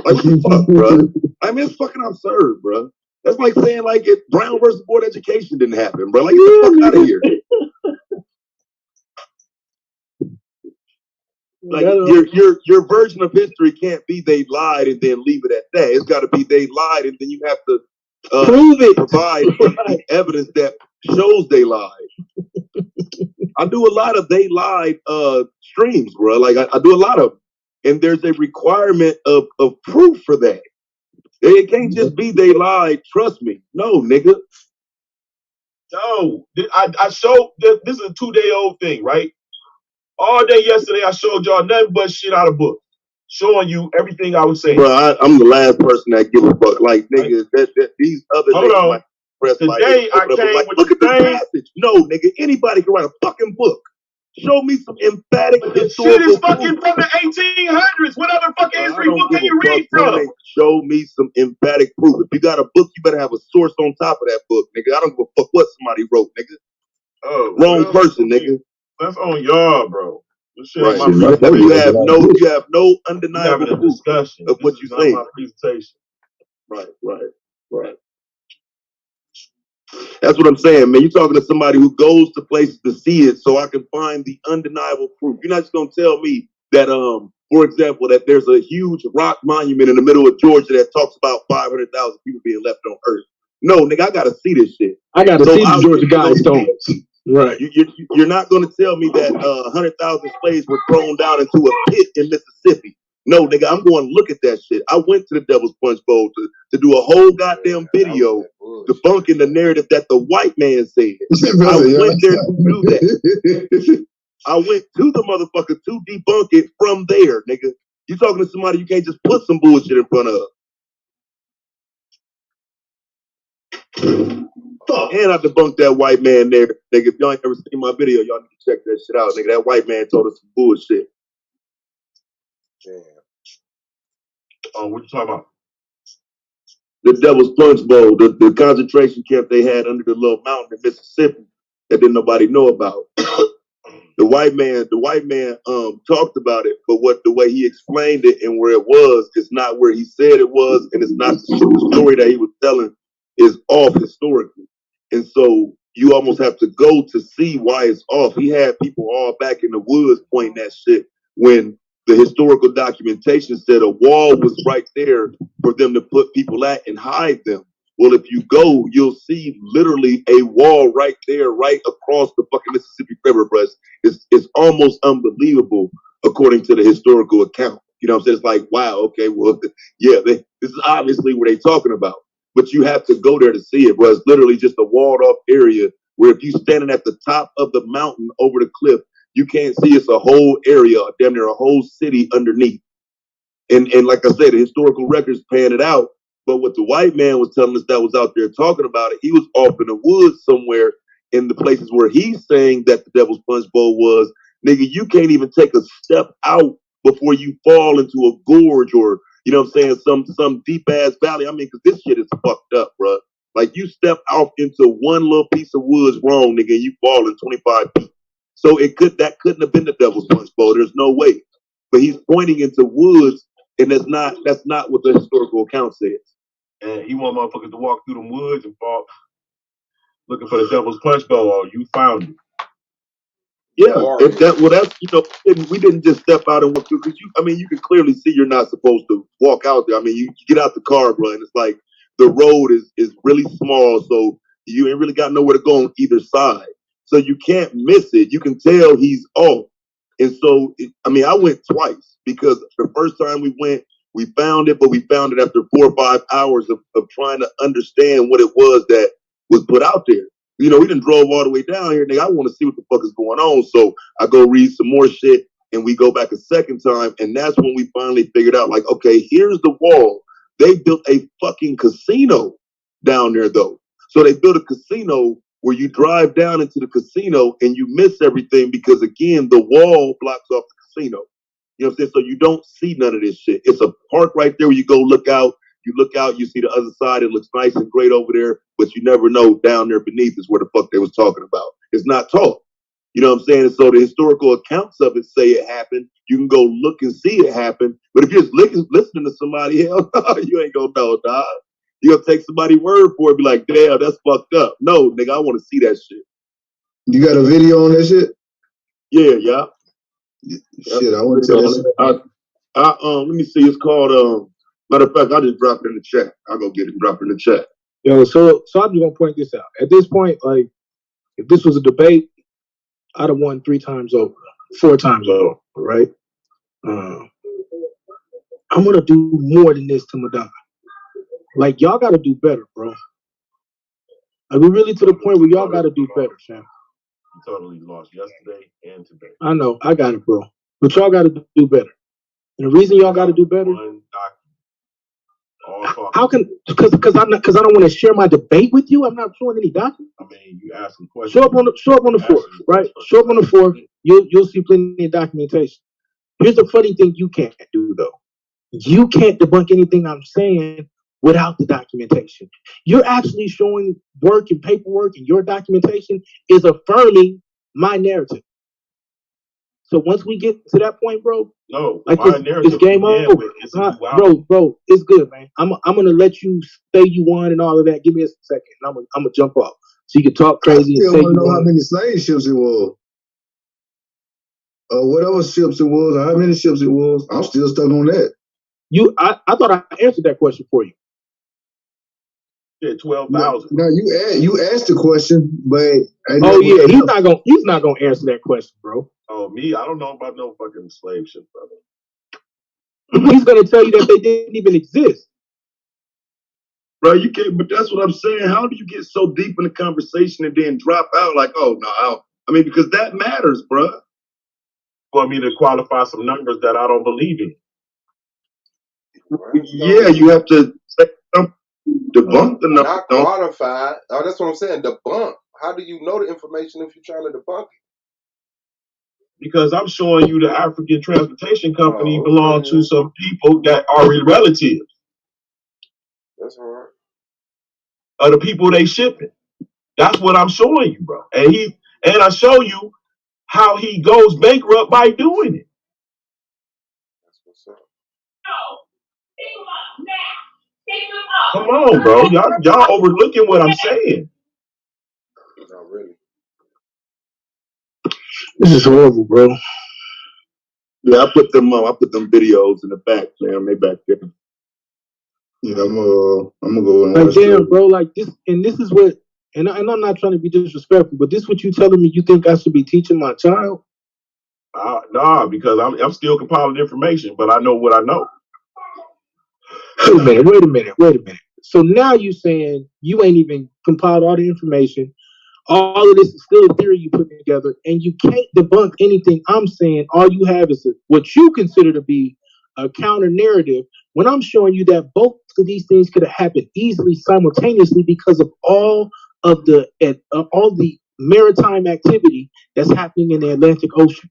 Like, what the fuck, bro? I mean, it's fucking absurd, bro. That's like saying like if Brown versus Board of Education didn't happen, bro. Like, get the fuck out of here. Like your version of history can't be they lied and then leave it at that. It's got to be they lied and then you have to prove it, provide the evidence that shows they lied. I do a lot of they lied streams, bro. Like I do a lot of them, and there's a requirement of proof for that. It can't just be they lied. Trust me, no, nigga. No, I showed this is a 2-day-old thing, right? All day yesterday, I showed y'all nothing but shit out of books, showing you everything I was saying. Bro, I'm the last person that give a fuck. Like, nigga, that these other niggas might press today I came like, with look at the passage. No, nigga, anybody can write a fucking book. Show me some emphatic shit is fucking from the 1800s. What other fucking history book can you read from? Show me some emphatic proof. If you got a book, you better have a source on top of that book, nigga. I don't give a fuck what somebody wrote, nigga. Oh, wrong person, nigga. That's on y'all, bro. Right. You have no undeniable proof of what you say. Presentation. Right. That's what I'm saying, man. You're talking to somebody who goes to places to see it, so I can find the undeniable proof. You're not just gonna tell me that, for example, that there's a huge rock monument in the middle of Georgia that talks about 500,000 people being left on Earth. No, nigga, I gotta see this shit. I gotta see the Georgia Guidestones. Right. You're not going to tell me that 100,000 slaves were thrown down into a pit in Mississippi. No, nigga, I'm going to look at that shit. I went to the Devil's Punch Bowl to do a whole goddamn video debunking the narrative that the white man said. I went there to do that. I went to the motherfucker to debunk it from there, nigga. You talking to somebody you can't just put some bullshit in front of. Fuck. And I debunked that white man there, nigga. If y'all ain't ever seen my video, y'all need to check that shit out, nigga. That white man told us some bullshit. Damn. Oh, what you talking about? The Devil's Punch Bowl, the concentration camp they had under the little mountain in Mississippi that didn't nobody know about. The white man talked about it, but the way he explained it and where it was is not where he said it was, and it's not the story that he was telling is off historically. And so you almost have to go to see why it's off. He had people all back in the woods pointing that shit when the historical documentation said a wall was right there for them to put people at and hide them. Well, if you go, you'll see literally a wall right there, right across the fucking Mississippi River, bro. It's almost unbelievable according to the historical account. You know what I'm saying? It's like, wow, okay, well, yeah, this is obviously what they're talking about. But you have to go there to see it, bro. It's literally just a walled off area where if you're standing at the top of the mountain over the cliff, you can't see it's a whole area, damn near a whole city underneath. And like I said, the historical records pan it out. But what the white man was telling us that was out there talking about it, he was off in the woods somewhere in the places where he's saying that the Devil's Punch Bowl was. Nigga, you can't even take a step out before you fall into a gorge or, you know what I'm saying, some deep ass valley. I mean, because this shit is fucked up, bro. Like you step off into one little piece of woods wrong, nigga, and you fall in 25 feet. So that couldn't have been the Devil's Punch Bowl. There's no way. But he's pointing into woods, and that's not what the historical account says. And he want motherfuckers to walk through the woods and fall looking for the Devil's Punch Bowl, or you found it. Yeah, that's we didn't just step out and walk through because you can clearly see you're not supposed to walk out there. I mean, you get out the car, bro, and it's like the road is really small, so you ain't really got nowhere to go on either side. So you can't miss it. You can tell he's off. And so, I went twice because the first time we went, we found it, but we found it after 4 or 5 hours of trying to understand what it was that was put out there. You know, we done drove all the way down here, nigga. I want to see what the fuck is going on. So I go read some more shit and we go back a second time. And that's when we finally figured out, like, okay, here's the wall. They built a fucking casino down there, though. So they built a casino where you drive down into the casino and you miss everything because, again, the wall blocks off the casino. You know what I'm saying? So you don't see none of this shit. It's a park right there where you go look out. You look out, you see the other side. It looks nice and great over there, but you never know down there beneath is where the fuck they was talking about. It's not taught. You know what I'm saying? And so the historical accounts of it say it happened. You can go look and see it happen. But if you're just listening to somebody, hell no, you ain't gonna know, dog. You're gonna take somebody's word for it, be like, damn, that's fucked up. No, nigga, I want to see that shit. You got a video on that shit? Yeah. Shit, I want to tell that shit. Let me see. It's called. Matter of fact, I just dropped it in the chat. I'll go get it and drop it in the chat. Yo, so I'm just gonna point this out. At this point, like, if this was a debate, I'd have won 3 times over, 4 times over, right? I'm gonna do more than this to Madonna. Like, y'all gotta do better, bro. Are we really to the point where y'all gotta do better, fam? You totally lost yesterday and today. I know, I got it, bro. But y'all gotta do better. And the reason y'all gotta do better. How can? Because I don't want to share my debate with you. I'm not showing any documents. I mean, you ask some questions. Show up on the 4th, right? Show up on the 4th. You'll see plenty of documentation. Here's the funny thing you can't do though. You can't debunk anything I'm saying without the documentation. You're actually showing work and paperwork, and your documentation is affirming my narrative. So once we get to that point, bro, no, like it's game over. Bro, it's good, man. I'm gonna let you say you won and all of that. Give me a second, and I'm gonna jump off so you can talk crazy. I still want to know how many slave ships it was, whatever ships it was, or how many ships it was. I'm still stuck on that. I thought I answered that question for you. Yeah, 12,000. No, you asked the question, but Oh yeah, he's not gonna answer that question, bro. Oh, me? I don't know about no fucking slave ship, brother. He's gonna tell you that they didn't even exist. Bro, you can't, but that's what I'm saying. How do you get so deep in the conversation and then drop out like, oh, no, I mean, because that matters, bro. For me to qualify some numbers that I don't believe in. Yeah, you have to debunk the numbers. Not qualified. Oh, that's what I'm saying. Debunk. How do you know the information if you're trying to debunk it? Because I'm showing you the African Transportation Company belong to some people that are relatives. That's all right. Of the people they shipping. That's what I'm showing you, bro. And I show you how he goes bankrupt by doing it. That's what's up. Come on, bro. Y'all overlooking what I'm saying. Not really. This is horrible, bro. Yeah, I put them videos in the back, man. They back there. Yeah, I'm gonna go and like, watch damn, them. bro. Like this, and this is what, and I'm not trying to be disrespectful, but this what you telling me you think I should be teaching my child? Nah, because I'm still compiling information, but I know what I know. Wait a minute. So now you saying you ain't even compiled all the information. All of this is still a theory you put together, and you can't debunk anything I'm saying. All you have is what you consider to be a counter narrative, when I'm showing you that both of these things could have happened easily simultaneously because of all the maritime activity that's happening in the Atlantic Ocean.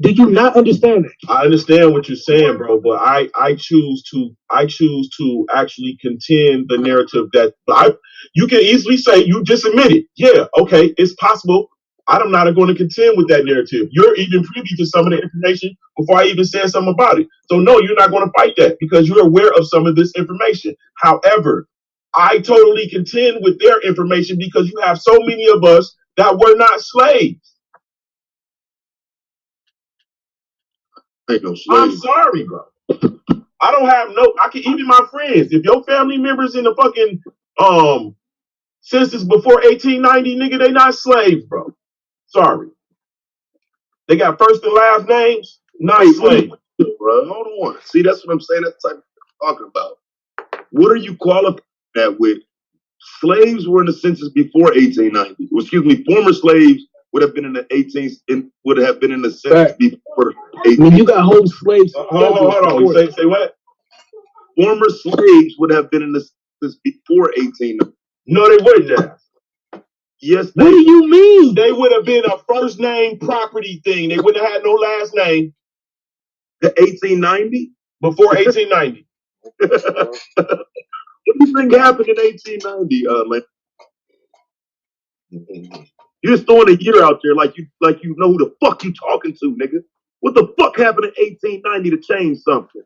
Do you not understand that? I understand what you're saying, bro, but I choose to actually contend the narrative that you can easily say you just admit it. Yeah, okay, it's possible. I'm not going to contend with that narrative. You're even privy to some of the information before I even said something about it. So no, you're not going to fight that because you're aware of some of this information. However, I totally contend with their information because you have so many of us that were not slaves. I'm sorry, bro. I don't have even my friends. If your family members in the fucking census before 1890, nigga, they not slaves, bro. Sorry. They got first and last names, not slaves. Bro, hold on. See, that's what I'm saying. That's what I'm talking about. What are you qualifying that with? Slaves were in the census before 1890. Excuse me, former slaves would have been in the census before 1890. When you got whole slaves. Hold on. Say what? Former slaves would have been in the census before 1890. No, they wouldn't have. Yes, what do you mean? They would have been a first name property thing. They wouldn't have had no last name. The 1890? Before 1890. What do you think happened in 1890, Lance? You're just throwing a year out there like you know who the fuck you talking to, nigga. What the fuck happened in 1890 to change something?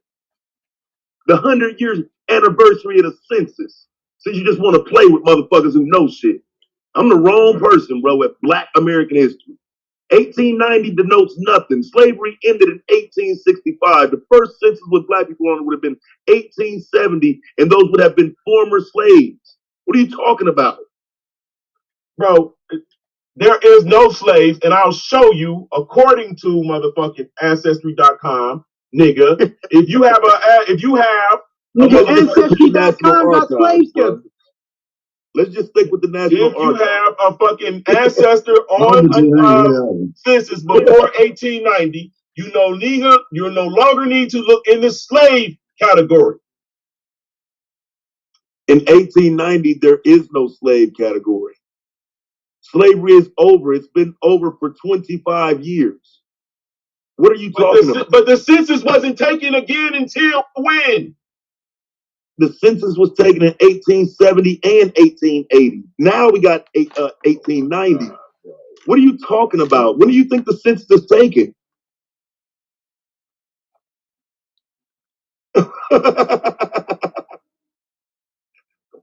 The 100 years anniversary of the census. Since you just want to play with motherfuckers who know shit. I'm the wrong person, bro, at Black American history. 1890 denotes nothing. Slavery ended in 1865. The first census with black people on it would have been 1870, and those would have been former slaves. What are you talking about? Bro, there is no slaves, and I'll show you, according to motherfucking Ancestry.com, nigga, if you have Ancestry.com got slaves. Let's just stick with the National Archives. If you have a fucking ancestor on census before 1890, you no longer need to look in the slave category. In 1890, there is no slave category. Slavery is over. It's been over for 25 years. What are you talking about? But the census wasn't taken again until when? The census was taken in 1870 and 1880. Now we got 1890. What are you talking about? When do you think the census is taken?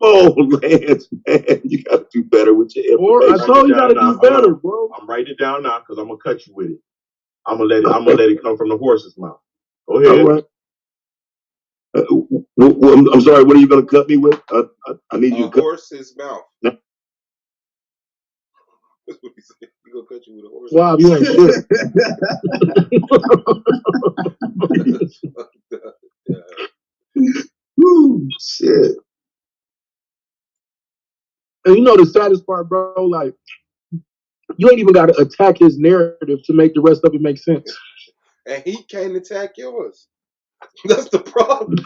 Oh, Lance, man, you got to do better with your information. I told you got to do better, bro. I'm writing it down now because I'm gonna cut you with it. I'm gonna let it come from the horse's mouth. Go ahead. All right. I'm sorry. What are you going to cut me with? I need you to cut. Horse's mouth. No. That's what he said. He gonna cut you with a horse. Wow, you ain't shit. Woo, shit. And you know the saddest part, bro? Like, you ain't even got to attack his narrative to make the rest of it make sense. And he can't attack yours. That's the problem.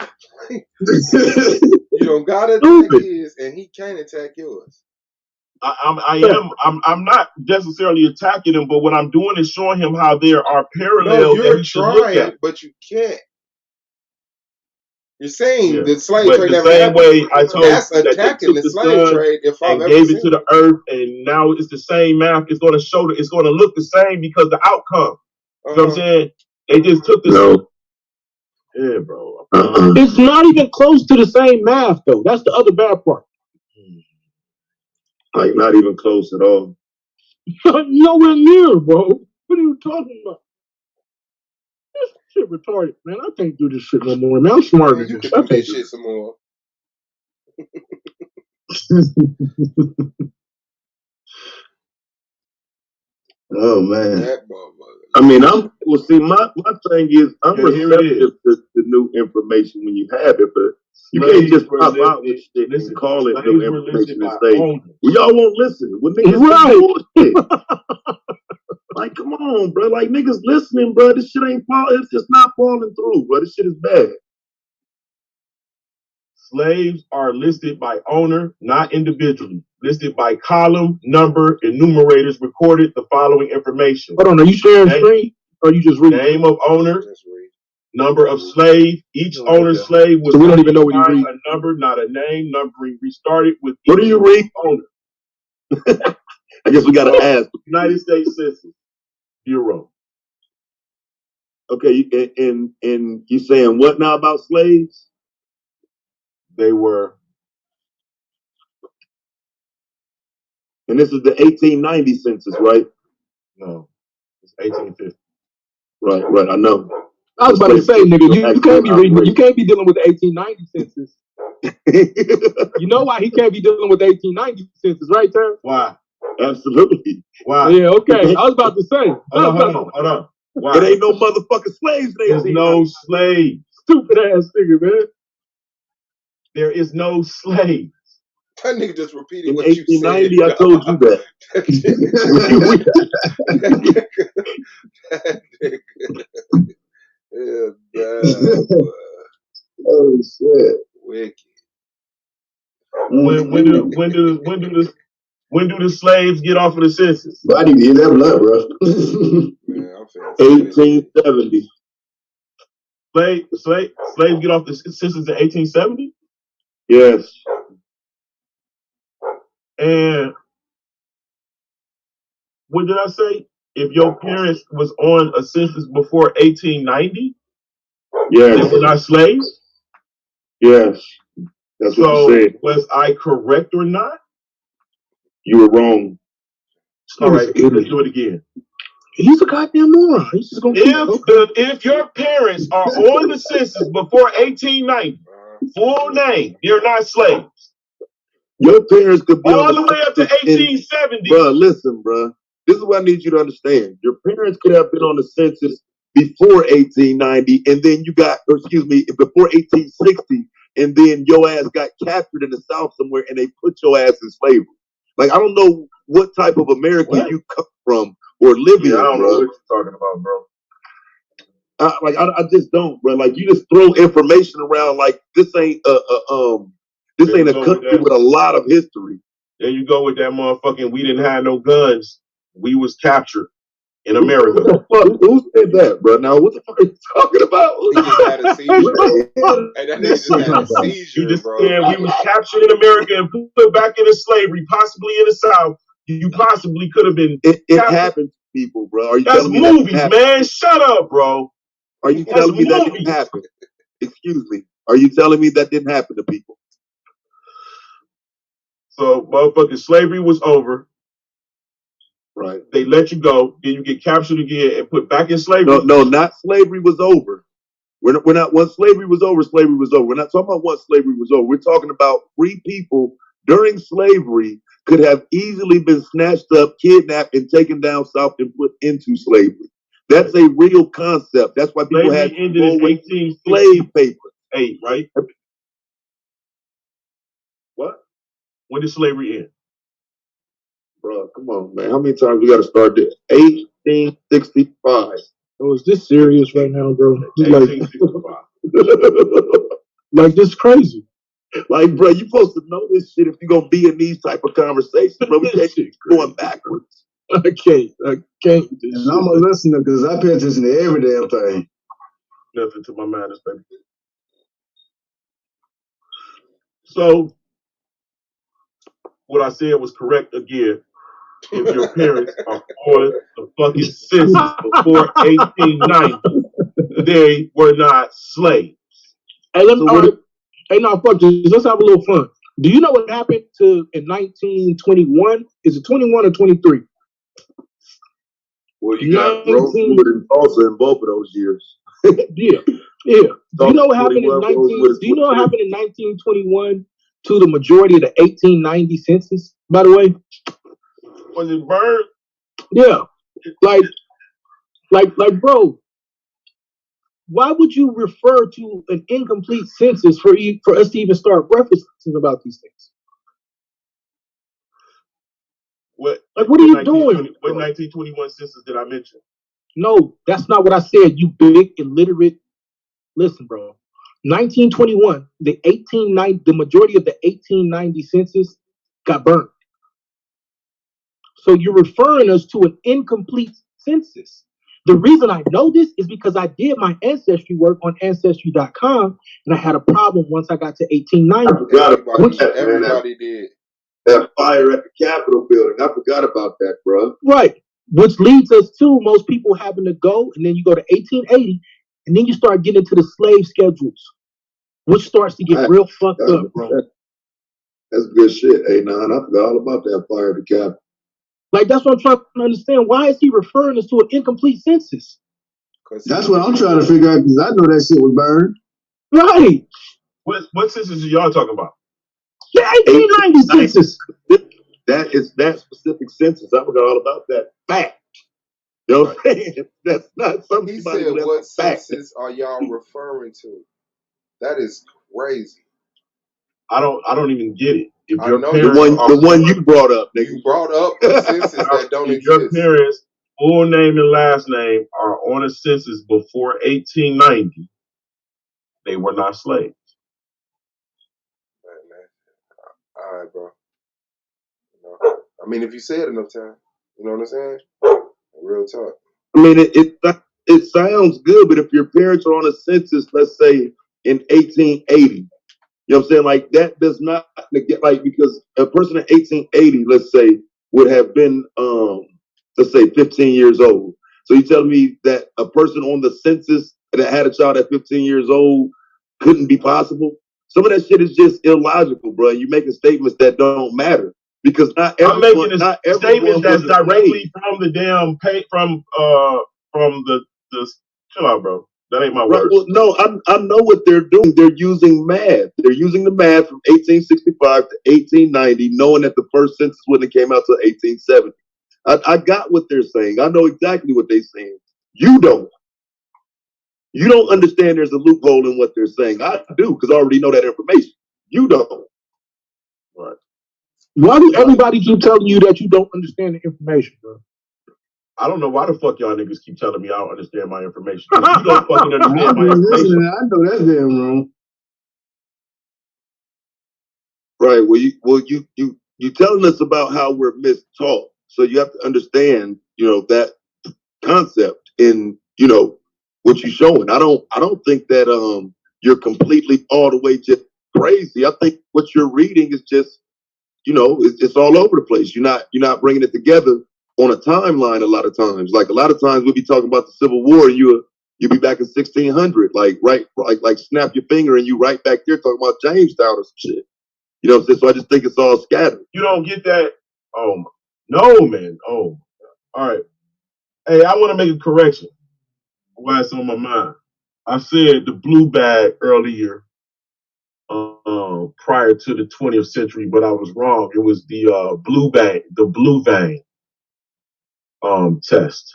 You don't gotta attack his, and he can't attack yours. I'm not necessarily attacking him, but what I'm doing is showing him how there are parallels. No, you're trying, but you can't. You're saying the slave trade never happened. Way I told that's attacking the slave trade. If I gave it to the earth, and now it's the same math. It's going to show that it's going to look the same because the outcome. You know what I'm saying? They just took this. No. Yeah, bro. It's not even close to the same math, though. That's the other bad part. Like, not even close at all. Nowhere near, bro. What are you talking about? This shit retarded, man. I can't do this shit no more, man. I'm smarter than you this. can do this shit some more. Oh man. That motherfucker. I mean, see, my thing is, I'm receptive to new information when you have it, but you can't just pop out with shit and call it new information and say, well, y'all won't listen. Well, niggas bullshit. Like, come on, bro. Like, niggas listening, bro. This shit ain't falling. It's just not falling through, bro. This shit is bad. Slaves are listed by owner, not individually. Listed by column, number, and numerators recorded the following information. Hold on, are you sharing screen? Or you just read? Name of owner, number of slave. Each owner's slave was so we don't even know what he read. A number, not a name. Numbering restarted with what do you read? Owner. I guess we got to ask. United States Census Bureau. Okay, and you saying what now about slaves? They were. And this is the 1890 census, right? No, it's 1850. Right. I know. I was about to say, nigga, you can't be reading. You can't be dealing with the 1890 census. You know why he can't be dealing with the 1890 census, right, Terrence? Why? Absolutely. Why? Yeah, okay. I was about to say. Hold on. Why? It ain't no motherfucking slaves. There's no slaves. Stupid ass nigga, man. There is no slave. That nigga just repeated in what you said. 1890, I told you that. Oh shit! Wicked. When do the slaves get off of the census? I need to get that blood, bro. Man, I'm 1870. Slaves get off the census in 1870? Yes. And what did I say? If your parents was on a census before 1890, yes, they were not slaves? Yes. That's what you said. Was I correct or not? You were wrong. All right, let's do it again. He's a goddamn moron. He's just gonna if your parents are on the census before 1890, full name, you're not slaves. Your parents could be all the way up to 1870. Bro, listen, bro. This is what I need you to understand. Your parents could have been on the census before 1890, and then before 1860, and then your ass got captured in the South somewhere, and they put your ass in slavery. Like, I don't know what type of America you come from or live in, I don't bro. know what you're talking about, bro. I just don't, bro. Like, you just throw information around like this ain't this ain't a country with a lot of history. There you go with that motherfucking. We didn't have no guns. We was captured in America. Who said that, bro? Now, what the fuck are you talking about? He just had a seizure. Hey, that nigga just had a seizure, bro. Yeah, we was captured in America and put back into slavery, possibly in the South. You possibly could have been. It happened to people, bro. Are you That's telling me movies, that man. Shut up, bro. Are you telling me that didn't happen? Excuse me. Are you telling me that didn't happen to people? So, motherfucking slavery was over. Right. They let you go. Then you get captured again and put back in slavery. No, not slavery was over. We're not, once slavery was over, slavery was over. We're not talking about once slavery was over. We're talking about free people during slavery could have easily been snatched up, kidnapped, and taken down south and put into slavery. That's a real concept. That's why people Slavery had ended in slave papers. 1868, right? What? When did slavery end? Bro, come on, man. How many times we got to start this? 1865. Oh, is this serious right now, bro? Like, 1865. like this crazy. Like, bro, you supposed to know this shit if you're gonna be in these type of conversations, bro. We can't keep going backwards. I can't. And I'm a listener because I pay attention to every damn thing. Nothing to my mind is better. So, what I said was correct again. If your parents are for the fucking census before 1890, they were not slaves. Hey, hey, no, fuck this. Let's have a little fun. Do you know what happened in 1921? Is it 21 or 23? Well, you got Rosewood and Tulsa in both of those years. Yeah. Do you know what happened in 1921 to the majority of the 1890 census? By the way, was it Bird? Yeah, like, bro. Why would you refer to an incomplete census for us to even start referencing about these things? What are you doing? What 1921 census did I mention? No, that's not what I said. You big illiterate. Listen, bro. 1921, the majority of the 1890 census got burned. So you're referring us to an incomplete census. The reason I know this is because I did my ancestry work on Ancestry.com, and I had a problem once I got to 1890. I forgot about that. Everybody did. That fire at the Capitol building. I forgot about that, bro. Right. Which leads us to most people having to go, and then you go to 1880, and then you start getting into the slave schedules, which starts to get real fucked up, bro. That's good shit. Hey, I forgot all about that fire at the Capitol. Like, that's what I'm trying to understand. Why is he referring us to an incomplete census? That's what I'm trying to figure out, because I know that shit was burned. Right. What census are y'all talking about? The 1890 census. That is that specific census. I forgot all about that fact. You know what I'm saying? That's not something. He said, "What census are y'all referring to?" That is crazy. I don't even get it. If I your know parents the one you brought up, nigga. You brought up the census that don't if exist. your parents' full name and last name are on a census before 1890, they were not slaves. Man. All right, bro. I mean, if you say it enough time, you know what I'm saying? Real talk. I mean, it sounds good, but if your parents are on a census, let's say in 1880, you know what I'm saying? Like, that does not get, like, because a person in 1880, let's say, would have been, let's say, 15 years old. So you tell me that a person on the census that had a child at 15 years old couldn't be possible? Some of that shit is just illogical, bro. You're making statements that don't matter. Because I'm making a statement that's directly from the damn from the chill out, bro. That ain't my word. Well, no, I know what they're doing. They're using math. They're using the math from 1865 to 1890, knowing that the first census wouldn't have came out till 1870. I got what they're saying. I know exactly what they're saying. You don't. You don't understand there's a loophole in what they're saying. I do, because I already know that information. You don't. Right. Why do everybody keep telling you that you don't understand the information, bro? I don't know why the fuck y'all niggas keep telling me I don't understand my information. You don't fucking understand my information. I know that's damn wrong. Right. Well, you telling us about how we're mistaught. So you have to understand, that concept in, what you're showing. I don't think that you're completely all the way just crazy. I think what you're reading is just, it's all over the place. You're not bringing it together on a timeline a lot of times. Like, a lot of times we'll be talking about the Civil War, and you'll be back in 1600, like snap your finger and you right back there talking about Jamestown or some shit. You know what I'm saying? So I just think it's all scattered. You don't get that? Oh, no, man. Oh, all right. Hey, I want to make a correction. Why it's on my mind. I said the blue bag earlier, prior to the 20th century, but I was wrong. It was the blue vein test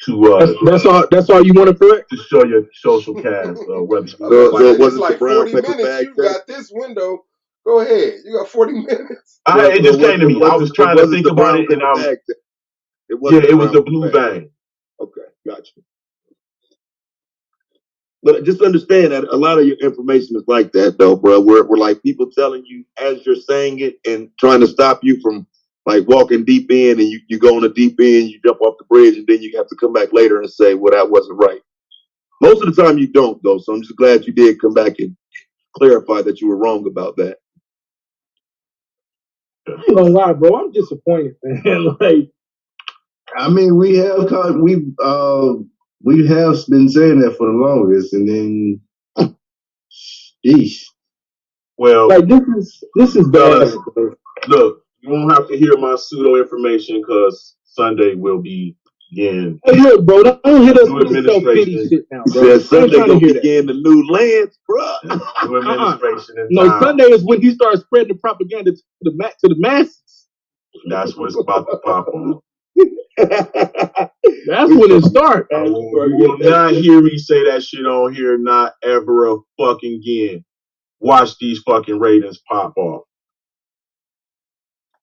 to That's all you want to correct? to show your social cast whether you I was So it it's wasn't the like brown 40 paper minutes. bag You test. got this window. Go ahead. You got 40 minutes. it just came to me. I was trying to think about it, and I was It wasn't it was the brown blue paper bag. vein. Okay, gotcha. But just understand that a lot of your information is like that, though, bro. We're like people telling you as you're saying it and trying to stop you from like walking deep in, and you go on the deep end, you jump off the bridge, and then you have to come back later and say, well, that wasn't right. Most of the time you don't, though. So I'm just glad you did come back and clarify that you were wrong about that. I ain't gonna lie, bro. I'm disappointed, man. Like, I mean, we have been saying that for the longest, and then, sheesh. Well, like this is bad. Look, you won't have to hear my pseudo information because Sunday will be again. Hey, look, bro, don't hit us New with the self-pity administration. shit now, You bro. said I ain't Sunday trying to gonna hear that. begin the new lands, bro. New administration in No, town. Sunday is when he starts spreading the propaganda to the masses. That's what's about to pop on. That's when it starts. You will not hear me say that shit on here, not ever a fucking again. Watch these fucking ratings pop off.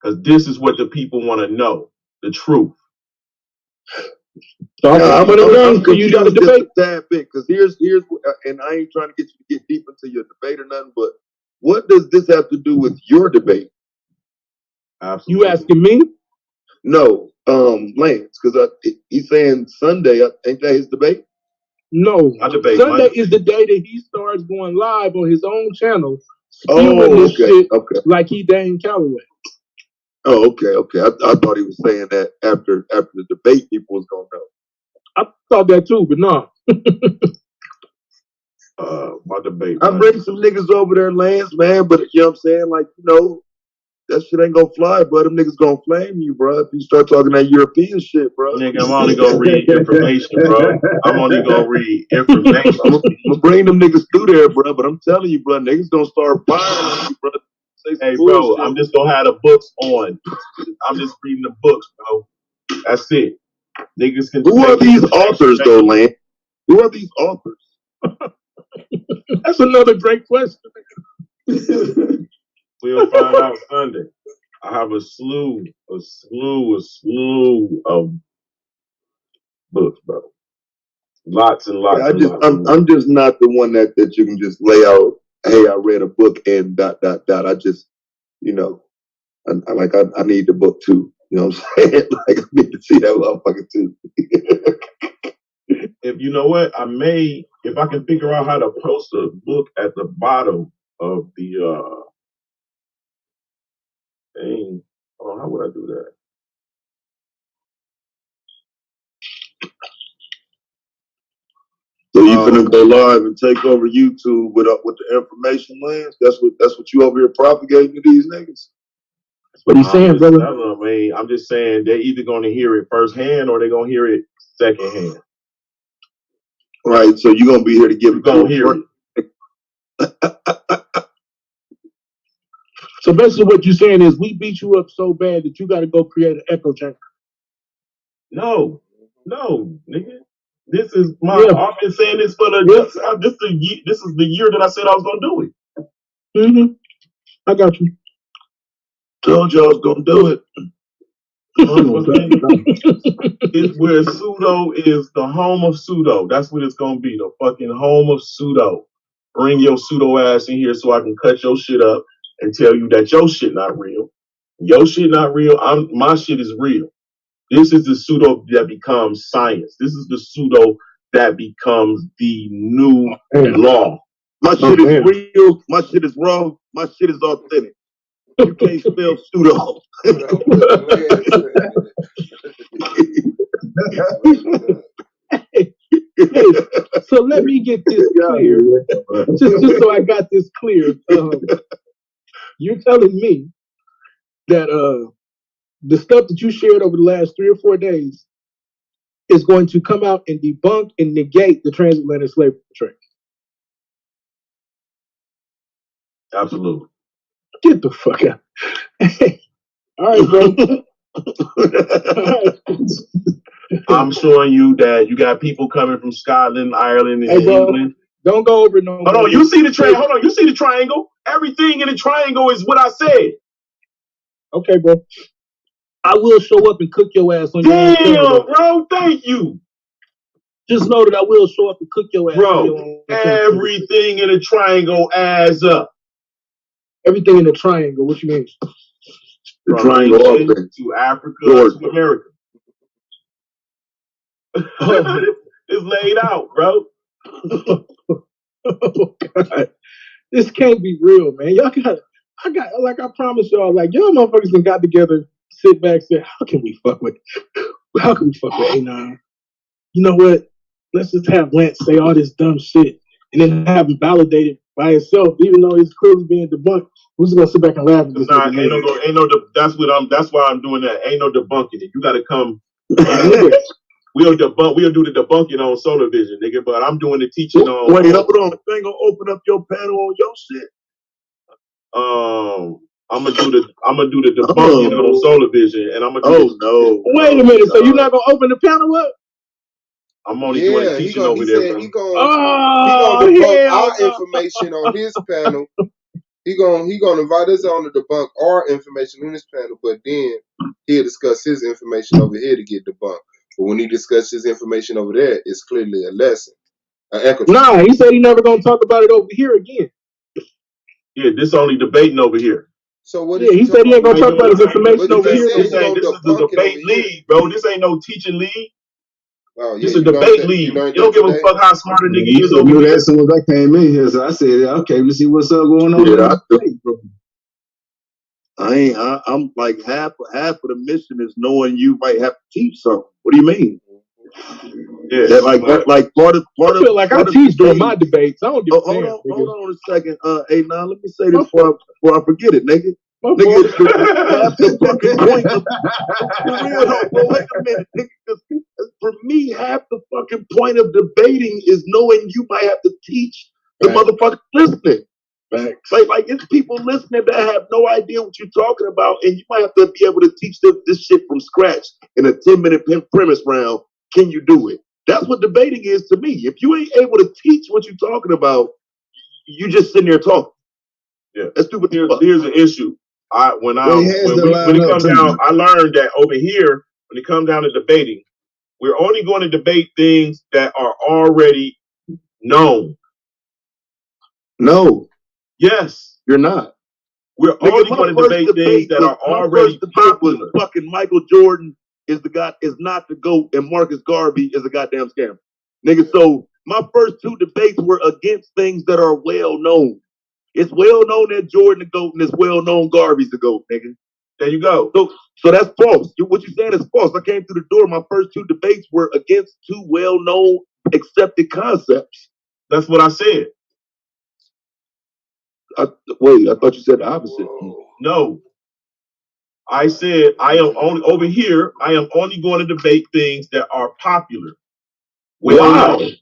Because this is what the people want to know. The truth. So I'm confused just a tad bit, because here's and I ain't trying to get you to get deep into your debate or nothing, but what does this have to do with your debate? Absolutely. You asking me? No, Lance, because he's saying Sunday, ain't that his debate? No, debate Sunday Monday. is the day that he starts going live on his own channel, spewing this shit like he Dane Calloway. Oh, okay. I thought he was saying that after the debate, people was gonna know. I thought that too, but no. My debate. I'm bringing some niggas over there, Lance, man, but you know what I'm saying? Like, that shit ain't gonna fly, bro. Them niggas gonna flame you, bro, if you start talking that European shit, bro. Nigga, I'm only gonna read information, bro. I'm only gonna read information. I'm gonna bring them niggas through there, bro, but I'm telling you, bro, niggas gonna start firing on you, bro. Hey, bro, I'm just gonna have the books on. I'm just reading the books, bro. That's it. Niggas can. Who are these authors, though, Lance? Who are these authors? That's another great question. We'll find out Sunday. I have a slew of books, bro. Lots and lots. I'm just not the one that you can just lay out. Hey, I read a book and ... I just, I need the book too. You know what I'm saying? Like, I need to see that motherfucker too. If you know what, if I can figure out how to post a book at the bottom of the thing. Oh, how would I do that? So you finna go live and take over YouTube with the information, Lance? That's what you over here propagating to these niggas? What he's saying, brother? I'm just saying they're either gonna hear it firsthand or they're gonna hear it secondhand. Right. So you're gonna be here to give it to them. Hear it. So basically, what you're saying is we beat you up so bad that you got to go create an echo chamber. No, nigga. This is I've been saying this for this is the year that I said I was gonna do it. Mm-hmm. I got you. Told you I was gonna do it. It's where pseudo is the home of pseudo. That's what it's gonna be. The fucking home of pseudo. Bring your pseudo ass in here so I can cut your shit up and tell you that your shit not real. Your shit not real. My shit is real. This is the pseudo that becomes science. This is the pseudo that becomes the new law. My shit is real. My shit is raw. My shit is authentic. You can't spell pseudo. So let me get this clear. Just so I got this clear. You're telling me that the stuff that you shared over the last 3 or 4 days is going to come out and debunk and negate the transatlantic slavery trade. Absolutely. Get the fuck out. All right, bro. I'm showing you that you got people coming from Scotland, Ireland, and England. Don't go over no. Hold on, you see the triangle? Hold on, you see the triangle? Everything in the triangle is what I said. Okay, bro. I will show up and cook your ass on your own. Damn, bro, thank you. Just know that I will show up and cook your ass. Bro, everything in the triangle adds up. Everything in the triangle, what you mean? The triangle to Africa to America. It's laid out, bro. Oh, God. This can't be real, man. Y'all got, like I promised y'all, like y'all motherfuckers done got together, sit back, say, how can we fuck with A9? You know what? Let's just have Lance say all this dumb shit and then have him validated by himself, even though it's clearly being debunked. We're just gonna sit back and laugh at this. That's why I'm doing that. Ain't no debunking it. You gotta come. We'll do the debunking on Solar Vision, nigga. But I'm doing the teaching on. Wait, hold on. They ain't gonna open up your panel on your shit. I'm gonna do the debunking on Solar Vision, and I'm gonna do. No! Wait a minute. So you're not gonna open the panel up? I'm only doing the teaching over there. He gonna debunk our information on his panel. He gonna invite us on to debunk our information on his panel, but then he'll discuss his information over here to get debunked. But when he discusses his information over there, it's clearly a lesson. Nah, he said he never gonna talk about it over here again. Yeah, this only debating over here. So what? Yeah, he said he ain't gonna talk about his information over here. This is a debate league, bro. This ain't no teaching league. Oh, it's a debate league. You don't give a fuck how smart a nigga is over here. here. As soon as I came in here, so I said, okay, let's see what's up going on. Yeah, I'm like half of the mission is knowing you might have to teach something. What do you mean? Yeah, like part of. I feel like I teach during my debates. I don't give a damn. Hold on a second. Hey, now let me say this before I forget it, nigga. Nigga, half the fucking point of for real. Wait a minute, nigga. For me, half the fucking point of debating is knowing you might have to teach the motherfucker listening. Like it's people listening that have no idea what you're talking about, and you might have to be able to teach them this shit from scratch in a 10-minute premise round. Can you do it? That's what debating is to me. If you ain't able to teach what you're talking about, you just sitting there talking. Yeah, that's stupid. Here's an issue. When it comes down, I learned that over here, when it comes down to debating, we're only going to debate things that are already known. No. Yes. You're not. We're only going to debate things that are already popular. Fucking Michael Jordan is not the GOAT, and Marcus Garvey is a goddamn scammer. Nigga, so my first two debates were against things that are well known. It's well known that Jordan the GOAT, and it's well known Garvey's the GOAT, nigga. There you go. So that's false. What you're saying is false. I came through the door. My first two debates were against two well known, accepted concepts. That's what I said. Wait, I thought you said the opposite. No. I said I am only over here. I am only going to debate things that are popular. Why?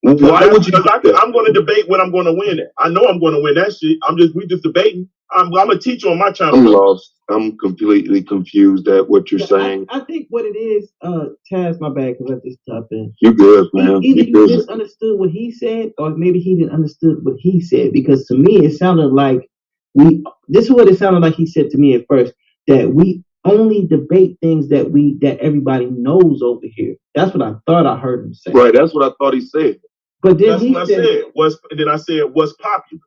Why would you? I'm going to debate when I'm going to win it. I know I'm going to win that shit. We just debating. I'm a teacher on my channel. I'm lost. I'm completely confused at what you're saying. I think what it is, Taz, my bad, because I just stopped in. You good, man. Either you misunderstood what he said, or maybe he didn't understood what he said. Because to me, it sounded like this is what it sounded like he said to me at first, that we only debate things that everybody knows over here. That's what I thought I heard him say. Right, that's what I thought he said. But then I said what's popular.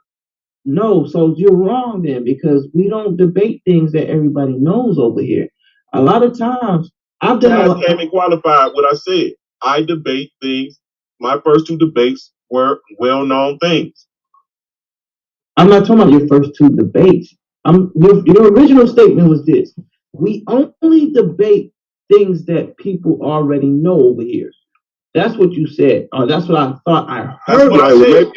No, so you're wrong then, because we don't debate things that everybody knows over here. A lot of times, I've done. Came and qualified what I said. I debate things. My first two debates were well-known things. I'm not talking about your first two debates. Your original statement was this: we only debate things that people already know over here. That's what you said. Oh, that's what I thought I heard. That's what I said.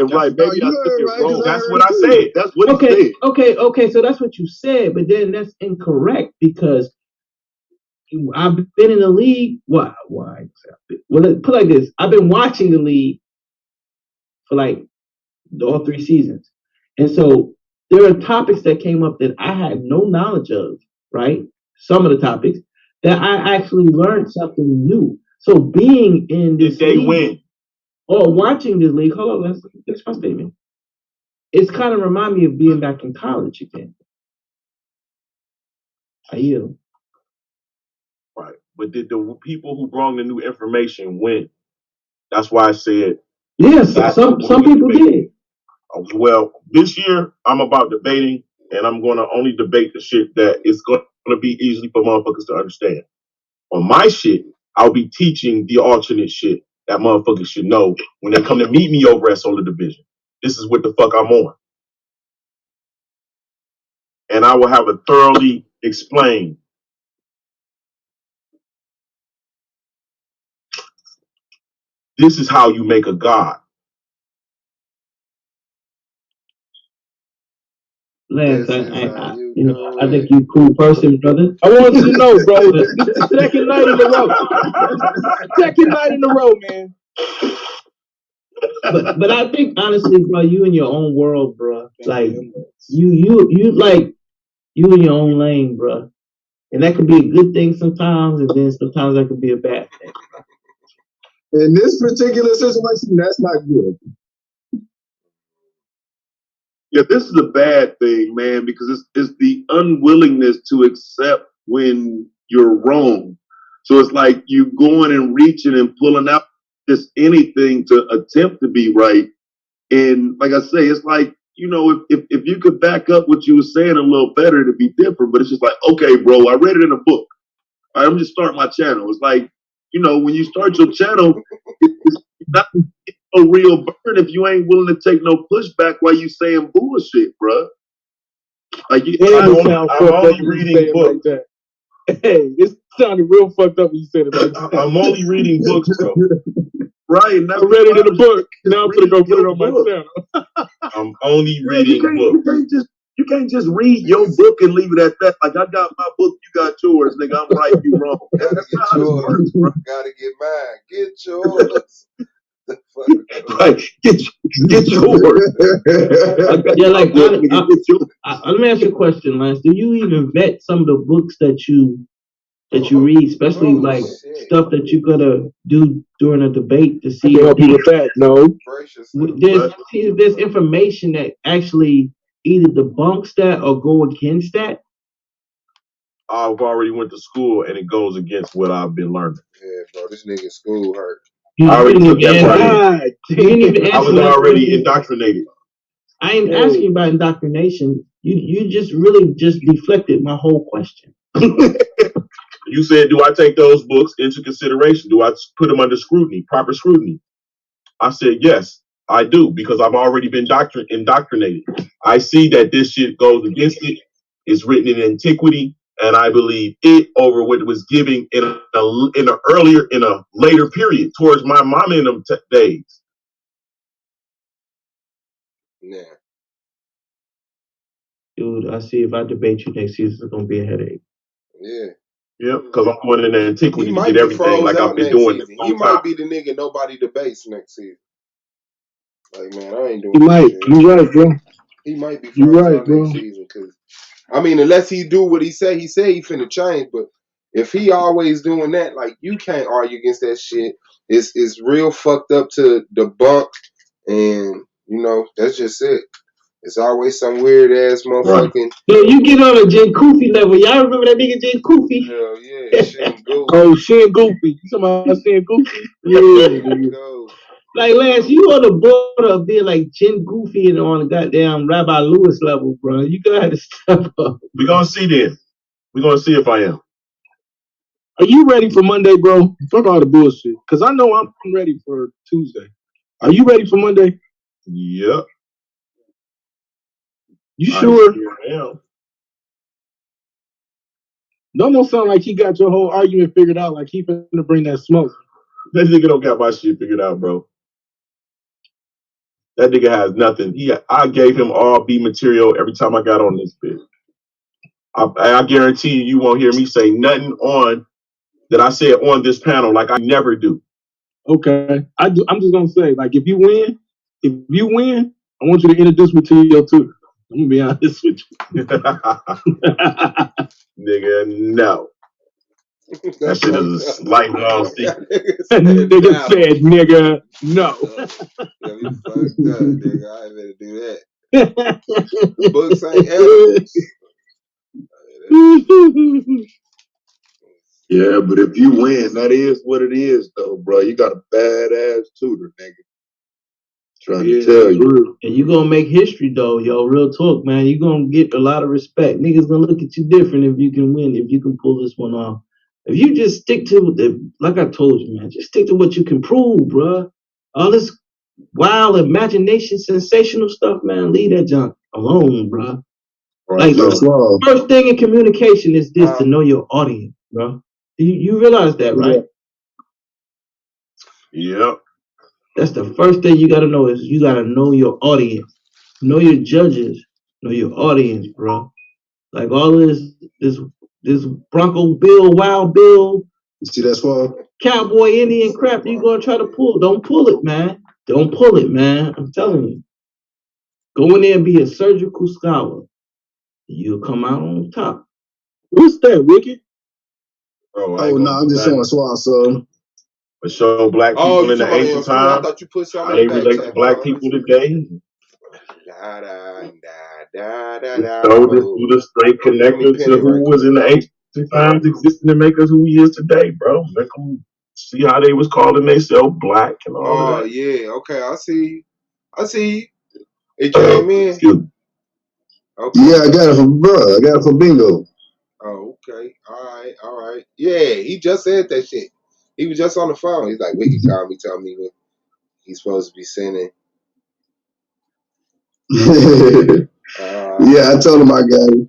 That's what he said. Okay. So that's what you said, but then that's incorrect because I've been in the league. Why? Well, put like this. I've been watching the league for like all 3 seasons, and so there are topics that came up that I had no knowledge of. Right, some of the topics that I actually learned something new. So being in this they league, win or watching this league, hold on, that's my statement. It's kind of remind me of being back in college again. I yield. Right, but did the people who brought the new information win? That's why I said. Yes, some people did. Well, this year I'm about debating, and I'm going to only debate the shit that is going to be easy for motherfuckers to understand. On my shit, I'll be teaching the alternate shit that motherfuckers should know when they come to meet me over at Solar Division. This is what the fuck I'm on. And I will have it thoroughly explained. This is how you make a god. Lance, I think you cool person, brother. I want you to know, bro. This is the second night in a row. Second night in a row, man. But I think honestly, bro, you in your own world, bro. Like you like you in your own lane, bro. And that could be a good thing sometimes, and then sometimes that could be a bad thing. In this particular situation, that's not good. Yeah, this is a bad thing, man, because it's the unwillingness to accept when you're wrong. So it's like you going and reaching and pulling out just anything to attempt to be right. And like I say, it's like, you know, if you could back up what you were saying a little better, it'd be different. But it's just like, okay, bro, I read it in a book. All right, I'm just starting my channel. It's like, you know, when you start your channel, it's not no real burn if you ain't willing to take no pushback while you saying bullshit, bro. Like I'm only reading books. Like hey, it sounded real fucked up when you said it like that. I'm only reading books, bro. Right, I read it in a book. Now I'm gonna go put it on my channel. I'm only reading books. You can't just read your book and leave it at that. Like, I got my book, you got yours, nigga. I'm right, you wrong. That's not how this works, bro. Gotta get mine. Get yours. Right. Get yours. Yeah, like let me ask you a question, Lance. Do you even vet some of the books that you read, especially like stuff that you're gonna do during a debate to see? Help you with that? No. There's information that actually either debunks that or go against that. I've already went to school and it goes against what I've been learning. Yeah, bro, this nigga school hurt. I already took that part. I was already indoctrinated. I ain't asking about indoctrination. You just really just deflected my whole question. You said, do I take those books into consideration? Do I put them under scrutiny, proper scrutiny? I said, yes, I do, because I've already been indoctrinated. I see that this shit goes against it. It's written in antiquity, and I believe it over what it was giving in a later period towards my mama in them days. Yeah. Dude, I see if I debate you next season, it's gonna be a headache. Yeah. Yeah, because I'm going in antiquity He to might get everything like I've been doing. He might be the nigga nobody debates next season. Like, man, I ain't doing He might. shit. You right, bro. He might be You right, next bro. season, because I mean, unless he do what he said he finna change. But if he always doing that, like, you can't argue against that shit. It's real fucked up to debunk, and you know that's just it. It's always some weird ass motherfucking. Yo, you get on a Jen Koofy level. Y'all remember that nigga Jen Koofy? Hell yeah, Shin Goofy. Oh, Shin Goofy. You talking about Shin Goofy? Yeah. Like, Lance, you on the border of being like Jen Goofy and on the goddamn Rabbi Lewis level, bro. You gonna have to step up. We're gonna see then. We're gonna see if I am. Are you ready for Monday, bro? Fuck all the bullshit. Because I know I'm ready for Tuesday. Are you ready for Monday? Yep. You sure? Yeah. Don't sound like he got your whole argument figured out, like he finna bring that smoke. That nigga don't got my shit figured out, bro. That nigga has nothing. I gave him all B material every time I got on this bitch. I guarantee you won't hear me say nothing on that I said on this panel, like I never do. Okay. I'm just gonna say, like, if you win, I want you to introduce me to your tutor. I'm gonna be honest with you. Nigga, no. That shit is lifelong secret. Nigga said, nigga, no. Yeah, you fucked up, nigga. I ain't better do that. Books ain't edibles. Yeah, but if you win, that is what it is, though, bro. You got a badass tutor, nigga. Trying to tell you. And you gonna make history though, yo. Real talk, man. You gonna get a lot of respect. Niggas gonna look at you different if you can win, if you can pull this one off. If you just stick to like I told you, man, just stick to what you can prove, bruh. All this wild imagination, sensational stuff, man, leave that junk alone, bruh. Right, Like, first thing in communication is this, to know your audience, bruh. You realize that, right? Yep. That's the first thing you gotta know, is you gotta know your audience. Know your judges. Know your audience, bro. Like all this Bronco Bill, Wild Bill, You see that swab? Cowboy Indian crap you gonna try to pull. Don't pull it, man. Don't pull it, man. I'm telling you. Go in there and be a surgical scholar. You'll come out on top. What's that, Wicked? Bro, Oh, no, I'm just showing swab, so. But show black people in the ancient I time, thought you put how they relate to black people today. So this do the straight connector to who was in the ancient times existing to make us who we is today, bro. Make them see how they was calling themselves black and all of that. Oh, yeah. Okay, I see you. It came in. Okay. Yeah, I got it from bro. I got it from Bingo. Oh, okay. All right. Yeah, he just said that shit. He was just on the phone. He's like, Wiki called me, tell me what he's supposed to be sending. Yeah, I told him I got it.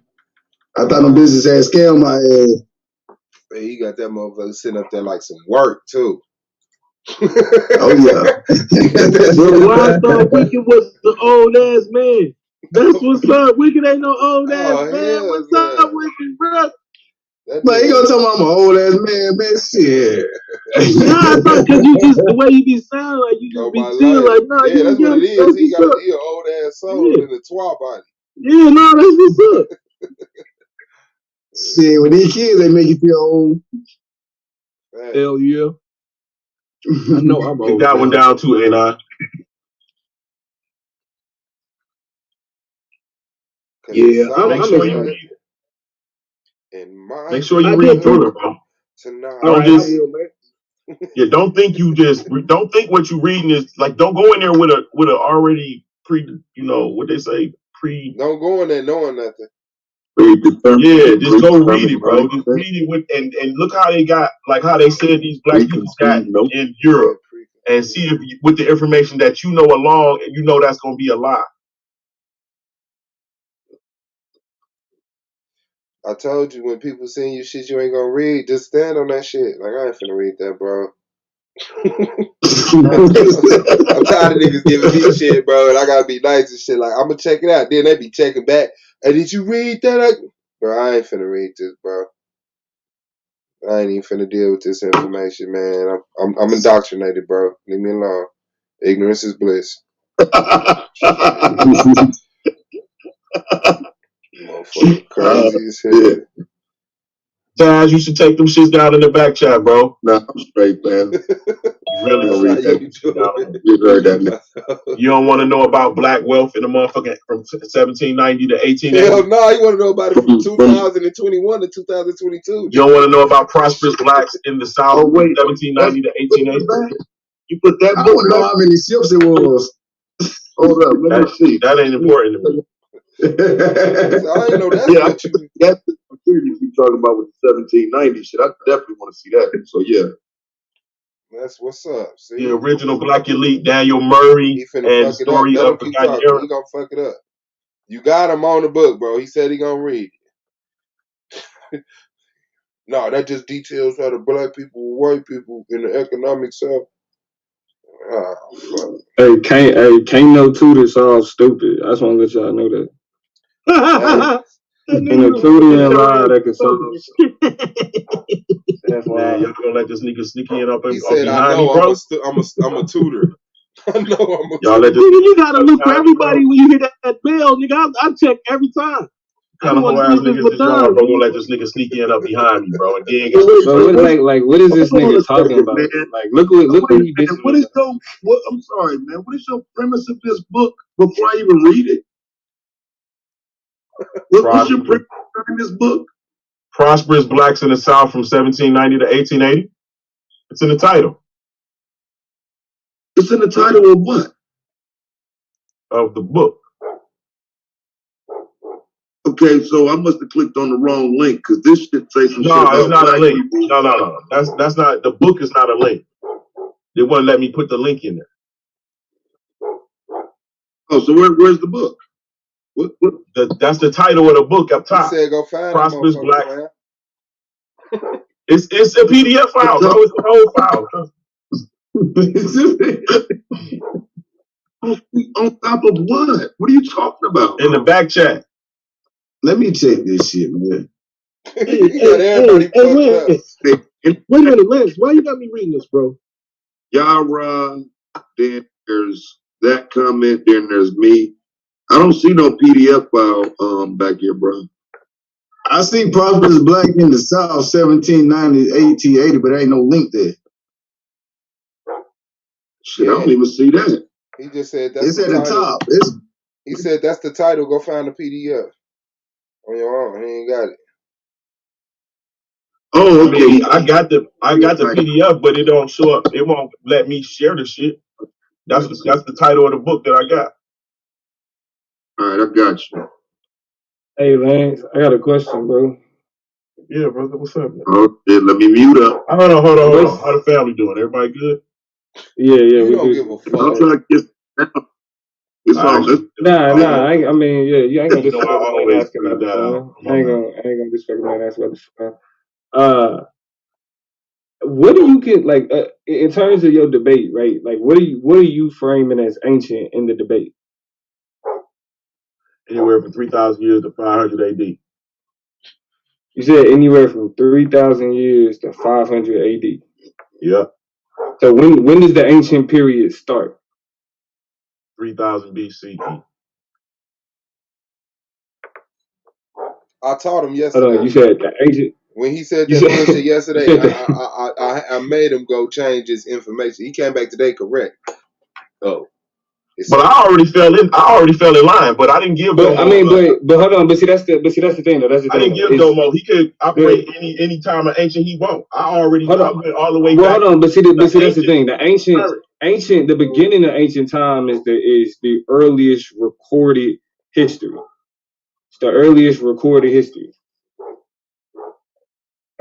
I thought them business had scammed my ass. Man, he got that motherfucker sitting up there like some work too. Oh yeah. Well, why I thought Wicked was the old ass man. That's what's up. Wicked ain't no old ass man. What's up, Wicked, bro? But he gonna tell me I'm an old ass man, shit. Nah, I thought because you just, the way you be sounding like you just be feeling like, no, yeah, that's what it is. He got an old ass soul in the twat body. Yeah, no, that's what's up. See, with these kids, they make you feel old. Hell yeah. I know I'm old. Get that one down too, ain't I? Yeah, make sure you read through it, bro. Don't just don't think what you reading is like. Don't go in there with a already what they say Don't go in there knowing nothing. Yeah, just go read it, bro. Just read it and look how they got, like how they said these black people got in Europe, and see if with the information that you know along, and you know that's gonna be a lie. I told you, when people send you shit you ain't gonna read, just stand on that shit. Like, I ain't finna read that, bro. I'm tired of niggas giving me shit, bro, and I gotta be nice and shit. Like, I'm gonna check it out. Then they be checking back. Hey, did you read that? Bro, I ain't finna read this, bro. I ain't even finna deal with this information, man. I'm indoctrinated, bro. Leave me alone. Ignorance is bliss. Motherfucker crazy as hell. Taz, you should take them shits down in the back chat, bro. Nah, I'm straight, man. You really don't read that. You heard that. You don't want to know about black wealth in the motherfucking from 1790 to 1880. Hell no, you want to know about it from 2021 to 2022. You don't want to know about prosperous blacks in the South from 1790 to 1880. You put that. I want to know how many ships it was. Hold up, let me see. That ain't important to me. I ain't know that's what you. That's the period you keep talking about with the 1790 shit. I definitely want to see that. So yeah. That's what's up. See? The original black elite, Daniel Murray, and story of the Forgotten Era. He gonna fuck it up. You got him on the book, bro. He said he gonna read it. No, that just details how the black people, white people in the economic south. Oh, fuck. Hey, can't no tutors all stupid. I just want to let y'all know that. And a Tootie and lie that can solve. That's Man, why. y'all gonna let this nigga sneak in up, He up said, "I behind me, know bro? I'm a tutor. I know I'm a Y'all let tutor." this Nigga, you gotta look for behind me, bro? everybody when you hear that bell, nigga. I check every time. I Kind don't of want whole to ass see if niggas it's is y'all, Latan. bro? Gonna let this nigga sneak in up behind me, bro? And then But wait, But what is this hold on nigga a talking second, about? man. Like, look what Wait a he minute. bitching What is about. your I'm sorry, man. What is your premise of this book before I even read it? What's your premise in this book? Prosperous Blacks in the South from 1790 to 1880. It's in the title It's in the title of what? of the book. Okay, so I must have clicked on the wrong link because this shit say some shit No, about it's not a black link. people. No. That's not the book. Is not a link. They wouldn't let me put the link in there. Oh, so where's the book? What? That's the title of the book up He top. said, "Go find Prosperous them Black. motherfuckers, man." It's a PDF file, bro. It's a whole file. On top of what? What are you talking about? In the back chat. Let me check this shit, man. You got everybody fucked up. Wait a minute, Lance. Why you got me reading this, bro? Yara, then there's that comment, then there's me. I don't see no PDF file back here, bro. I see Prosperous Black in the South, 1790 to 1880, but there ain't no link there. Shit, I don't even see that. He just said that's It's the at the title. top. He said that's the title. Go find the PDF on your own. He ain't got it. Oh, okay. I mean, I got the PDF, but it don't show up. It won't let me share the shit. That's the title of the book that I got. All right, I got you. Hey Lance, I got a question, bro. Yeah, brother, what's up, man? Okay, let me mute up. Hold on. How the family doing? Everybody good? Yeah, You we don't good. give a fuck. I'm trying to get it's all Nah. I mean, yeah, you ain't gonna disrespect I the man always asking figured about the that fun. out. I ain't gonna disrespect the man asking about the fun. What do you get like in terms of your debate, right? Like, what are you framing as ancient in the debate? Anywhere from 3,000 years to 500 AD. You said anywhere from 3,000 years to 500 AD. Yeah. So when does the ancient period start? 3000 BCE. I taught him yesterday. Hold on, you said the ancient. When he said that bullshit yesterday, I made him go change his information. He came back today correct. Oh. But I already fell in line, but I didn't give But Domo. I mean, but hold on, but see that's the thing though. That's the thing. I didn't give Domo. He could operate any time of ancient he want. I went all the way back. Hold on, but see that's the thing. The ancient, the beginning of ancient time is the earliest recorded history. It's the earliest recorded history,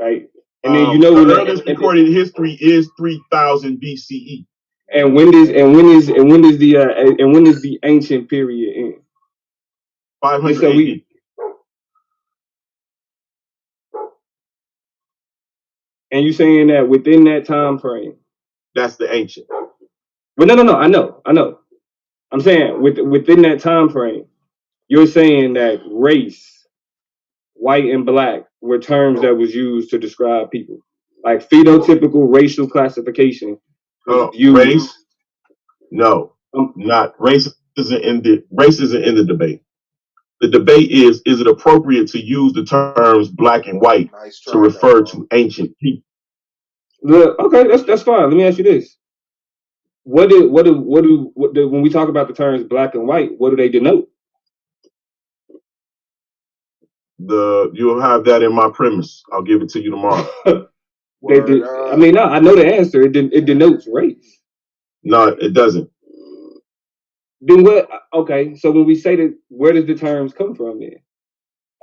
right? And then the earliest recorded history is 3000 BCE. And when does the ancient period end? 500 AD. And you saying that within that time frame? That's the ancient. Well, no. I know. I'm saying within that time frame, you're saying that race, white and black, were terms that was used to describe people, like phenotypical racial classification. Race? No, not race. Isn't in the debate. The debate is it appropriate to use the terms black and white to refer to ancient people? Okay, that's fine. Let me ask you this: when we talk about the terms black and white, what do they denote? You'll have that in my premise. I'll give it to you tomorrow. I mean, no, I know the answer. It denotes race. No, it doesn't. Then what? Okay, so when we say that, where does the terms come from then?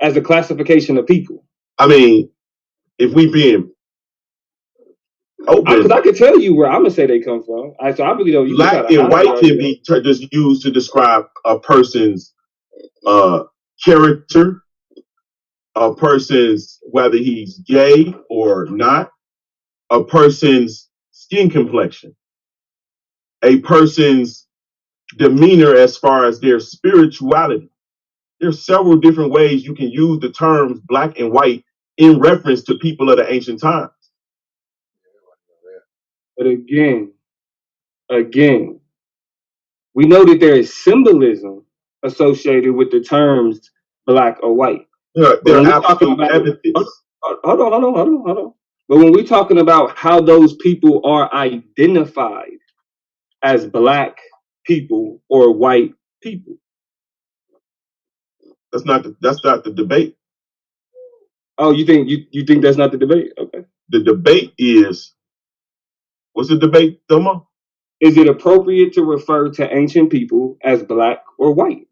As a classification of people. I mean, if we being open, because I could tell you where I'm gonna say they come from. So I really don't. Black and white can be just used to describe a person's character, a person's whether he's gay or not, a person's skin complexion, a person's demeanor as far as their spirituality. there's several different ways you can use the terms black and white in reference to people of the ancient times. But again, we know that there is symbolism associated with the terms black or white. Yeah, But when they're we're talking absolute about, evidence. hold on. But when we're talking about how those people are identified as black people or white people, That's not the debate. oh, you think that's not the debate? Okay. The debate is, what's the debate, Thomo? Is it appropriate to refer to ancient people as black or white?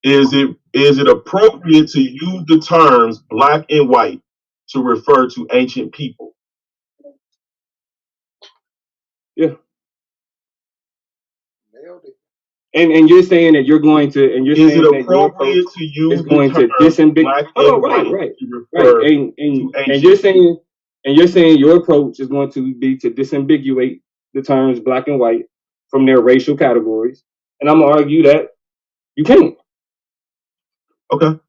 Is it appropriate to use the terms black and white to refer to ancient people? Yeah. Nailed it. And you're saying that you're going to, and you're Is saying it that your approach appropriate to use is going the to term disambiguate? black Oh, and right. white to refer And to ancient you're saying your approach is going to be to disambiguate the terms black and white from their racial categories, and I'm gonna argue that you can't. Okay.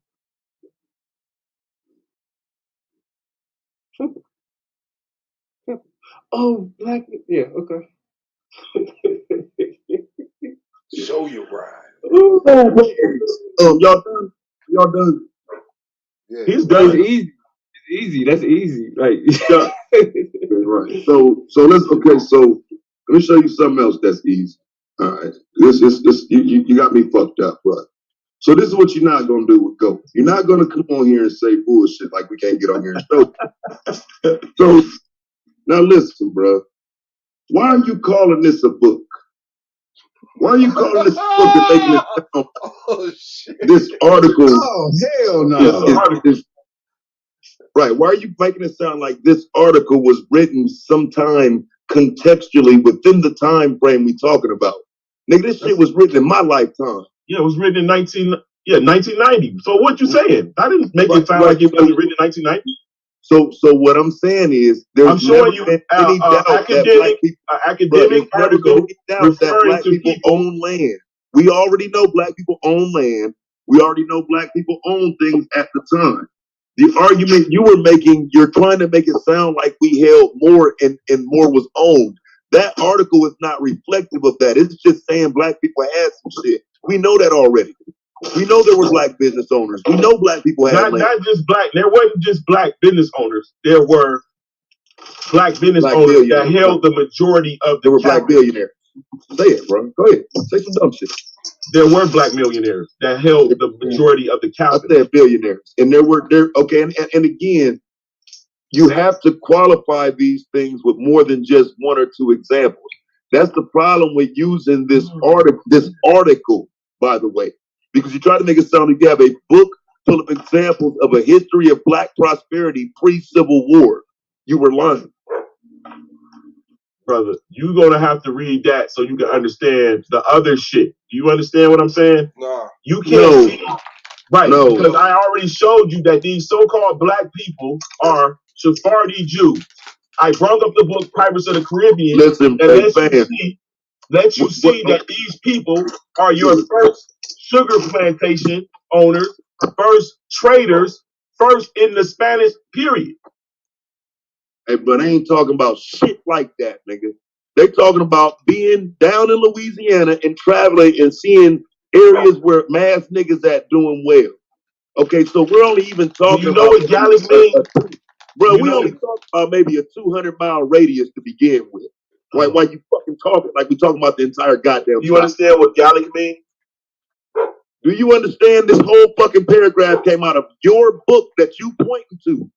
Simple. Oh, black. Yeah. Okay. Show your ride. Y'all done? Y'all done? Yeah. He's It's done. easy. It's easy. That's easy. Like. Right. So let's so let me show you something else that's easy. All right. This you got me fucked up, bro. So this is what you're not gonna do with Go. You're not gonna come on here and say bullshit like we can't get on here and show. So now listen, bro. Why are you calling this a book? Why are you calling this a book and making it sound Oh shit. this article? Oh hell no! Right. Why are you making it sound like this article was written sometime contextually within the time frame we talking about? Nigga, this shit was written in my lifetime. Yeah, it was written in 1990. So what you saying? I didn't make it sound like it wasn't written in 1990. So what I'm saying is, I'm showing you any doubt academic article that referring black to people own land. We already know black people own land. We already know black people own things at the time. The argument you were making, you're trying to make it sound like we held more and more was owned. That article is not reflective of that. It's just saying black people had some shit. We know that already. We know there were black business owners. We know black people had land. Not just black. There wasn't just black business owners. There were black business owners that held the majority of the There were black billionaires. Say it, bro. Go ahead. Say some dumb shit. There were black millionaires that held the majority of the capital. I said billionaires. And okay, and again, you have to qualify these things with more than just one or two examples. That's the problem with using this article, by the way, because you try to make it sound like you have a book full of examples of a history of black prosperity pre-Civil War. You were lying. Brother, you're going to have to read that so you can understand the other shit. Do you understand what I'm saying? Nah. You can't see. Right, because I already showed you that these so-called black people are Sephardi Jews. I brought up the book Pirates of the Caribbean. Listen, let you see that these people are your first sugar plantation owners, first traders, first in the Spanish period. Hey, but I ain't talking about shit like that, nigga. They talking about being down in Louisiana and traveling and seeing areas where mass niggas at doing well. Okay, so we're only even talking you know about what Gallic means? Bro, we only talking about maybe a 200-mile radius to begin with. Why you fucking talking like we talking about the entire goddamn You understand what Gallic means? Do you understand this whole fucking paragraph came out of your book that you pointing to?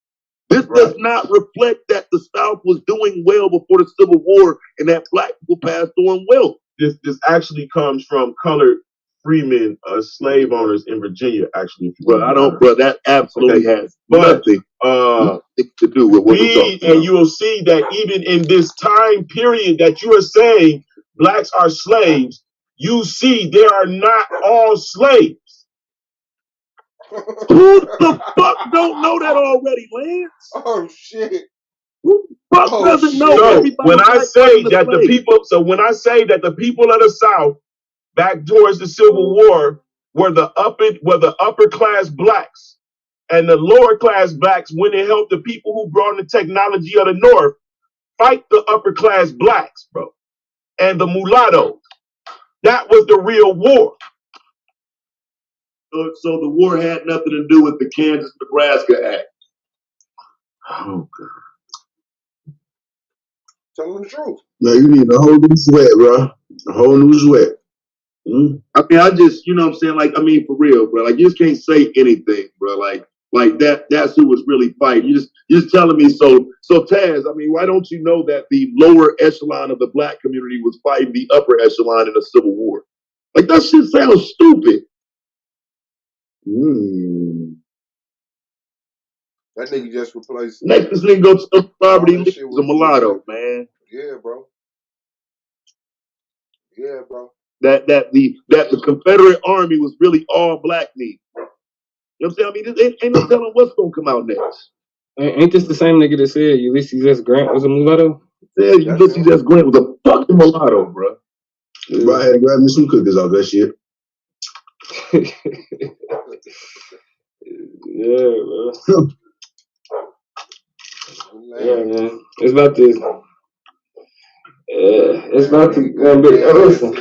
This does not reflect that the South was doing well before the Civil War and that black people passed on wealth. This actually comes from colored freemen, slave owners in Virginia, actually. Bro, that absolutely has nothing to do with what we're talking about. And you will see that even in this time period that you are saying blacks are slaves, you see they are not all slaves. Who the fuck don't know that already, Lance? Oh shit. Who the fuck doesn't know? So when I say that the people of the South back towards the Civil War were the upper class blacks, and the lower class blacks went and helped the people who brought in the technology of the North fight the upper class blacks, bro, and the mulattoes. That was the real war. So the war had nothing to do with the Kansas-Nebraska Act. Oh, Tell them the truth. No, you need a whole new sweat, bro. A whole new sweat. I mean, I just, you know what I'm saying? Like, I mean, for real, bro. Like, you just can't say anything, bro. Like that's who was really fighting. You just telling me so Taz, I mean, why don't you know that the lower echelon of the black community was fighting the upper echelon in the Civil War? Like, that shit sounds stupid. That nigga just replaced. Next, this nigga go to poverty, he's a mulatto, man. Yeah, bro. Yeah, bro. That the Confederate Army was really all black men. You know what I'm saying? I mean, ain't no telling what's gonna come out next. Ain't this the same nigga that said Ulysses S. Grant was a mulatto? Yeah, Ulysses S. Grant was a fucking mulatto, bro. Bro, I had to grab me some cookies off that shit. Yeah, bro. Yeah, man. It's about to. It's about to. Listen,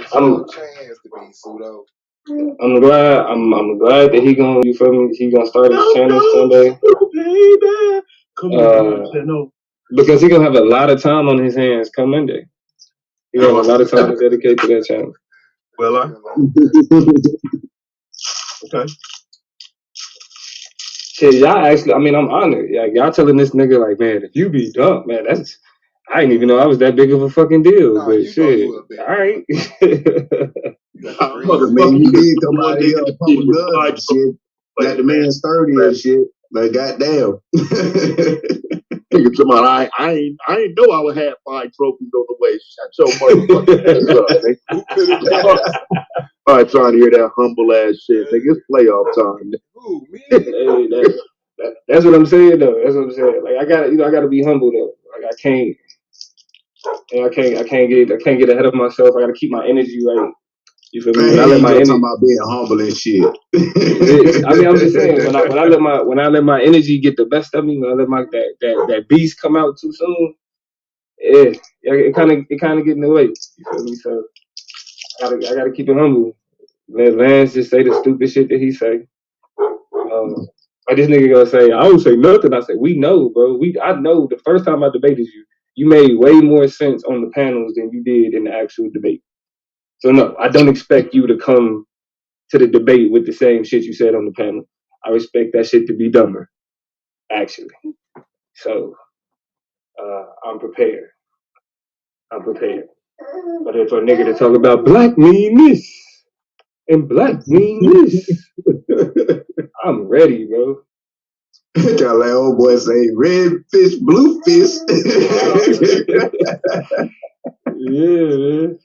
I'm glad that he gonna. You feel me? He gonna start his channel Sunday. Because he gonna have a lot of time on his hands come Monday. He gonna have a lot of time to dedicate to that channel. Well, okay. Shit, y'all actually, I mean, I'm honored. Yeah, y'all telling this nigga like, man, if you be dumb, man, that's, I didn't even know I was that big of a fucking deal. Nah, but shit, all right. Man, you did come out here pumping guns and shit. Got the man sturdy and shit. Like, goddamn. Nigga, come on, I ain't know I would have 5 trophies on the way. Shut your motherfucking ass up, nigga. All right, trying to hear that humble ass shit, nigga. It's playoff time. Ooh, me. Hey, that's what I'm saying though. That's what I'm saying. Like I gotta be humble though. Like I can't get ahead of myself. I gotta keep my energy right. You feel me? When I let my energy talking about being humble and shit. I mean, I'm just saying when I let my energy get the best of me, when I let my that beast come out too soon, it kind of get in the way. You feel me? So I gotta keep it humble. Let Lance just say the stupid shit that he say. Like this nigga gonna say, I don't say nothing. I say, we know, bro. I know the first time I debated you made way more sense on the panels than you did in the actual debate. So no, I don't expect you to come to the debate with the same shit you said on the panel. I expect that shit to be dumber, actually. So I'm prepared. But if a nigga to talk about black mean this and black mean this, I'm ready, bro. Got like old boy say, red fish, blue fish. Yeah, man.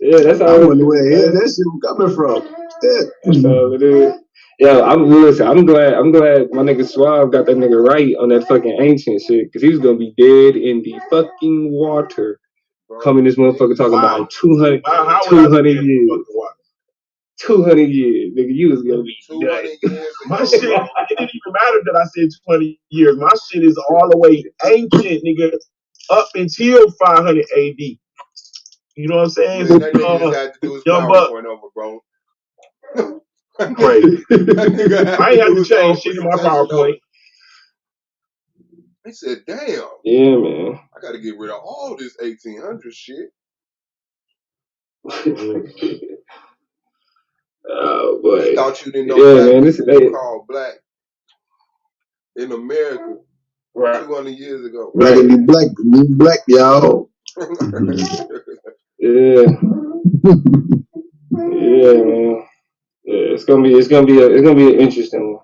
Yeah, that's how I wonder where that shit was coming from. That's all it is. Yo, I'm glad my nigga Suave got that nigga right on that fucking ancient shit, because he was gonna be dead in the fucking water. Coming this motherfucker talking about 200 years. 200 years, nigga, you was gonna be dead. My shit, it didn't even matter that I said 20 years. My shit is all the way ancient, nigga, up until 500 AD. You know what I'm saying? That nigga just had to do his PowerPoint over, bro. Crazy. I ain't have to change shit in my PowerPoint. He said, damn. Yeah, man. I gotta get rid of all this 1800 shit. Oh boy. He thought you didn't know black people were called black in America 200 years ago. Black and be black, y'all. Yeah. Yeah, man. Yeah, it's gonna be an interesting one.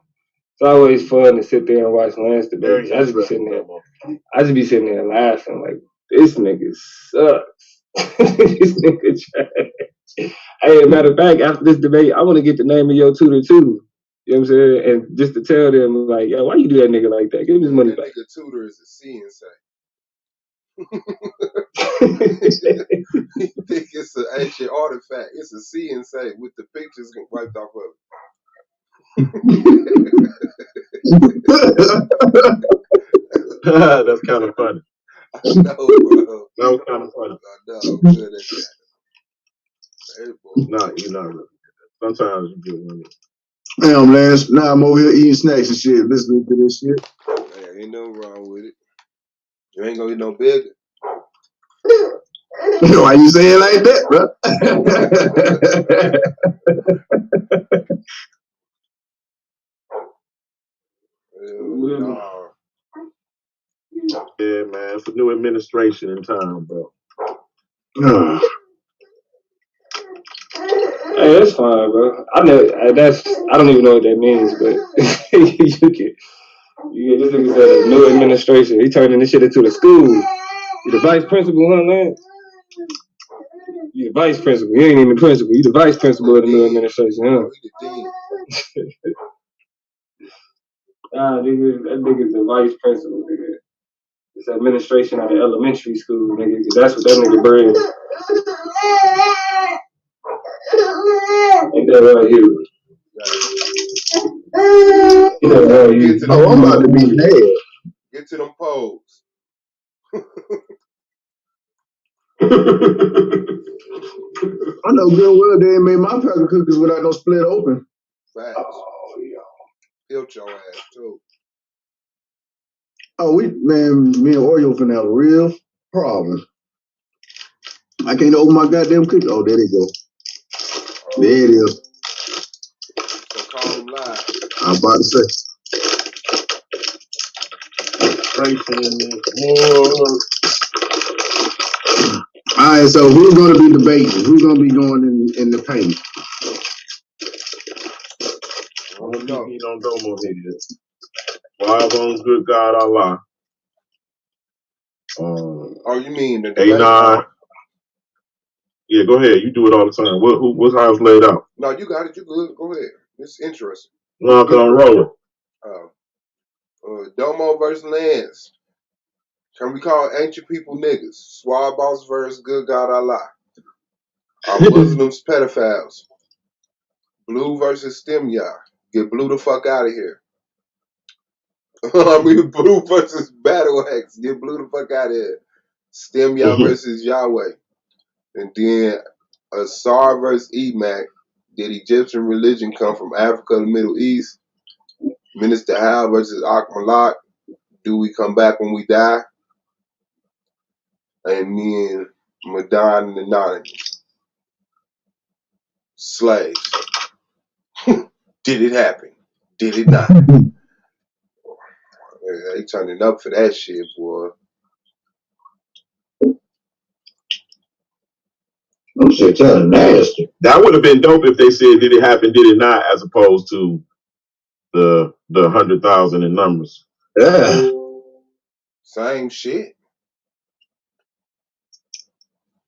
It's always fun to sit there and watch Lance debate. I just be sitting there laughing like, this nigga sucks. This nigga trash. Hey, matter of fact, after this debate, I want to get the name of your tutor too. You know what I'm saying? And just to tell them, like, yo, why you do that nigga like that? Give him his money back. That nigga tutor is a C and say. He think it's an ancient artifact. It's a see and say with the pictures wiped off of That's kind of funny. I know, bro. That was kind of funny. I know. I'm good at that. Hey, No, you're not really. Sometimes you get one. Damn, Lance. Now I'm over here eating snacks and shit, listening to this shit. Man, ain't nothing wrong with it. You ain't gonna get no bigger. Why you say it like that, bro? Yeah, man. It's a new administration in town, bro. Hey, that's fine, bro. I don't even know what that means, but you get this nigga said a new administration. He turning this shit into the school. You the vice principal, huh, man? You the vice principal. You ain't even the principal. You the vice principal of the new administration, huh? Nah, nigga, that nigga's the vice principal, nigga. It's administration at the elementary school, nigga. That's what that nigga brings. Ain't that right here? Oh, I'm about to be mad. Get to them poles. I know good well they ain't made my pack of cookies without no split open. Facts. Oh, yeah. Killed your ass, too. Oh, me and Oreo finna have a real problem. I can't open my goddamn cookie. Oh, there they go. There it is. So call them live. I was about to say. All right, so who's going to be debating? Who's going to be going in the paint? I'm going to keep on Domo here. Live on Good God Allah. You mean the A9. Yeah, go ahead. You do it all the time. What's how it's laid out? No, you got it. You good. Go ahead. It's interesting. No, because I'm rolling. Domo versus Lance. Can we call ancient people niggas? Swab Boss versus Good God Allah. Are Muslims pedophiles? Blue versus Stemya. Get Blue the fuck out of here. Blue versus Battle Axe. Get Blue the fuck out of here. Stemya versus Yahweh. And then Asar versus Emac. Did Egyptian religion come from Africa or the Middle East? Minister Hal versus Akmalak. Do we come back when we die? And me and Madon and the Anonymous. Slaves. Did it happen? Did it not? They turning up for that shit, boy. I'm shit turning nasty. That would have been dope if they said, did it happen, did it not, as opposed to the 100,000 in numbers. Yeah. Same shit.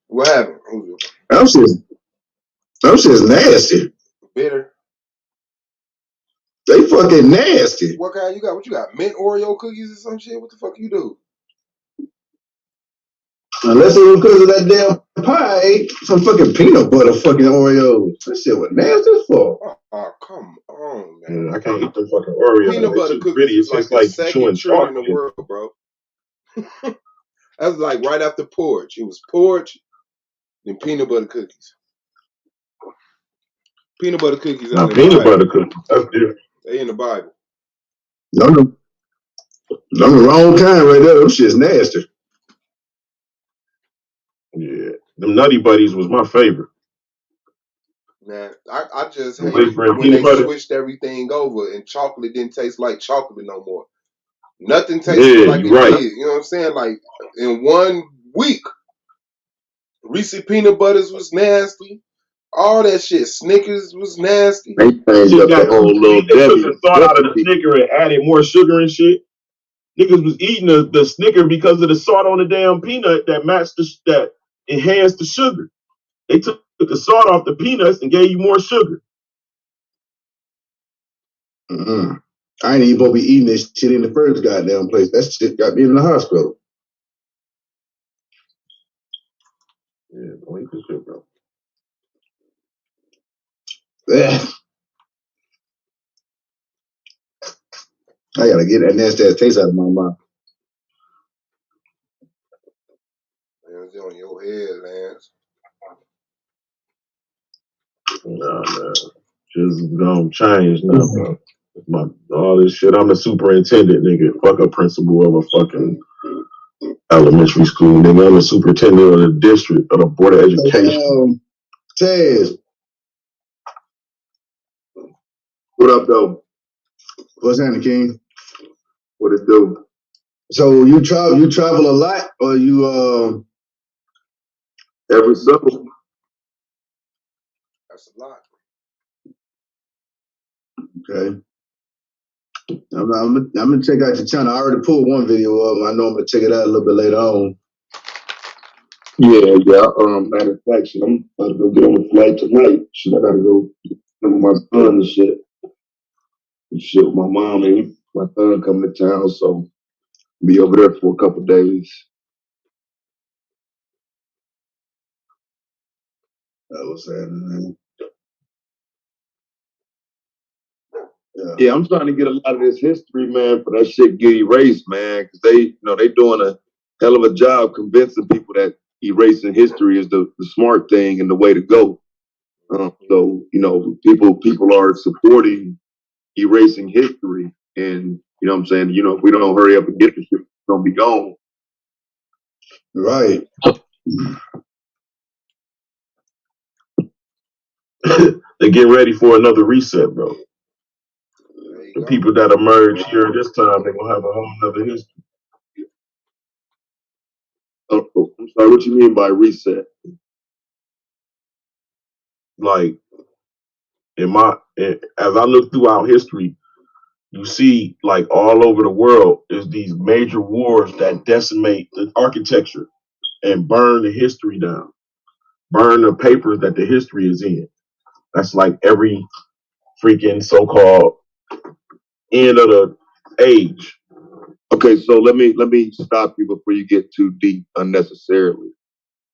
What happened? That shit's nasty. Bitter. They fucking nasty. What kind you got? What you got? Mint Oreo cookies or some shit? What the fuck you do? Unless it was because of that damn pie, I ate some fucking peanut butter fucking Oreos. That shit was nasty as fuck. Oh, come on, man. Yeah, I can't eat them fucking Oreos. Peanut butter cookies is like the second treat in the world, bro. That was like right after porridge. It was porridge, then peanut butter cookies. Peanut butter cookies. Now, peanut butter cookies. That's different. They in the Bible. No, the wrong kind right there. Them shit's nasty. Yeah, them Nutty Buddies was my favorite. Nah, I just hate when they switched everything over and chocolate didn't taste like chocolate no more. Nothing tasted like it did. You know what I'm saying? Like in 1 week, Reese's peanut butters was nasty. All that shit. Snickers was nasty. They took the thought out of the Snicker and added more sugar and shit. Niggas was eating the Snicker because of the salt on the damn peanut that matched that enhanced the sugar. They took the salt off the peanuts and gave you more sugar. Mm-hmm. I ain't even supposed to be eating this shit in the first goddamn place. That shit got me in the hospital. Yeah, don't eat this shit, bro. Yeah. I gotta get that nasty ass taste out of my mouth. Man, it's on your head, Lance. Nah, man. Just gonna change now, bro. All this shit. I'm a superintendent, nigga. Fuck a principal of a fucking elementary school, nigga. I'm a superintendent of the district, of the board of education. Taz. What up, though? What's happening, King? What it do? So you travel a lot, or you Every summer. That's a lot. Okay. I'm gonna check out your channel. I already pulled one video up. I know I'm gonna check it out a little bit later on. Yeah. Matter of fact, shit, I'm about to go get on the flight tonight. Shit, I gotta go with my son and shit. And shit with my mom and my son coming to town, so be over there for a couple days. That was happening, man. Yeah, I'm trying to get a lot of this history, man, for that shit get erased, man, because they doing a hell of a job convincing people that erasing history is the smart thing and the way to go. So people are supporting erasing history, and you know what I'm saying. If we don't hurry up and get this shit, it's gonna be gone. Right. They get ready for another reset, bro. The people that emerge here this time, they're gonna have a whole nother history. I'm sorry, what you mean by reset? Like, as I look throughout history, you see, like, all over the world is these major wars that decimate the architecture and burn the history down, burn the papers that the history is in. That's like every freaking so-called end of the age. Okay, so let me stop you before you get too deep unnecessarily.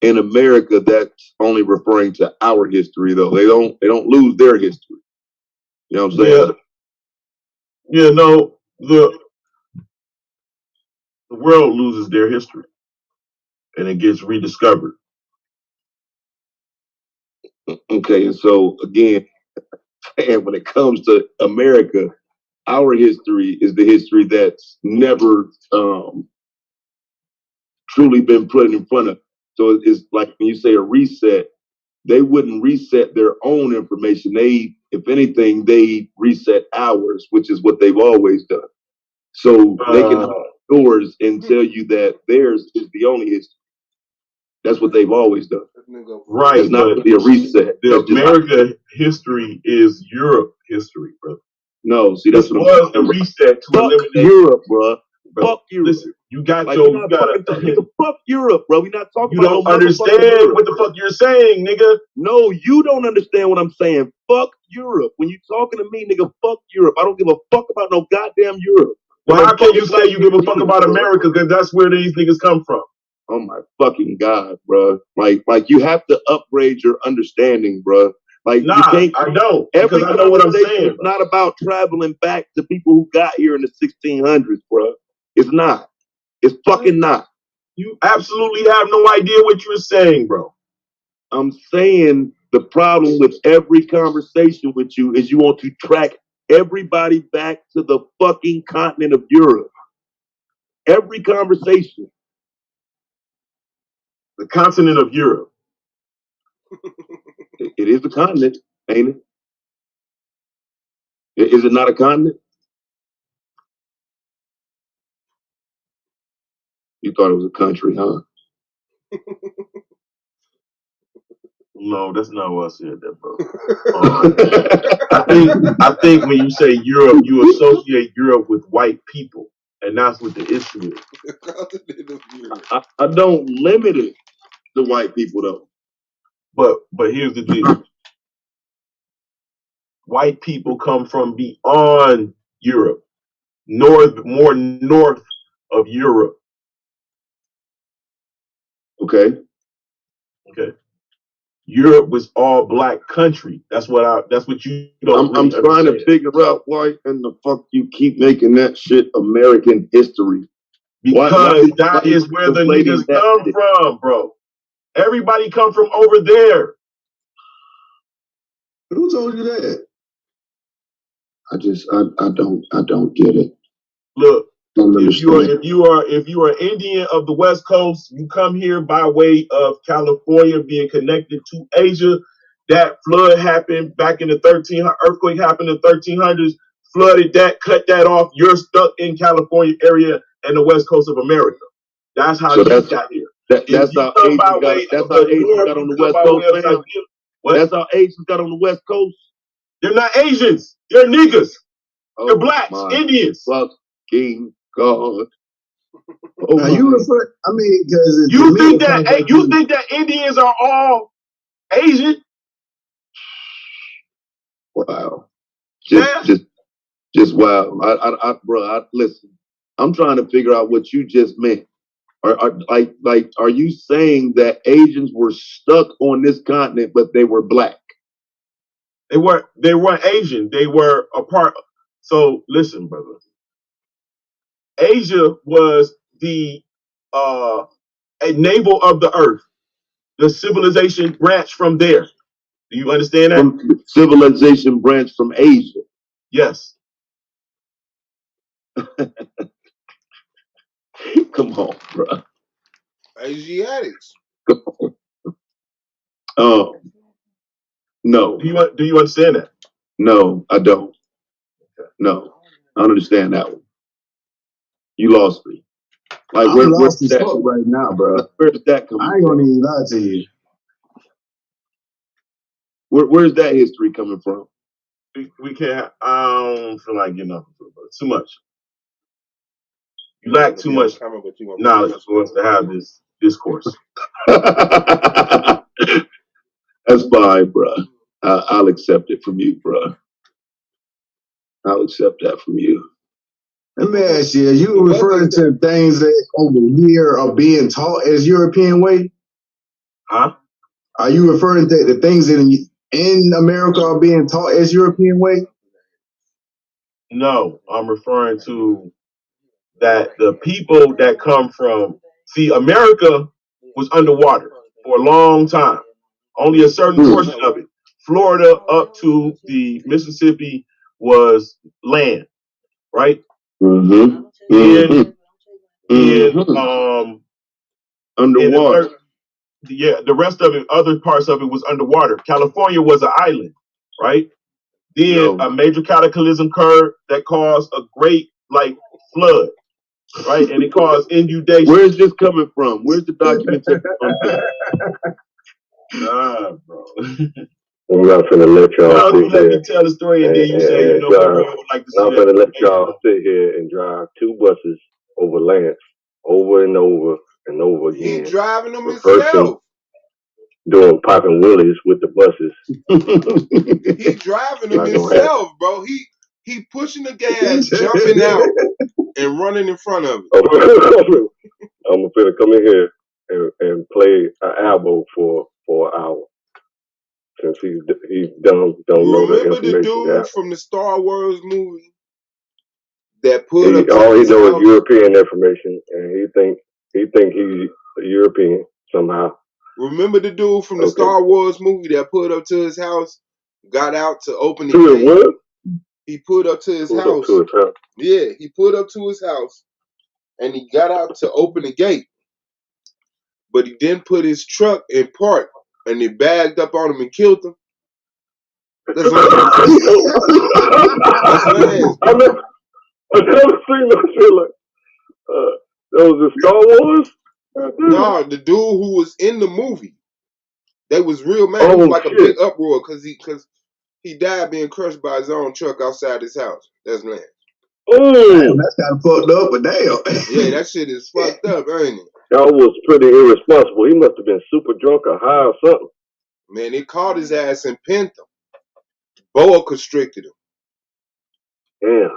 In America, that's only referring to our history, though. They don't lose their history. You know what I'm saying? Yeah, no, the world loses their history and it gets rediscovered. Okay, and so again, and when it comes to America, our history is the history that's never truly been put in front of. So it's like when you say a reset, they wouldn't reset their own information. If anything, they reset ours, which is what they've always done. So they can open doors and tell you that theirs is the only history. That's what they've always done. Right. It's not really a reset. The America history is Europe history, bro. No, see, that's what was a reset to eliminate Europe, bro. Fuck Europe. Listen, you got like, you gotta fuck Europe, bro. We not talking you about don't understand what the fuck you're saying, nigga. No, you don't understand what I'm saying. Fuck Europe. When you talking to me, nigga, fuck Europe. I don't give a fuck about no goddamn Europe. Well, how can you say you give a fuck about America? Because that's where these niggas come from. Oh my fucking God, bro. Like you have to upgrade your understanding, bro. Like nah, you can't. I don't. Every because I know what I'm saying. It's not about traveling back to people who got here in the 1600s, bro. It's not. It's fucking not. You absolutely have no idea what you're saying, bro. I'm saying the problem with every conversation with you is you want to track everybody back to the fucking continent of Europe. Every conversation. The continent of Europe. It is a continent, ain't it? Is it not a continent? You thought it was a country, huh? No, that's not what I said that, bro. I think when you say Europe, you associate Europe with white people, and that's what the issue is. I don't limit it to white people though. But here's the deal. White people come from beyond Europe, more north of Europe. Okay. Okay. Europe was all black country. That's what you don't I'm really trying to understand. figure out why in the fuck you keep making that shit American history. Because that why is where the conflating niggas that come shit? from, bro. Everybody come from over there. Who told you that? I don't get it. Look, Don't if understand. you are Indian of the West Coast, you come here by way of California being connected to Asia. That flood happened back in the earthquake happened in the 1300s, flooded that, cut that off. You're stuck in California area and the West Coast of America. That's how you got here. That's how Asians got. That's how Asians got on the West Coast, fam. That's how Asians got on the West Coast. They're not Asians. They're niggas. They're blacks, my Indians. Fucking God. Now you refer. I mean, because You think that Indians are all Asian? Wow. Just wow. Listen. I'm trying to figure out what you just meant. Are you saying that Asians were stuck on this continent, but they were black? They weren't Asian. They were a part. So listen, brother. Asia was the a navel of the earth. The civilization branched from there. Do you understand that? From civilization branched from Asia. Yes. Come on, bro. Asiatics. Oh, no. Do you understand that? No, I don't. No, I don't understand that one. You lost me. Like, I'm lost as fuck right now, bro. Where's that coming from? I ain't gonna even lie to you. Where's that history coming from? We can't. I don't feel like getting up too much. You lack too much knowledge for us to have this discourse. That's fine, bro. I'll accept it from you, bro. I'll accept that from you. Let me ask you, are you referring to things that over here are being taught as European way? Huh? Are you referring to the things in America are being taught as European way? No, I'm referring to that the people that come from, America was underwater for a long time. Only a certain portion of it. Florida up to the Mississippi was land, right? Mm-hmm. Underwater. The rest of it, other parts of it was underwater. California was an island, right? Then a major cataclysm occurred that caused a great flood, right? And it caused inundation. Where's this coming from? Where's the documentation from? Nah, bro. I'm not finna let y'all sit let here. me tell the story and then you say, you know what, I would like to see I'm that. finna let y'all sit here and drive 2 buses over Lance over and over and over again. He driving them himself. Doing popping willies with the buses. He driving them himself, bro. He pushing the gas, jumping out, and running in front of it. I'm gonna come in here and play an album for an hour. Since he's don't know the information. Remember the dude from the Star Wars movie that put up all he knows is European information, and he think he's a European somehow. Remember the dude from the Star Wars movie that put up to his house, got out to open the gate? What? He put up to his house. Yeah, he put up to his house, and he got out to open the gate, but he didn't put his truck in park, and they bagged up on him and killed him. That's Lance. That's Lance. I've never seen no shit like that. Was the Star Wars? No, the dude who was in the movie. They was real mad. It was like a big uproar because he died being crushed by his own truck outside his house. That's Lance. Oh, that's kind of fucked up, but damn. Yeah, that shit is fucked up, ain't it? Y'all was pretty irresponsible. He must have been super drunk or high or something. Man, they caught his ass and pinned him. Boa constricted him. Yeah.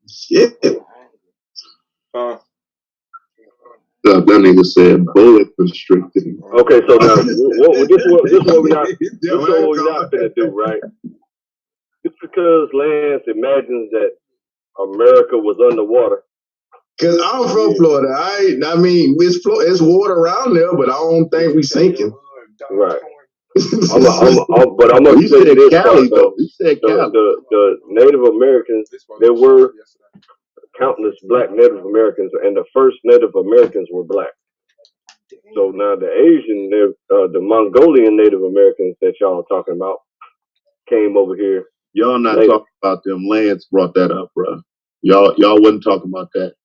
Shit. Huh? That nigga said bullet constricted him. Okay, so now this what we not finna do, right? Just because Lance imagines that America was underwater. Cause I'm from Florida. I mean, it's water around there, but I don't think we sinking. Right. I'm gonna say this part though. The Native Americans, there were countless black Native Americans, and the first Native Americans were black. So now the Asian, the Mongolian Native Americans that y'all are talking about came over here. Y'all not talking about them. Lance brought that up, bro. Y'all wasn't talking about that.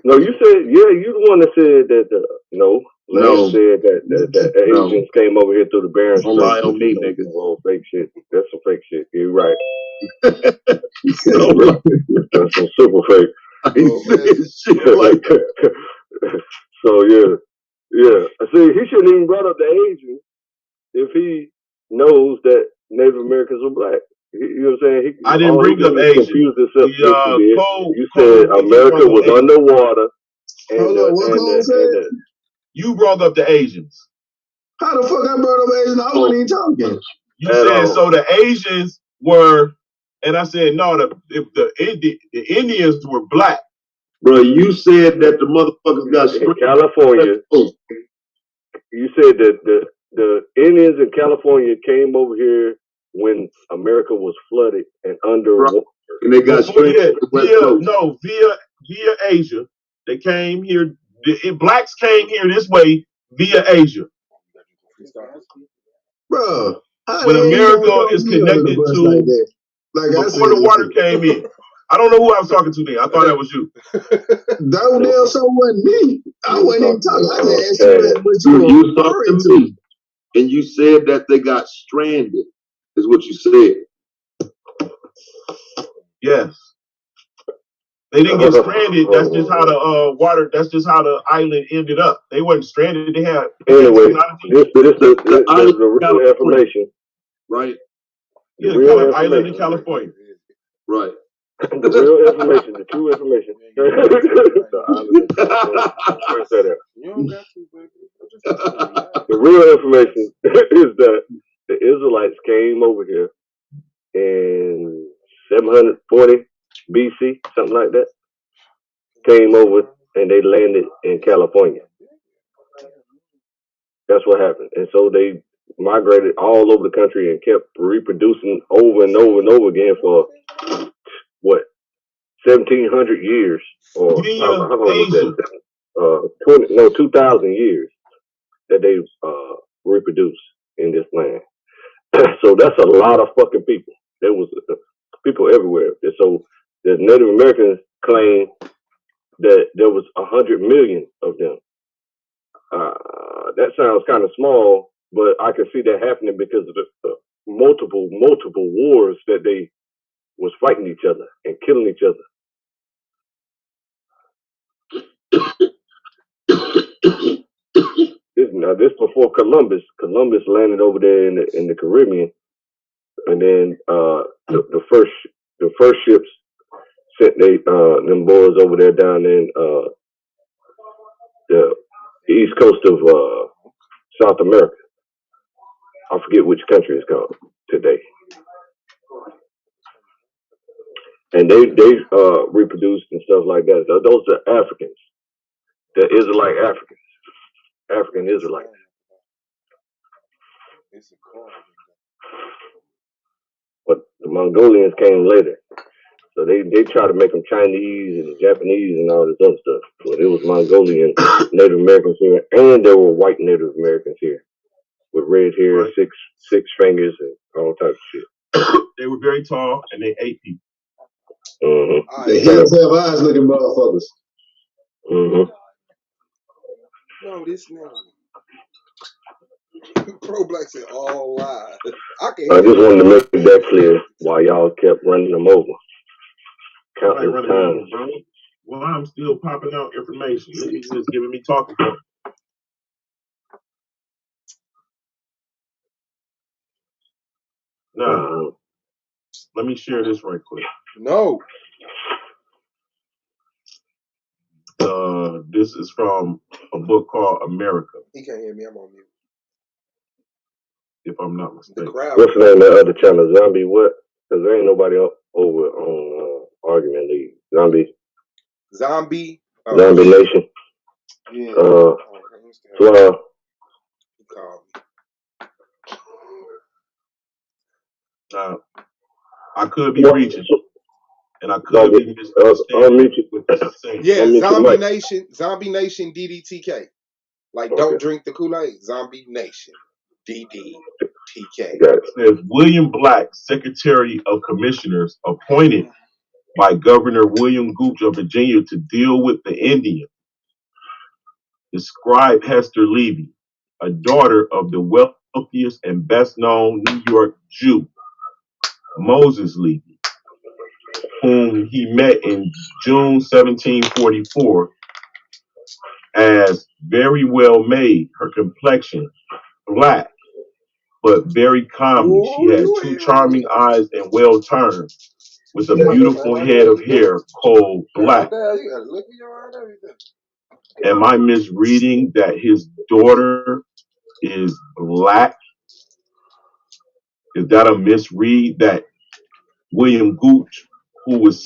No, you said, you the one that said that. Lance said that the Asians came over here through the Bering Strait. Don't lie on me, nigga. Oh, fake shit. That's some fake shit. You're right. That's some super fake. So yeah. See, he shouldn't even brought up the Asians if he knows that Native Americans were black. You know what I'm saying? I didn't bring up Asian. You said America was underwater. You brought up the Asians. How the fuck I brought up Asians? I wasn't even talking. You said so the Asians were, and I said no. The Indians were black. Bro, you said that the motherfuckers got in California. You said that the Indians in California came over here when America was flooded and underwater. And they got straight via Asia. They came here. Blacks came here this way via Asia. Bro, when America is connected to before the water came in. I don't know who I was talking to then. I thought that was you. That wasn't me. I wasn't even talking. I just asked you talked to me, and you said that they got stranded. Is what you said. Yes. They didn't get stranded. That's just how the water. That's just how the island ended up. They weren't stranded. They had anyway. This the real information, right? The real island in California, right? The real information, the true information. Where's that at? You don't got to, baby. The real information is that the Israelites came over here in 740 BC, something like that. Came over and they landed in California. That's what happened. And so they migrated all over the country and kept reproducing over and over and over again for what, 1,700 years, or how long was that? 2,000 years that they reproduced in this land. So that's a lot of fucking people. There was people everywhere. And so the Native Americans claim that there was 100 million of them. That sounds kind of small, but I can see that happening because of the multiple wars that they was fighting each other and killing each other. This before Columbus. Columbus landed over there in the Caribbean, and then the first ships sent them boys over there down in the east coast of South America. I forget which country it's called today. And they reproduced and stuff like that. Those are Africans, the Israelite Africans, African Israelites. But the Mongolians came later, so they try to make them Chinese and Japanese and all this other stuff. But it was Mongolian Native Americans here, and there were white Native Americans here with red hair, right. six fingers, and all types of shit. They were very tall and they ate people. Mm-hmm. The hills have eyes looking motherfuckers. Mm-hmm. No, this nigga. Pro Black said all lies. I just wanted to make that clear while y'all kept running them over. Countless times. Well, I'm still popping out information. He's just giving me talking points. Now, let me share this right quick. No. This is from a book called America, He can't hear me. I'm on mute. if I'm not The mistaken. crowd. What's the name of the other channel? Zombie what? Because there ain't nobody over on Argument League. Zombie Nation. Yeah. Suave. He called me. I could be reaching, and I could be misunderstanding what this is saying. Yeah, Zombie Nation DDTK. Like, don't drink the Kool-Aid. Zombie Nation DDTK. It says William Black, Secretary of Commissioners, appointed by Governor William Gooch of Virginia to deal with the Indians. Describe Hester Levy, a daughter of the wealthiest and best-known New York Jew, Moses Levy, whom he met in June 1744, as very well made, her complexion black, but very comely. She had two charming eyes and well turned, with a beautiful head of hair called black. Am I misreading that his daughter is black? Is that a misread that William Gooch, who was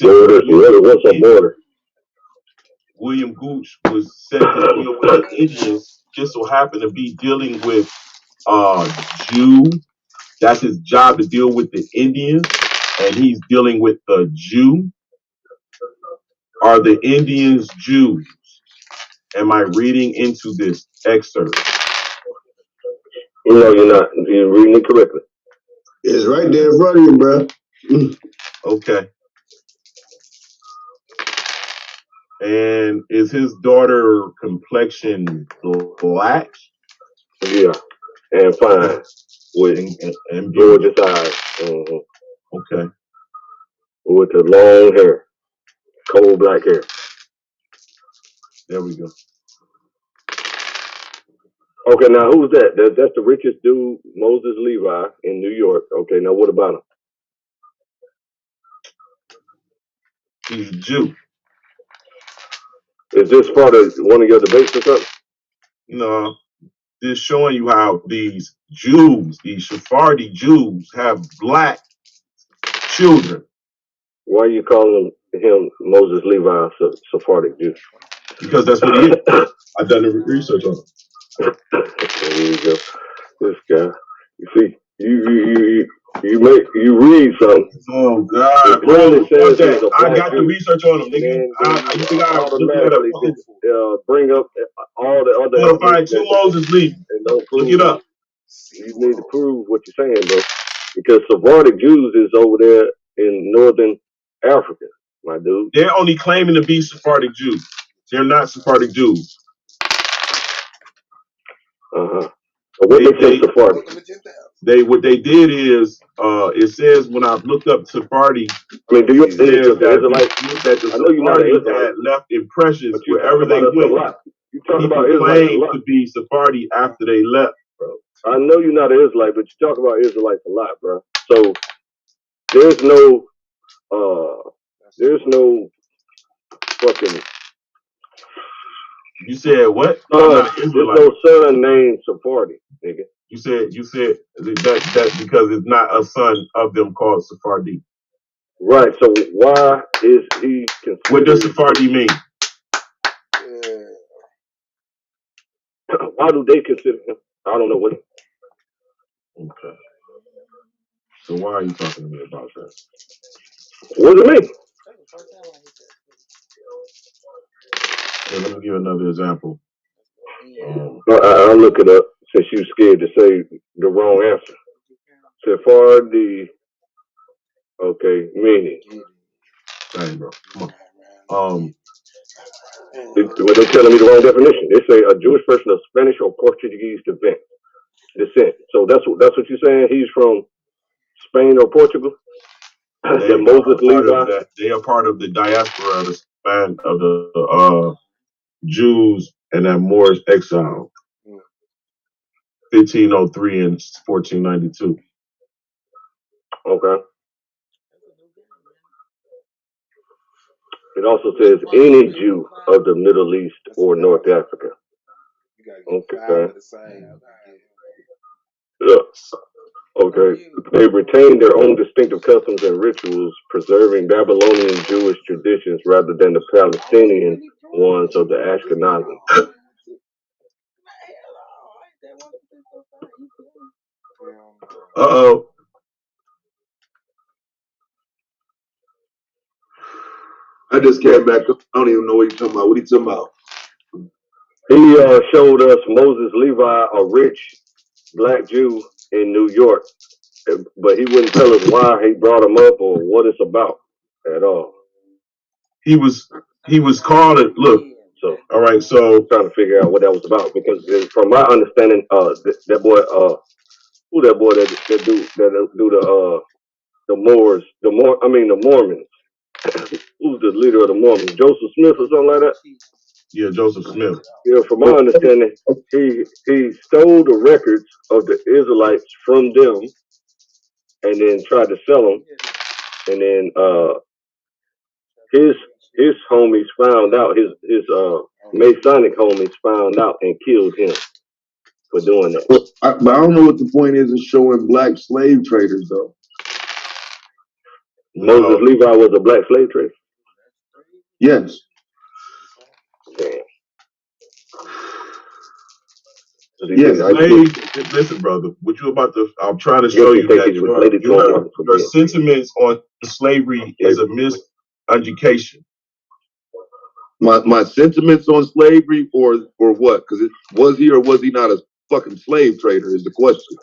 William Gooch was sent to deal with the Indians, just so happened to be dealing with Jew? That's his job, to deal with the Indians, and he's dealing with the Jew. Are the Indians Jews? Am I reading into this excerpt? No, you're not. You're reading it correctly. It's right there in front of you, bro. Okay. And is his daughter complexion black? Yeah, and fine, with and gorgeous eyes. Mm-hmm. Okay. With the long hair, coal black hair. There we go. Okay, now who's that? That's the richest dude, Moses Levi, in New York. Okay, now what about him? He's a Jew. Is this part of one of your debates or something? No, just showing you how these Jews, these Sephardi Jews, have black children. Why are you calling him Moses Levi Sephardic Jew? Because that's what he is. I've done the research on him. There you go. This guy. You see, you read something. Oh God! Clearly says I got the research on him, nigga. You think I automatically bring up all the other. I'm gonna find two Moses Levi. Look it up. You need to prove what you're saying, bro. Because Sephardic Jews is over there in northern Africa, my dude. They're only claiming to be Sephardic Jews. They're not Sephardic Jews. What they say Sephardic? What they did is it says when I looked up Sephardi, I mean, do you that the Sephardi had left impressions wherever they went. People claim to be Sephardi after they left, bro. I know you're not an Israelite, but you talk about Israelites a lot, bro. So there's no fucking. You said what? There's no son named Sephardi, nigga. You said that because it's not a son of them called Sephardi. Right. So why is he considered? What does Sephardi mean? Why do they consider him? I don't know what. Okay. So why are you talking to me about that? What does it mean? Yeah, let me give you another example. I'll look it up since you're scared to say the wrong answer. Sephardi. Okay, meaning. Dang, bro. Come on. They're telling me the wrong definition. They say a Jewish person of Spanish or Portuguese descent. So that's what you're saying. He's from Spain or Portugal. They are part of the diaspora of the Spain of the Jews and that Moorish exile, 1503 and 1492. Okay. It also says any Jew of the Middle East or North Africa. Okay. Yeah. Okay. They retain their own distinctive customs and rituals, preserving Babylonian Jewish traditions rather than the Palestinian ones of the Ashkenazi. Uh-oh. I just came back. I don't even know what he's talking about. What are you talking about? He showed us Moses Levi, a rich black Jew in New York, but he wouldn't tell us why he brought him up or what it's about at all. He was called it. Look. So all right. So I'm trying to figure out what that was about, because from my understanding, that boy, who that boy that do the Mormons. Who's the leader of the Mormons? Joseph Smith or something like that? Yeah, Joseph Smith. Yeah, from my understanding, he stole the records of the Israelites from them and then tried to sell them. And then his homies found out, his Masonic homies found out and killed him for doing that. But I don't know what the point is in showing black slave traders, though. Moses Levi was a black slave trader? Yes. Damn. Yes, listen, brother. What you about to? I'm trying to show you that your sentiments on slavery is a miseducation. My sentiments on slavery, or what? Because was he or was he not a fucking slave trader? Is the question.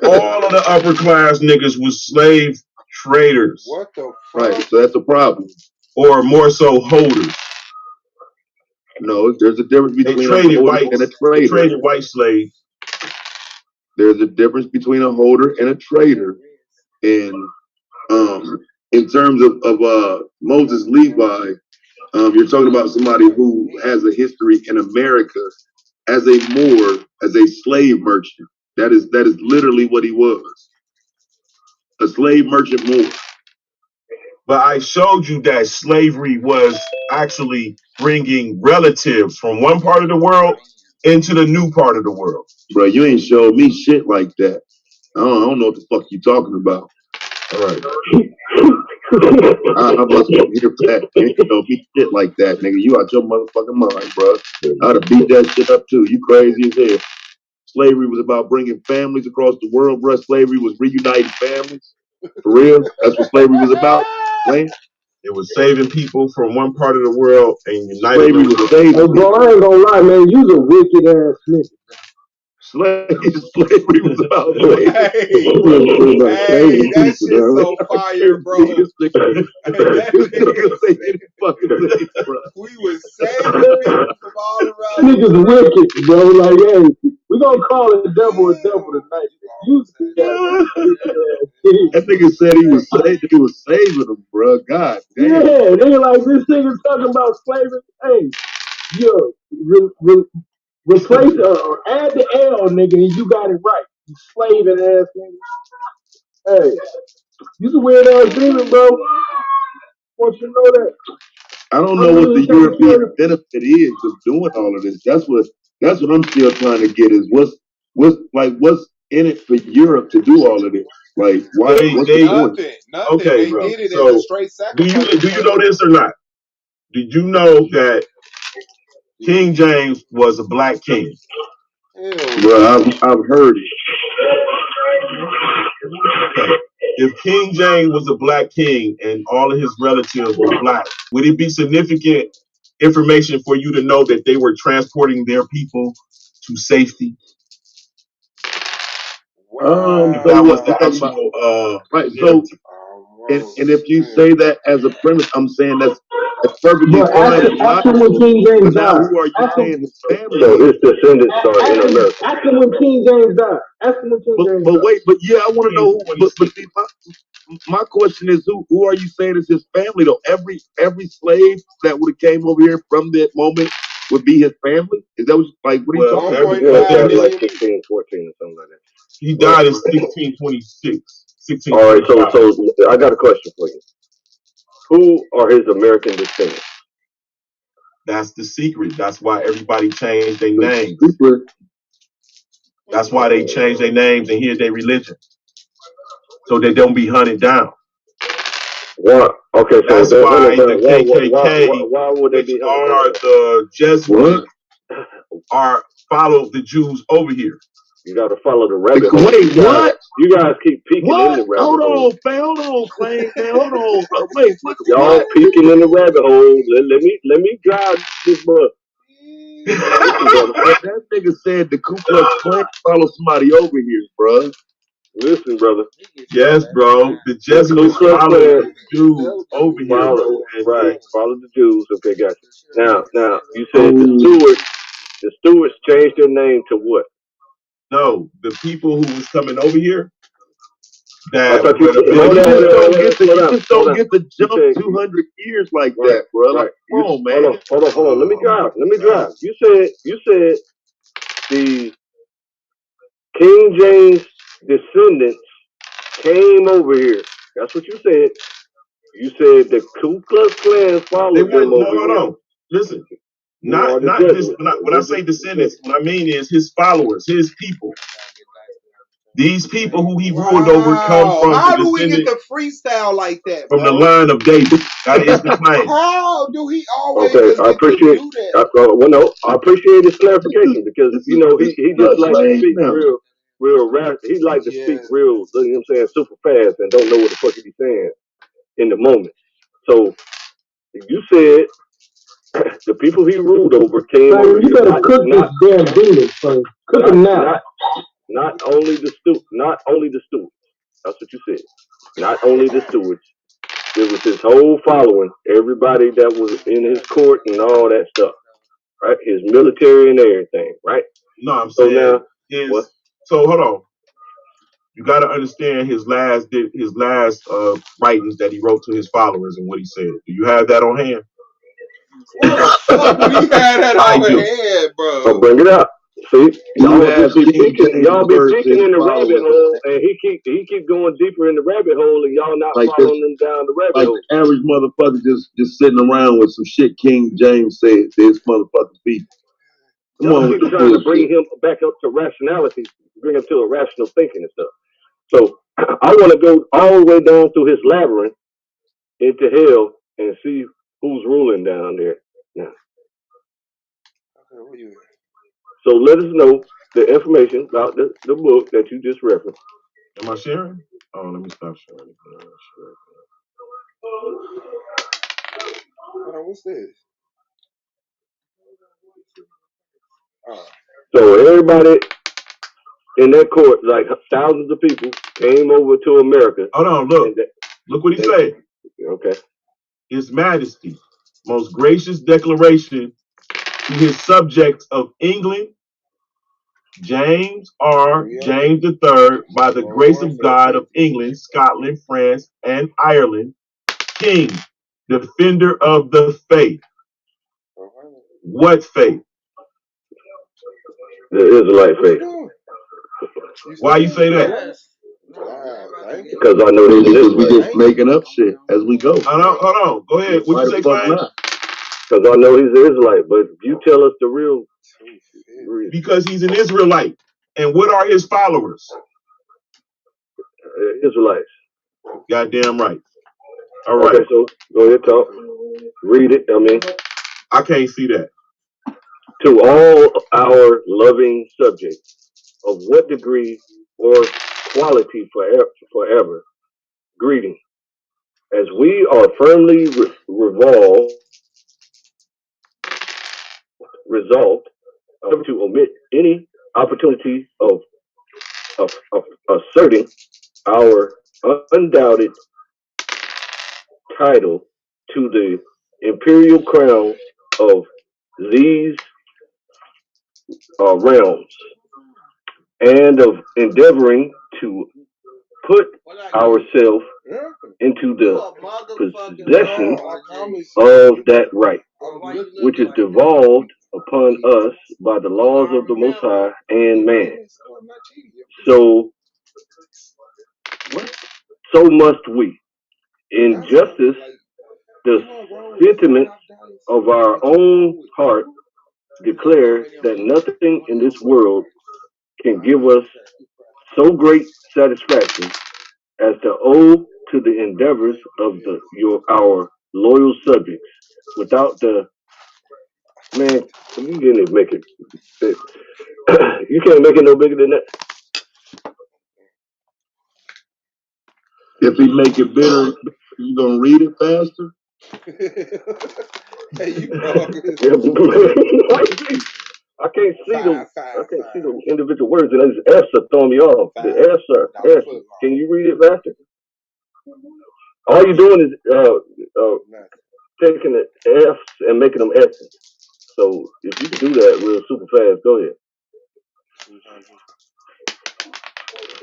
All of the upper class niggas was slave traders. What the fuck? Right. So that's a problem. Or more so holders. No, there's a difference between a holder and a trader. Traded white slaves. There's a difference between a holder and a trader. And in terms of Moses Levi, you're talking about somebody who has a history in America as a Moor, as a slave merchant. That is literally what he was. A slave merchant Moor. But I showed you that slavery was actually bringing relatives from one part of the world into the new part of the world. Bro, you ain't showed me shit like that. I don't know what the fuck you talking about. All right. I must be here for that. You ain't show me shit like that, nigga. You out your motherfucking mind, bro. I'd have beat that shit up too. You crazy as hell. Slavery was about bringing families across the world, bro. Slavery was reuniting families. For real? That's what slavery was about, man. It was saving people from one part of the world and uniting slavery them. Was saving hey, bro, I ain't gonna lie, man. You's a wicked ass nigga. Slavery was about slavery. Hey, that shit's so fire, bro. We was saving people from all around. Niggas wicked, bro. Like, hey, we gonna call it double tonight. That nigga said he was saving them, bro. God damn. Yeah, nigga, like this nigga talking about slavery. Hey, yo, replace or add the L, nigga, and you got it right. You slaving ass nigga. Hey, you some weird ass demon, bro. Want you to know that. I don't know what the European benefit is of doing all of this. That's what I'm still trying to get is what's in it for Europe to do all of this? Like why nothing. Okay, they bro. did it So as a straight sacrifice. Do you know this or not? Did you know that King James was a black king? Bro, I've heard it. Okay. If King James was a black king and all of his relatives were black, would it be significant information for you to know that they were transporting their people to safety? That was the actual right. So, and if you say that as a premise, I'm saying that's perfectly fine. After when King James died, who are you saying his family? So his descendants are in America. After when King James died. But wait, but yeah, I want to know. But my question is, who are you saying is his family though? Every slave that would have came over here from that moment would be his family. Is that what are you talking about? Yeah, like 16, 14 or something like that. He died in 1626. All right, so I got a question for you. Who are his American descendants? That's the secret. That's why everybody changed their names. That's why they changed their names and here's their religion. So they don't be hunted down. What? Okay, so that's why the KKK, why would they be are the Jesuits are follow the Jews over here. You got to follow the rabbit hole. Wait, what? You guys keep peeking in the rabbit hole. Hold on, Clay, man. Hold on. Wait, what? Y'all peeking in the rabbit hole. Let me drive this bus. That nigga said the Ku Klux Klan follow somebody over here, bro. Listen, brother. Yes, bro. The Jesuits follow the Jews over here. Right. Follow the Jews. Okay, got you. Now, you said the Stewards changed their name to what? No, the people who was coming over here. That you just don't get to jump 200 years like that, bro. Like, come on, man. Hold on. Let me drive. You said the King James descendants came over here. That's what you said. You said the Ku Klux Klan followed them over here. No. Listen, not just when I say descendants. What I mean is his followers, his people. These people who he ruled over come from. How do we get the freestyle like that? From the line of David. That is the claim. How do he always? Okay, I appreciate. I appreciate his clarification because he just likes to speak real rap. He likes to speak real. You know what I'm saying, super fast and don't know what the fuck he's saying in the moment. So you said the people he ruled over came over. You better cook this damn demon first. Cook them now. Not only the stewards. That's what you said. Not only the stewards. It was his whole following. Everybody that was in his court and all that stuff. Right? His military and everything. Right? No, I'm saying. So hold on. You got to understand his last writings that he wrote to his followers and what he said. Do you have that on hand? We had that on hand, bro. So bring it up. See, y'all be peeking in the rabbit hole, and he keep going deeper in the rabbit hole, and y'all not following them down the rabbit hole. The average motherfucker just sitting around with some shit King James said to his motherfucking people. Y'all keep trying to bring him back up to rationality, bring him to a rational thinking and stuff. So I want to go all the way down through his labyrinth into hell and see who's ruling down there now. So let us know the information about the book that you just referenced. Am I sharing? Oh, let me stop sharing. What's this? So everybody in that court, like thousands of people, came over to America. Hold on, look what he said. Okay. His Majesty, most gracious declaration to his subjects of England, James III, by the grace of God of England, Scotland, France, and Ireland, King, defender of the faith. What faith? The Israelite faith. Why you say that? Because I know we just making up shit as we go. Hold on. Go ahead. What you say, Glenn? Because I know he's an Israelite, but you tell us the real reason. Because he's an Israelite. And what are his followers? Israelites. Goddamn right. All right. Okay, so go ahead, talk. Read it. I can't see that. To all our loving subjects, of what degree or quality forever, greeting. As we are firmly resolved to omit any opportunity of asserting our undoubted title to the imperial crown of these realms, and of endeavoring to put ourselves into the possession of that right, which is devolved upon us by the laws of the Most High and man. So must we, in justice The sentiments of our own heart declare that nothing in this world can give us so great satisfaction as to owe to the endeavors of our loyal subjects. Without the man, you can't make it. You can't make it no bigger than that. If he make it bigger, you gonna read it faster? Hey, you I can't see them. I can't see the individual words, and this S are throwing me off. The S, sir. S. Can you read it faster? All you're doing is taking the F's and making them S's. So if you can do that real super fast, go ahead.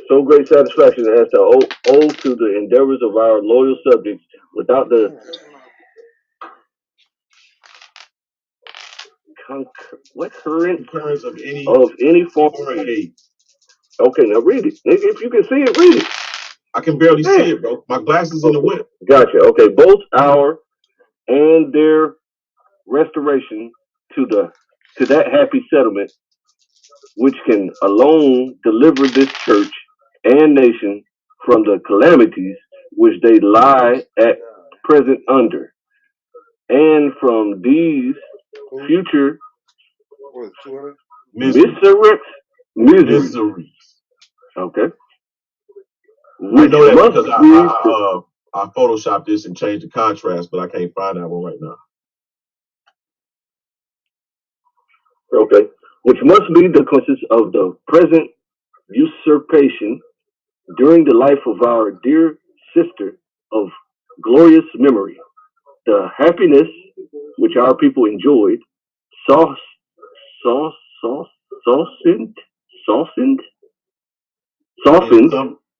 So great satisfaction as to owe to the endeavors of our loyal subjects without the concurrence of any form of aid. Okay, now read it. Nigga, if you can see it, read it. I can barely see it, bro. My glasses in the whip. Gotcha. Okay, both our and their restoration to that happy settlement, which can alone deliver this church and nation from the calamities which they lie at present under, and from these future miseries. Okay. I know that because I photoshopped this and changed the contrast, but I can't find that one right now. Okay. Which must be the consequence of the present usurpation during the life of our dear sister of glorious memory. The happiness which our people enjoyed, softened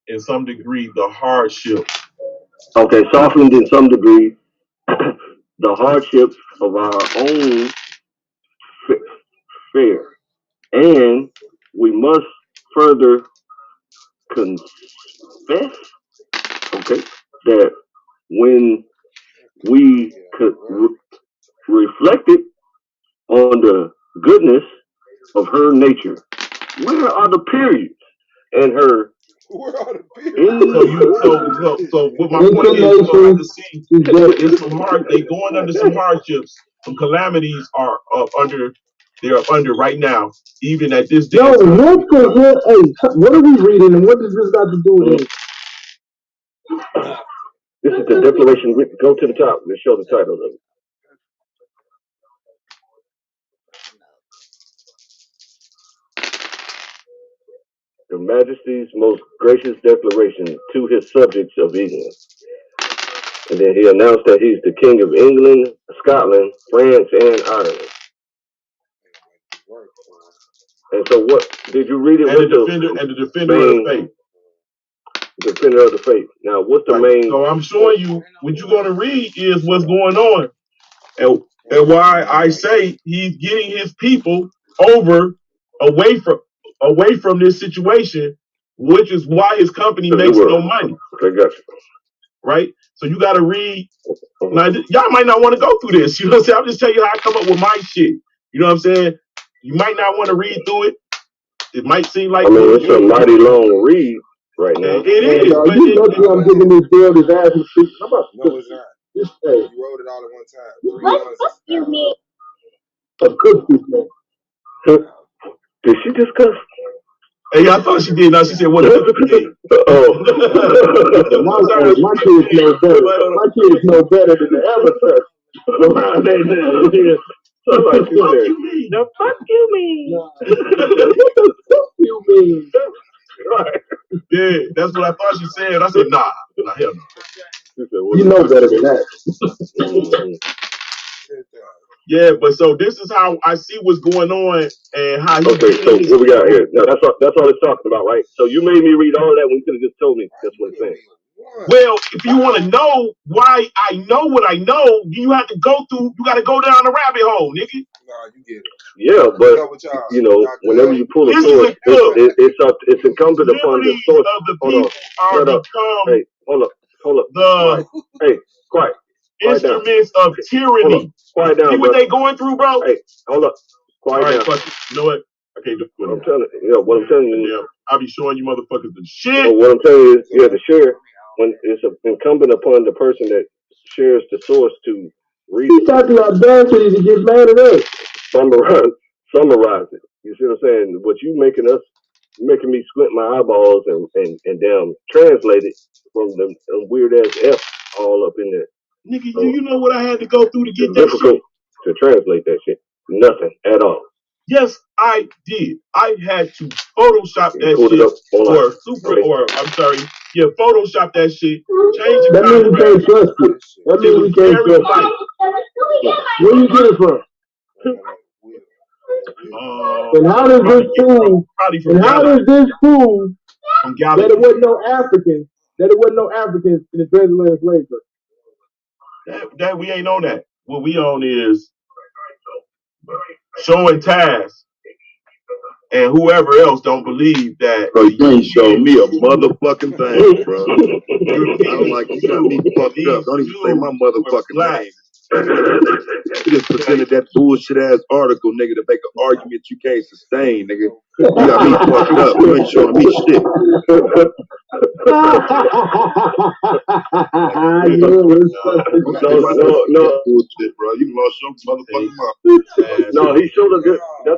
in some degree the hardship. Okay, softened in some degree the hardships of our own fare, and we must further confess, okay, that when we could reflected on the goodness of her nature, where are the periods and her? Where are the periods? So what my point is, you have to see it's some they going under some hardships, some calamities are they're up under right now, even at this day. Yo, what are we reading and what does this got to do with it? This is the declaration. Go to the top. Let's show the title of it. Your Majesty's most gracious declaration to his subjects of England. And then he announced that he's the King of England, Scotland, France, and Ireland. And so what, did you read it with the defender of the faith. Defender of the faith. Now, what's the main? So I'm showing you what you're going to read is what's going on. And why I say he's getting his people away from this situation, which is why his company makes no money. Okay, gotcha. Right? So you got to read. Now, y'all might not want to go through this. You know what I'm saying? I'm just telling you how I come up with my shit. You know what I'm saying? You might not want to read through it. It might seem like it's a mighty long read right now. It is. But you know I'm giving this girl his ass and shit. No, it's not. You wrote it all at one time. What fuck you mean? A cookie, man. Did she just cuss? Hey, I thought she did. Now she said, "What a cookie." Oh, my kids know better. My kids know better than the ever around that. The fuck you mean? The fuck you mean? Right. Yeah, that's what I thought she said. I said, nah, hell no. You know better than that. Yeah, but so this is how I see what's going on and how he. Okay, so what we got here? No, that's all it's talking about, right? So you made me read all that when you could have just told me that's what it's saying. Well, if you want to know why I know what I know, you have to go through. You got to go down the rabbit hole, nigga. Nah, you get it. Yeah, but you know, whenever you pull a source, it's incumbent upon the source. Hold on, Hey, hold up. Hey, quiet. instruments of tyranny. Quiet down, See what they going through, bro? Hey, hold up. Quiet All right, down. fuck it. You know what? I can't do it. What I'm telling you. Yeah, I'll be showing you motherfuckers the shit. So what I'm telling you is, the share, when it's incumbent upon the person that shares the source to read. You talking about bastards and get mad at us. Summarize it. You see what I'm saying? What you making me squint my eyeballs and damn translate it from the weird ass F all up in there. Nigga, do you know what I had to go through to get It's that difficult shit? to translate that shit. Nothing at all. Yes, I did. I had to Photoshop that shit Photoshop that shit. Change the That means we can't trust you. That means we can't trust you. Where you get it from? And how does this prove? And how does this prove that it wasn't no Africans? That it wasn't no Africans in the transatlantic slave trade? That we ain't on that. What we on is showing Taz and whoever else don't believe that. Bro, you ain't showed me a motherfucking thing, bro. I'm like, you got me fucked up. Don't even say my motherfucking name. You just presented that bullshit ass article, nigga, to make an argument you can't sustain, nigga. You got me fucked up. You ain't showing me shit. No. Bullshit, bro. You lost your motherfucking mind. No, he showed a good. You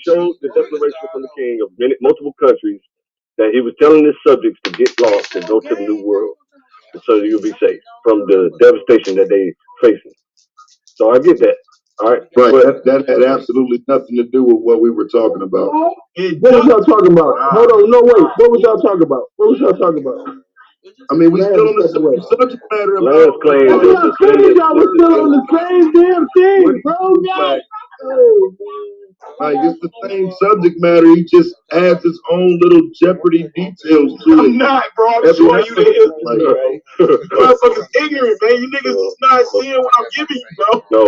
showed the declaration from the king of multiple countries that he was telling his subjects to get lost and go to the new world, so you'll be safe from the devastation that they facing. So I get that. All right, right. That had absolutely nothing to do with what we were talking about. What was y'all talking about? Hold on, no wait. What was y'all talking about? I mean, we still on the same subject matter. Last claim. Y'all was still on the same damn thing, bro. Like, it's the same subject matter. He just adds his own little Jeopardy details to it. I'm not, bro. I'm showing you the history, bro. You motherfuckers ignorant, man. You niggas is not seeing what I'm giving you, bro. No.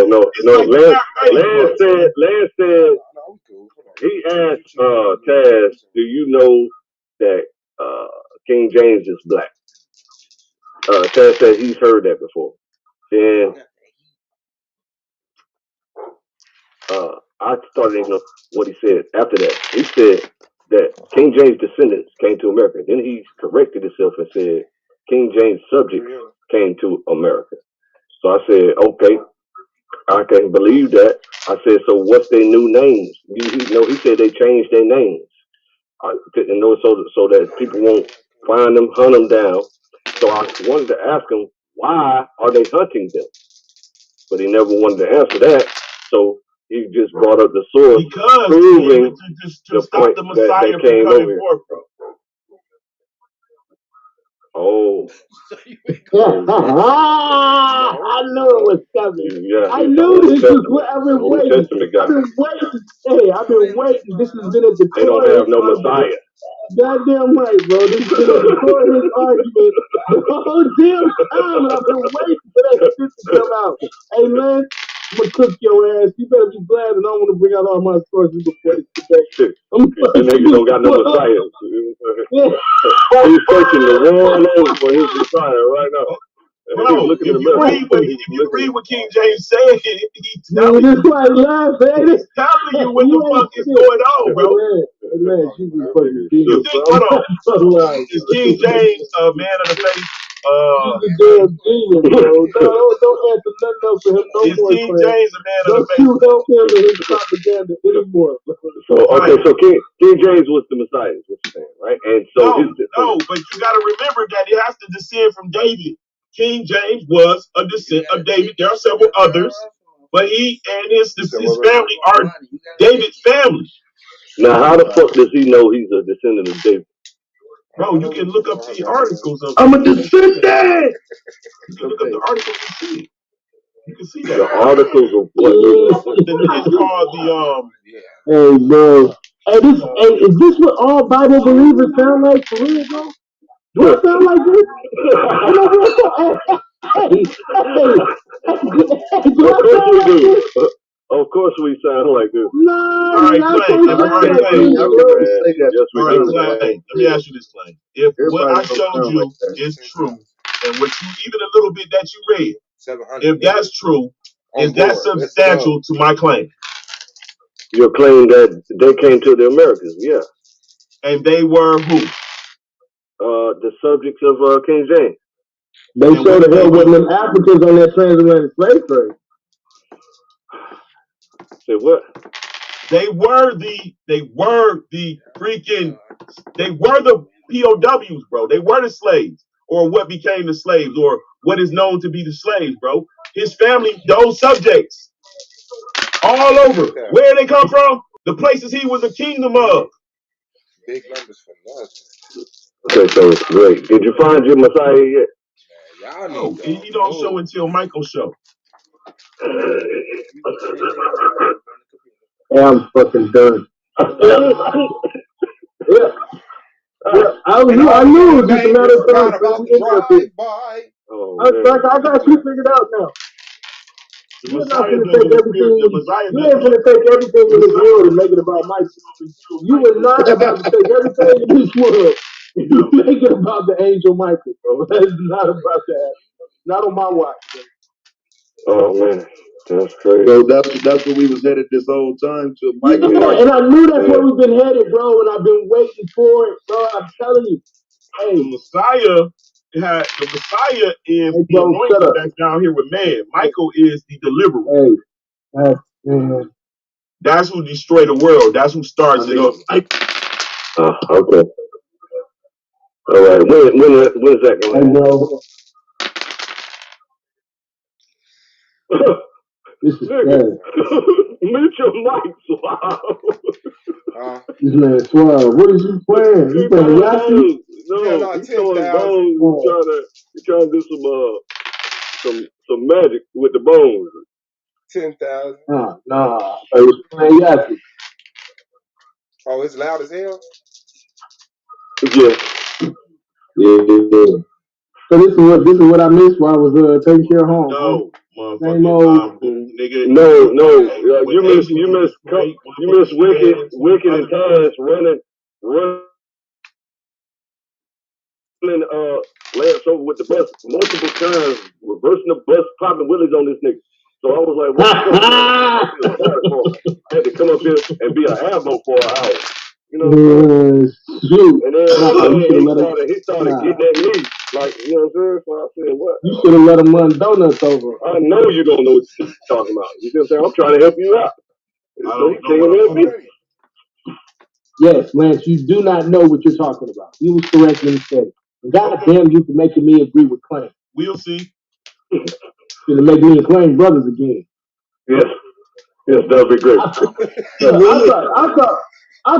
Lance said he asked Taz, do you know that King James is black? Taz said he's heard that before. Then I started thinking of what he said after that. He said that King James descendants came to America. Then he corrected himself and said King James subjects came to America. So I said, okay, I can believe that. I said, so what's their new names? He said they changed their names. So that people won't find them, hunt them down. So I wanted to ask him, why are they hunting them? But he never wanted to answer that. So he just brought up the source, proving to stop the Messiah that came over here. Forth, bro. Oh. I knew it was coming. Yeah, I knew this was what I've been waiting. I've been waiting. This has been at the core. They don't have no Messiah. Goddamn right, bro. This has been at the core of his argument the whole damn time, and I've been waiting for that shit to come out. Hey, man, I'm gonna cook your ass. You better be glad that I don't want to bring out all my sources before this today. And niggas don't got no Messiah. He's searching the world over for his Messiah right now. Bro, if you read what King James said, he's telling you what the fuck is going on, bro. You think, hold on, is King James a man of the faith? He's a damn genius, bro. Don't answer nothing else for him. Is King James a man of the faith? Don't help him with his propaganda anymore. So King James was the Messiah, is what you're saying, right? And so no, but you got to remember that it has to descend from David. King James was a descent of David. There are several others, but he and his family are David's family. Now, how the fuck does he know he's a descendant of David? Bro, you can look up the articles of. I'm a descendant. You can look up the articles and see it. You can see that. The articles of what? It's called the Hey, bro. Hey, is this what all Bible believers sound like for real, bro? Do I sound like this? Of course we sound like this. No, all right, Clay. Let me ask you this, Clay. If what I showed you is true, and what you even a little bit that you read, 700. If that's true, is On that board. Let's substantial to my claim? Your claim that they came to the Americas, yeah. And they were who? The subjects of King James. They sure the hell wasn't them Africans on that transatlantic slave trade. Say what? They were the POWs, bro. They were the slaves, or what became the slaves, or what is known to be the slaves, bro. His family, those subjects, all over. Where they come from? The places he was a kingdom of. Big numbers for nothing. Okay, so great. Did you find your Messiah yet? Y'all No, he don't show until Michael show. Hey, I'm fucking done. Yeah. I knew it was just a matter of time. I got you figured out now. You're not going to take everything. You ain't going to take everything in this world and make it about Mike. You are not about to take everything in this world and make it about the angel Michael, bro. That's not about that. Not on my watch, bro. Oh man, that's crazy. So that's where we was headed this whole time to Michael. Yeah, and I knew that's where we've been headed, bro. And I've been waiting for it, bro. I'm telling you. Hey, the Messiah is the anointed that's down here with man. Michael is the deliverer. Hey, that's who destroyed the world. That's who starts it up. Okay. All right. When is that going to happen? This is bad. Mute your mic, Suave. This man Suave. What is you playing? You playing Yahtzee? No, he's throwing bones. He's trying to do some magic with the bones. 10,000. Nah. I was playing Yahtzee. Oh, it's loud as hell? Yeah. So this is what I missed while I was taking care of home. No, same old nigga. No. You miss Wicked and Taz running Lance over with the bus multiple times, reversing the bus, popping willies on this nigga. So I was like, what the fuck? I had to come up here and be an ammo for an hour. You know, and then he started getting at me, like, you know what I'm saying? So I said, what? You should have let him run donuts over. I know you don't know what you're talking about. You see what I'm saying? I'm trying to help you out. So he came at me. Yes, Lance, you do not know what you're talking about. You was correct when you said it. God damn you for making me agree with Clay. We'll see. Gonna make me and Clay brothers again. Yes, that'd be great. I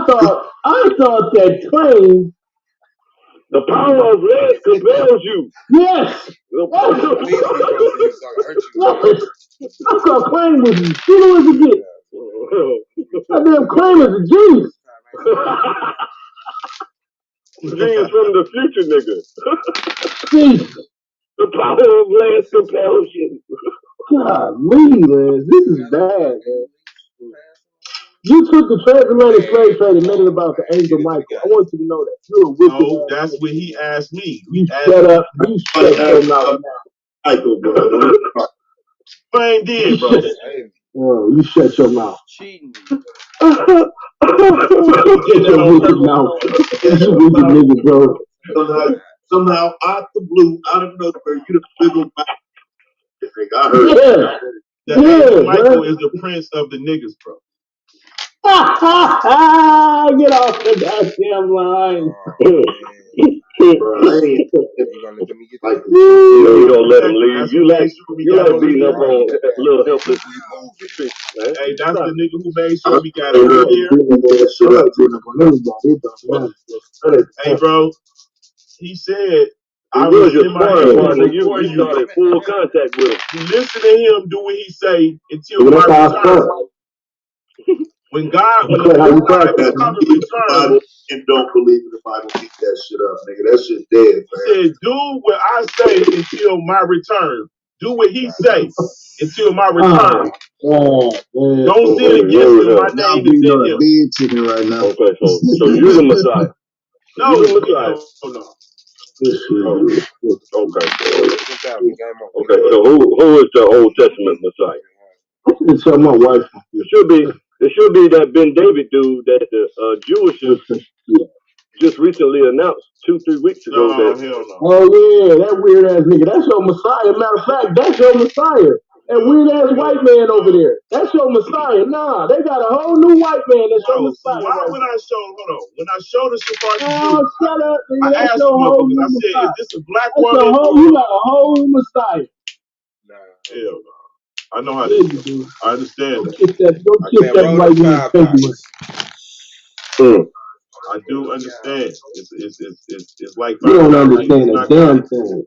thought that Clay. The power of love compels you. Yes. I thought Clay was as true as it gets. That damn Clay is a genius. Genius from the future, nigga. Jesus. The power of Lance compels you. Golly, Lance, this is bad, man. You took the transatlantic slave trade and made it about the angel Michael. I want you to know that. You're a wicked. No, that's what he asked me. You shut up. You shut your mouth now. Michael, bro. Fine did, bro. Oh, you shut your mouth. Cheating. Shut your wicked mouth. You wicked nigga, bro. Somehow, out the blue, out of nowhere, you the wiggle back. I heard. Yeah. Michael is the prince of the niggas, bro. Get off the goddamn line. You don't let him leave. You like beating up on little helpless. Hey, that's the nigga who made sure we got over here. Hey, bro. He said, I was your sparring partner. You started full contact with him. You listen to him do what he say until my return. When the Bible and don't believe in the Bible, beat that shit up, nigga. That shit dead, man. He said, do what I say until my return. Do what he say until my return. Don't sin against him. My name is in him. Big chicken right now. Okay, so you're the Messiah. No, you're the Messiah. No. Okay. Okay. So who is the Old Testament Messiah? I'm gonna tell my wife. It should be that Ben David dude that the Jewishes just recently announced 2-3 weeks ago. Hell no. Oh yeah, that weird ass nigga. That's your Messiah. Matter of fact, that's your Messiah. That weird ass white man over there. That's your Messiah. Nah, they got a whole new white man that's your Messiah. Why when I show the Sephardi Oh, Jews, shut up, nigga. I That's asked your the whole motherfuckers, new I said, Messiah. is this a black That's woman? you got a whole Messiah. Hell no. I know how to do it. I understand Don't kiss that white man's face. I do understand. It's like you don't understand a damn thing.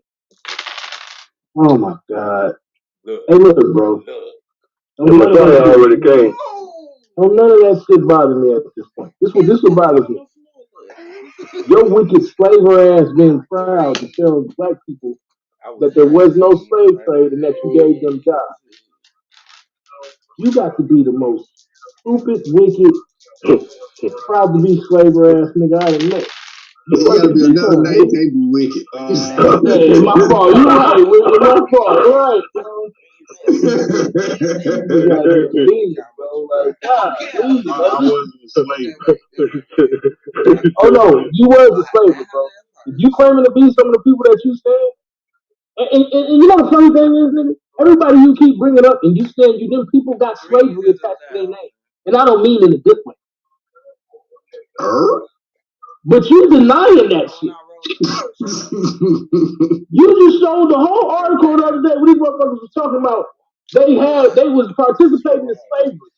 Oh my God. Hey, look, bro. The Messiah already came. Don't none of that shit bother me at this point. This what bothers me. Your wicked slaver ass being proud to tell black people that there was no slave trade and that you gave them jobs. You got to be the most stupid, wicked, proud to be slaver ass nigga I done met. You gotta be another name, can't be wicked. Hey, my fault. You're right. My fault. Right. You gotta be a genius, bro. Like, God, I wasn't a slave. Oh no, you was a slave, bro. If you claiming to be some of the people that you stand, and you know the funny thing is, nigga, everybody you keep bringing up and you stand, them people got slavery attached to their name, and I don't mean in a good way. But you denying that shit. You just showed the whole article the other day when these motherfuckers was talking about they was participating in slavery.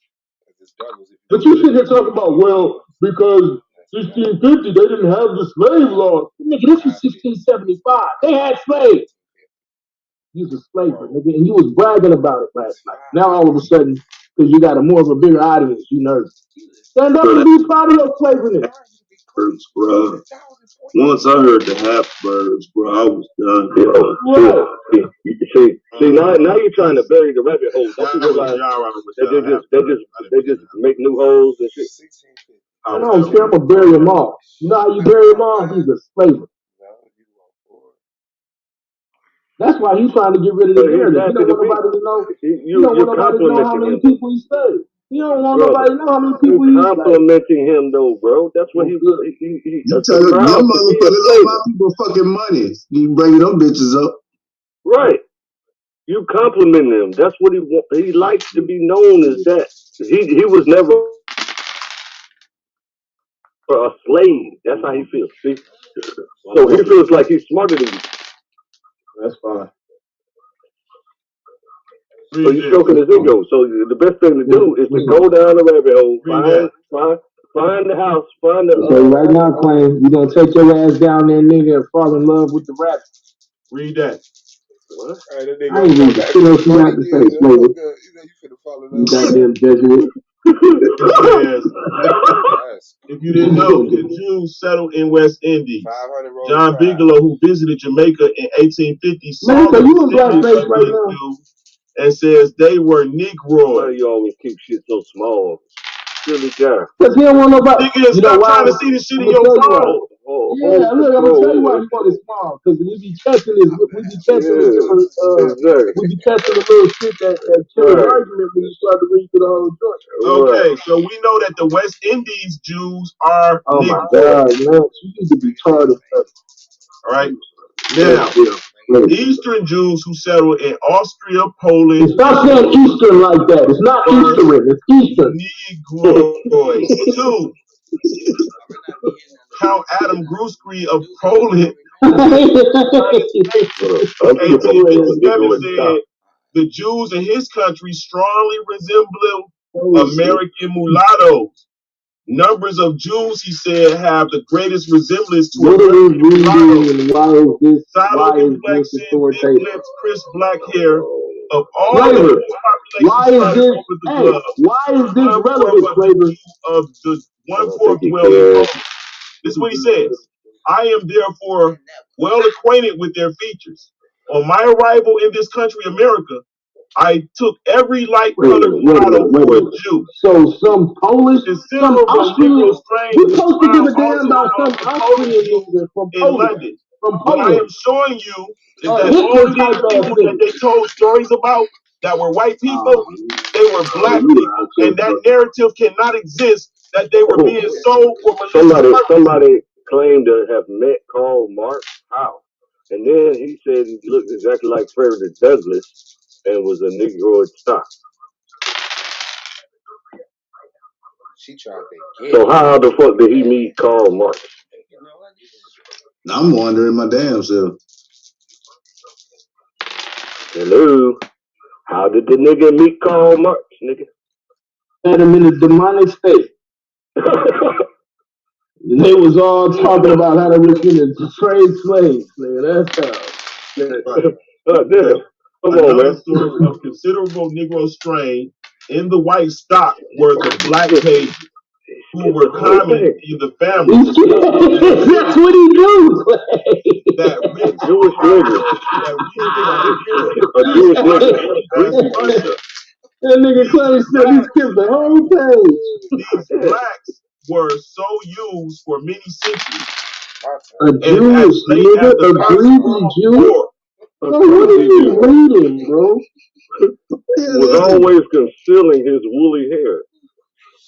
But you sit here talking about, well, because 1650 they didn't have the slave law. Nigga, this was 1675. They had slaves. You was a slaver, nigga, and you was bragging about it last night. Now all of a sudden, because you got more of a bigger audience, you nervous. Stand up and be proud of your slavery. Bro. Once I heard the Habsburgs, bro, I was done. See, now you're trying to bury the rabbit hole. Don't you realize they just make new holes and shit? I don't care. I'm gonna bury them all. You know how you bury them all? He's a slaver. That's why he's trying to get rid of the narrative. You don't want nobody to know. You don't want nobody to know how many people he saved. You don't want nobody to know how many people he saved. Complimenting him though, bro. That's what he you tell your motherfuckers all my people fucking money. You bringing them bitches up. Right. You compliment him. That's what he likes to be known as that. He was never a slave. That's how he feels. See? So he feels like he's smarter than you. That's fine. So you're stroking his ego. So the best thing to do is to go down the rabbit hole, find the house, find the. So right now, Clay, you gonna take your ass down there, nigga, and fall in love with the rabbit. Read that. What? I ain't read the shit else you have to say, Slaver. You goddamn Jesuit. If you didn't know, the Jews settled in West Indies. John Bigelow, who visited Jamaica in 1850, saw the descendants of these Jews and says they were Negroids. Why do you always keep shit so small? Silly guy. Because he don't want nobody. Nigga, stop trying to see the shit in your phone. Yeah, look, I'm gonna tell you why you want it small. Because we be testing this. We be testing this. We be testing the little shit that kills the argument when you start to read through the whole joint. Okay, so we know that the West Indies Jews are. Oh my God, man, you need to be retarded. All right. Now, Eastern Jews who settled in Austria, Poland. Stop saying Eastern like that. It's not Eastern. It's Eastern. Negroids. 2. Count Adam Gruski of Poland. 1857 said the Jews in his country strongly resemble American mulattoes. Numbers of Jews, he said, have the greatest resemblance to American mulattoes. Sallow complexion, thick lips, crisp black hair. Of all the why is this relevant, Flavor? Of the 1/4 dwell in Poland. This is what he says. I am therefore well acquainted with their features. On my arrival in this country, America, I took every light-colored mulatto for a Jew. So some Polish, some Austrian, you supposed to give a damn about some Austrian nigga from Poland. from What I Poland. am showing you is that Hitler all of type these ass people that nigga. they told stories about that were white people, they were black you people, out there, and that bro. narrative cannot exist. That they were being sold for malicious Somebody purposes. claimed to have met Karl Marx. How? And then he said he looked exactly like Frederick Douglass and was a Negroid stock. She tried to get So how the fuck did he meet Karl Marx? I'm wondering my damn self. Hello? How did the nigga meet Karl Marx, nigga? Had him in a demonic state. They was all talking about how they was going to trade slaves, nigga. That's how. Right. Damn. Come on, Another man. source of considerable Negro strain in the white stock were the black pages, who were common in the family. That's what he do. That rich Jewish nigga. A Jewish nigga. Russia. That nigga claims that he skipped the whole page. These blacks were so used for many centuries. A Jewish nigga, a greasy Jew. Bro, what are you reading, bro? Was always concealing his woolly hair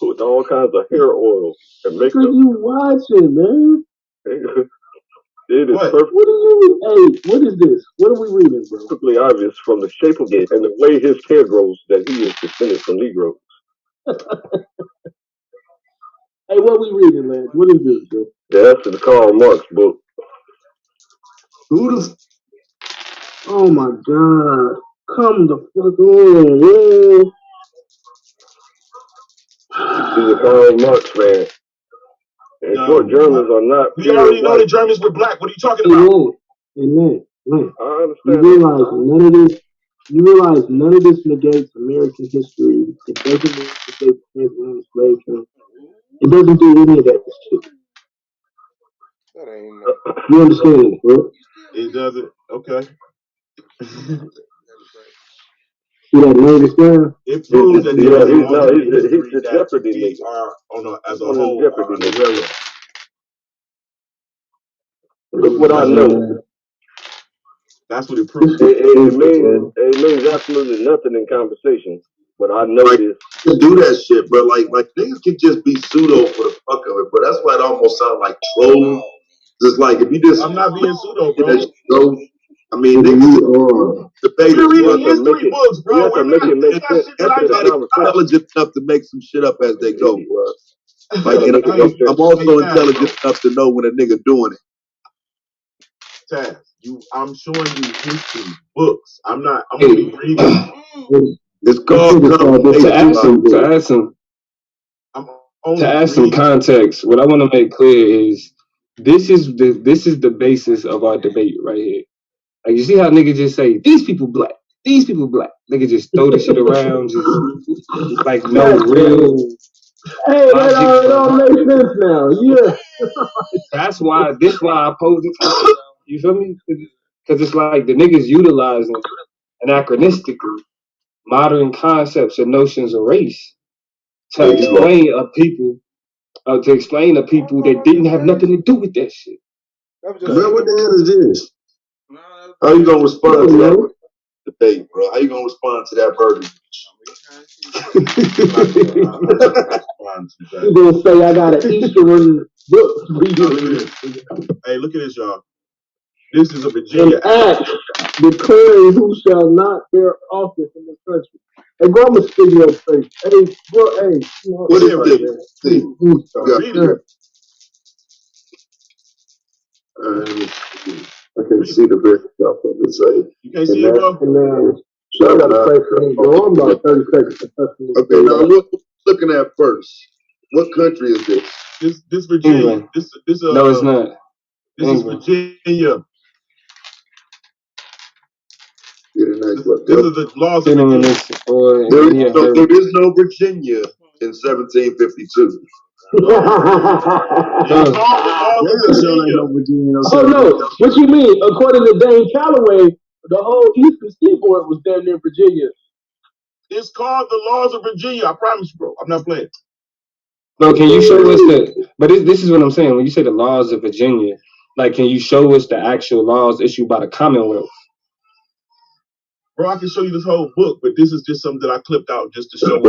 with all kinds of hair oil and makeup. What are you watching, man? It is perfectly What are you? Hey, what is this? What are we reading, bro? obvious from the shape of it and the way his hair grows that he is descended from Negroes. Hey, what we reading, man? What is this, bro? That's the Karl Marx book. Who the? Oh my God! Come the fuck on, man! He's a Karl Marx fan. And short Germans are not. We already know the Germans were black. What are you talking about? Amen. I You understand. realize none of this. You realize none of this negates American history. It doesn't negate the slave trade. It doesn't do any of that shit. That ain't no. You understand, bro? It doesn't. Okay. See that latest down? It proves that there is a he's the Jeopardy we nigga. are on a, as a One of them whole Jeopardy on the niggas. railroad. Look what I know. That's what it proves. It means absolutely nothing in conversation. But I know this. To do that shit, bro. Like niggas can just be pseudo for the fuck of it, bro. That's why it almost sounds like trolling. Just like if you just I'm not being pseudo, bro. Go, I mean, niggas debate. We're reading history books, bro. We're not intelligent enough to make some shit up as they go, bro. Like, and I'm also intelligent enough to know when a nigga doing it. Taz, I'm showing you history books. I'm only reading. It's called to add some context. What I want to make clear is this is the basis of our debate right here. Like, you see how niggas just say these people black, these people black. Niggas just throw the shit around, just like no real. Hey, that all makes sense now. Yeah. That's why. This why I pose it. You feel me? Because it's like the niggas utilizing anachronistically modern concepts and notions of race to explain a people, that didn't have nothing to do with that shit. Bro, what the hell is this? How you gonna respond to that debate, bro? How you gonna respond to that burden? You gonna say I got an Eastern book? Hey, look at this, y'all. This is a Virginia act declaring who shall not bear office in this country. Hey, bro, I'm gonna spit your face. Hey, bro, hey. What is this? I can see the big stuff of the say. You can't see it, bro? I gotta pray for me, bro. I'm about 30 seconds. Okay, now what looking at first? What country is this? This Virginia. England. No, it's not. This England. Is Virginia. This is the laws of Virginia. There is no Virginia in 1752. Oh no! What you mean? According to Dane Calloway, the whole Eastern Seaboard was down there in Virginia. It's called the Laws of Virginia. I promise you, bro. I'm not playing. No, can you show us that? But this is what I'm saying. When you say the Laws of Virginia, Like, can you show us the actual laws issued by the Commonwealth? Bro, I can show you this whole book, but this is just something that I clipped out just to show.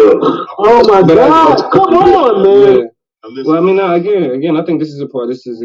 Oh my God! Come on, man. Yeah. Well, I mean, again, I think this is a part. This is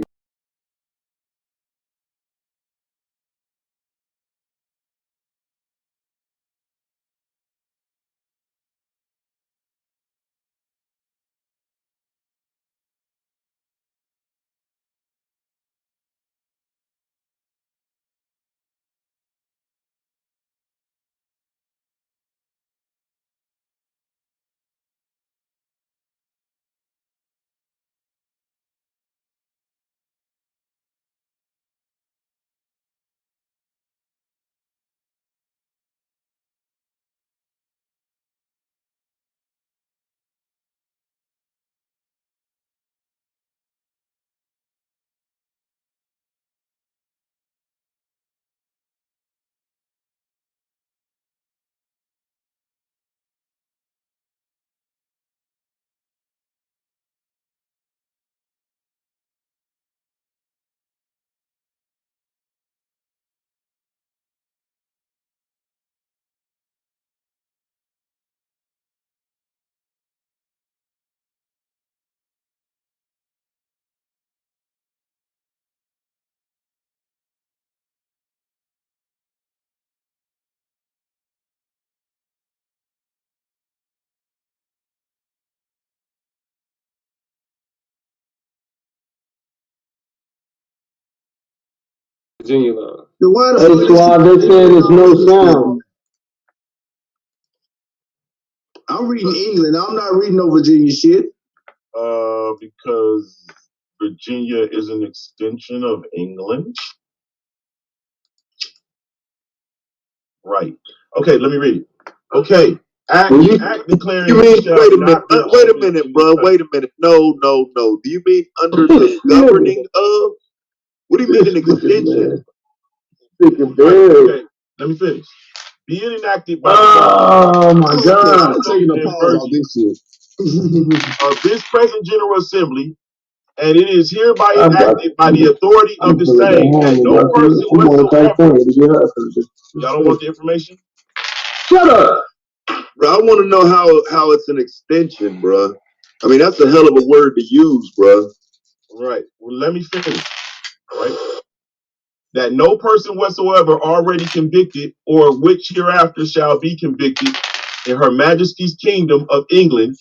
Virginia law. Hey, Suave, they said there's no sound. I'm reading England. I'm not reading no Virginia shit. Because Virginia is an extension of England. Right. Okay, let me read it. Okay. Act declaring. You mean, wait a minute, bro. Wait a minute. No. Do you mean under the governing of? What do you mean an extension? Okay, let me finish. Being enacted by my God. I'm taking a pause on this shit. of this present General Assembly, and it is hereby enacted by the authority of the same, and no person whatsoever. Y'all don't want the information? Shut up. Bro, I want to know how it's an extension, bro. I mean, that's a hell of a word to use, bro. Right. Well, let me finish. All right. That no person whatsoever already convicted or which hereafter shall be convicted in Her Majesty's Kingdom of England,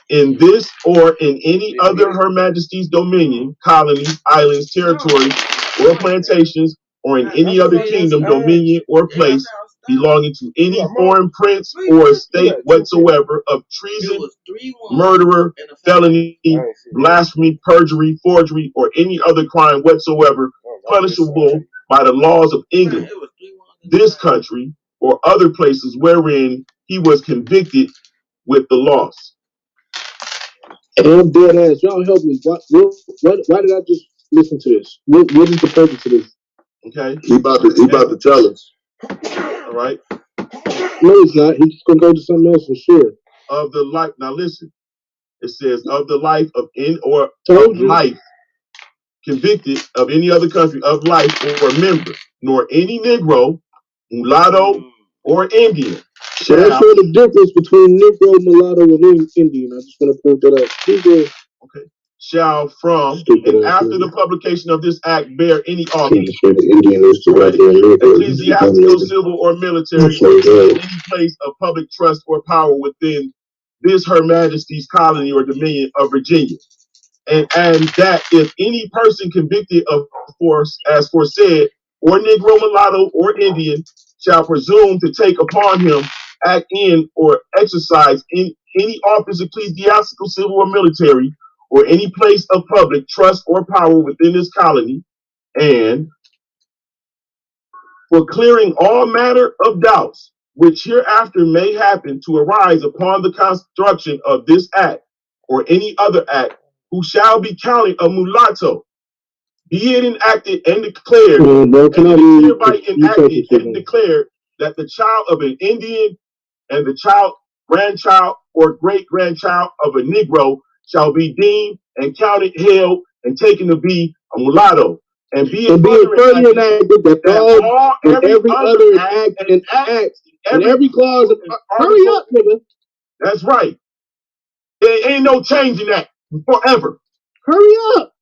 in this or in any other Her Majesty's dominion, colony, islands, territories, or plantations, or in any other kingdom, dominion, or place belonging to any foreign prince or estate whatsoever, of treason, murderer, felony, blasphemy, perjury, forgery, or any other crime whatsoever, punishable by the laws of England, this country, or other places wherein he was convicted with the loss. And I'm dead ass. Y'all help me. Why did I just listen to this? What is the purpose of this? Okay. He about to tell us. All right. No, he's not. He's just gonna go to something else for sure. Of the life. Now listen. It says of the life of life convicted of any other country of life or member, nor any Negro, mulatto, or Indian. So that's all the difference between Negro, mulatto, and Indian. I just want to point that out. Okay. Shall from and after the publication of this act bear any office, ecclesiastical, civil, or military, in any place of public trust or power within this Her Majesty's colony or dominion of Virginia. And that if any person convicted of force as foresaid, or Negro, mulatto, or Indian, shall presume to take upon him, act in, or exercise in any office, ecclesiastical, civil, or military, or any place of public trust or power within this colony, and for clearing all matter of doubts which hereafter may happen to arise upon the construction of this act, or any other act, who shall be counted a mulatto, be it enacted and declared, and hereby enacted and declared that the child of an Indian and the child, grandchild, or great-grandchild of a Negro shall be deemed and counted, held, and taken to be a mulatto, and be and it being further further enacted enacted that that all all and every other act and acts and every clause of hurry up, nigga. That's right. There ain't no changing that forever. Hurry up.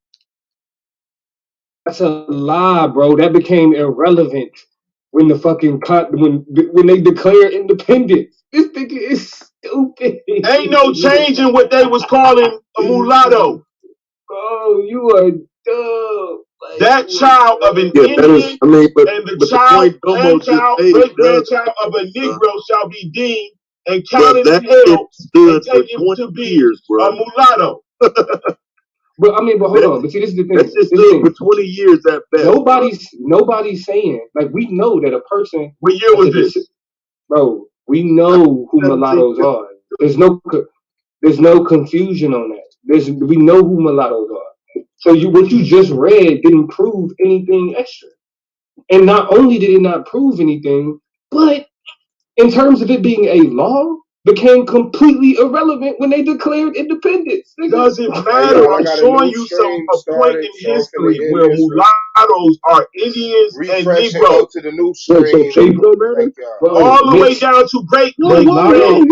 That's a lie, bro. That became irrelevant when the fucking when they declared independence. This nigga is stupid. Ain't no changing what they was calling a mulatto. Bro, you are dumb. Like, that child of an Indian and the child, grandchild, great grandchild of a Negro shall be deemed and counted in hell and taken to be years, a mulatto. But I mean, but hold on. But see, this is the thing. That shit stood for 20 years at best. Nobody's saying, like, we know that a person. What year was this? Bro, we know who mulattoes are. There's no confusion on that. We know who mulattoes are. So what you just read didn't prove anything extra. And not only did it not prove anything, but in terms of it being a law, became completely irrelevant when they declared independence. It doesn't matter. I'm showing you a point in history where mulattoes are Indians and Negroes. To the new stream. All the way down to great. Mulatto,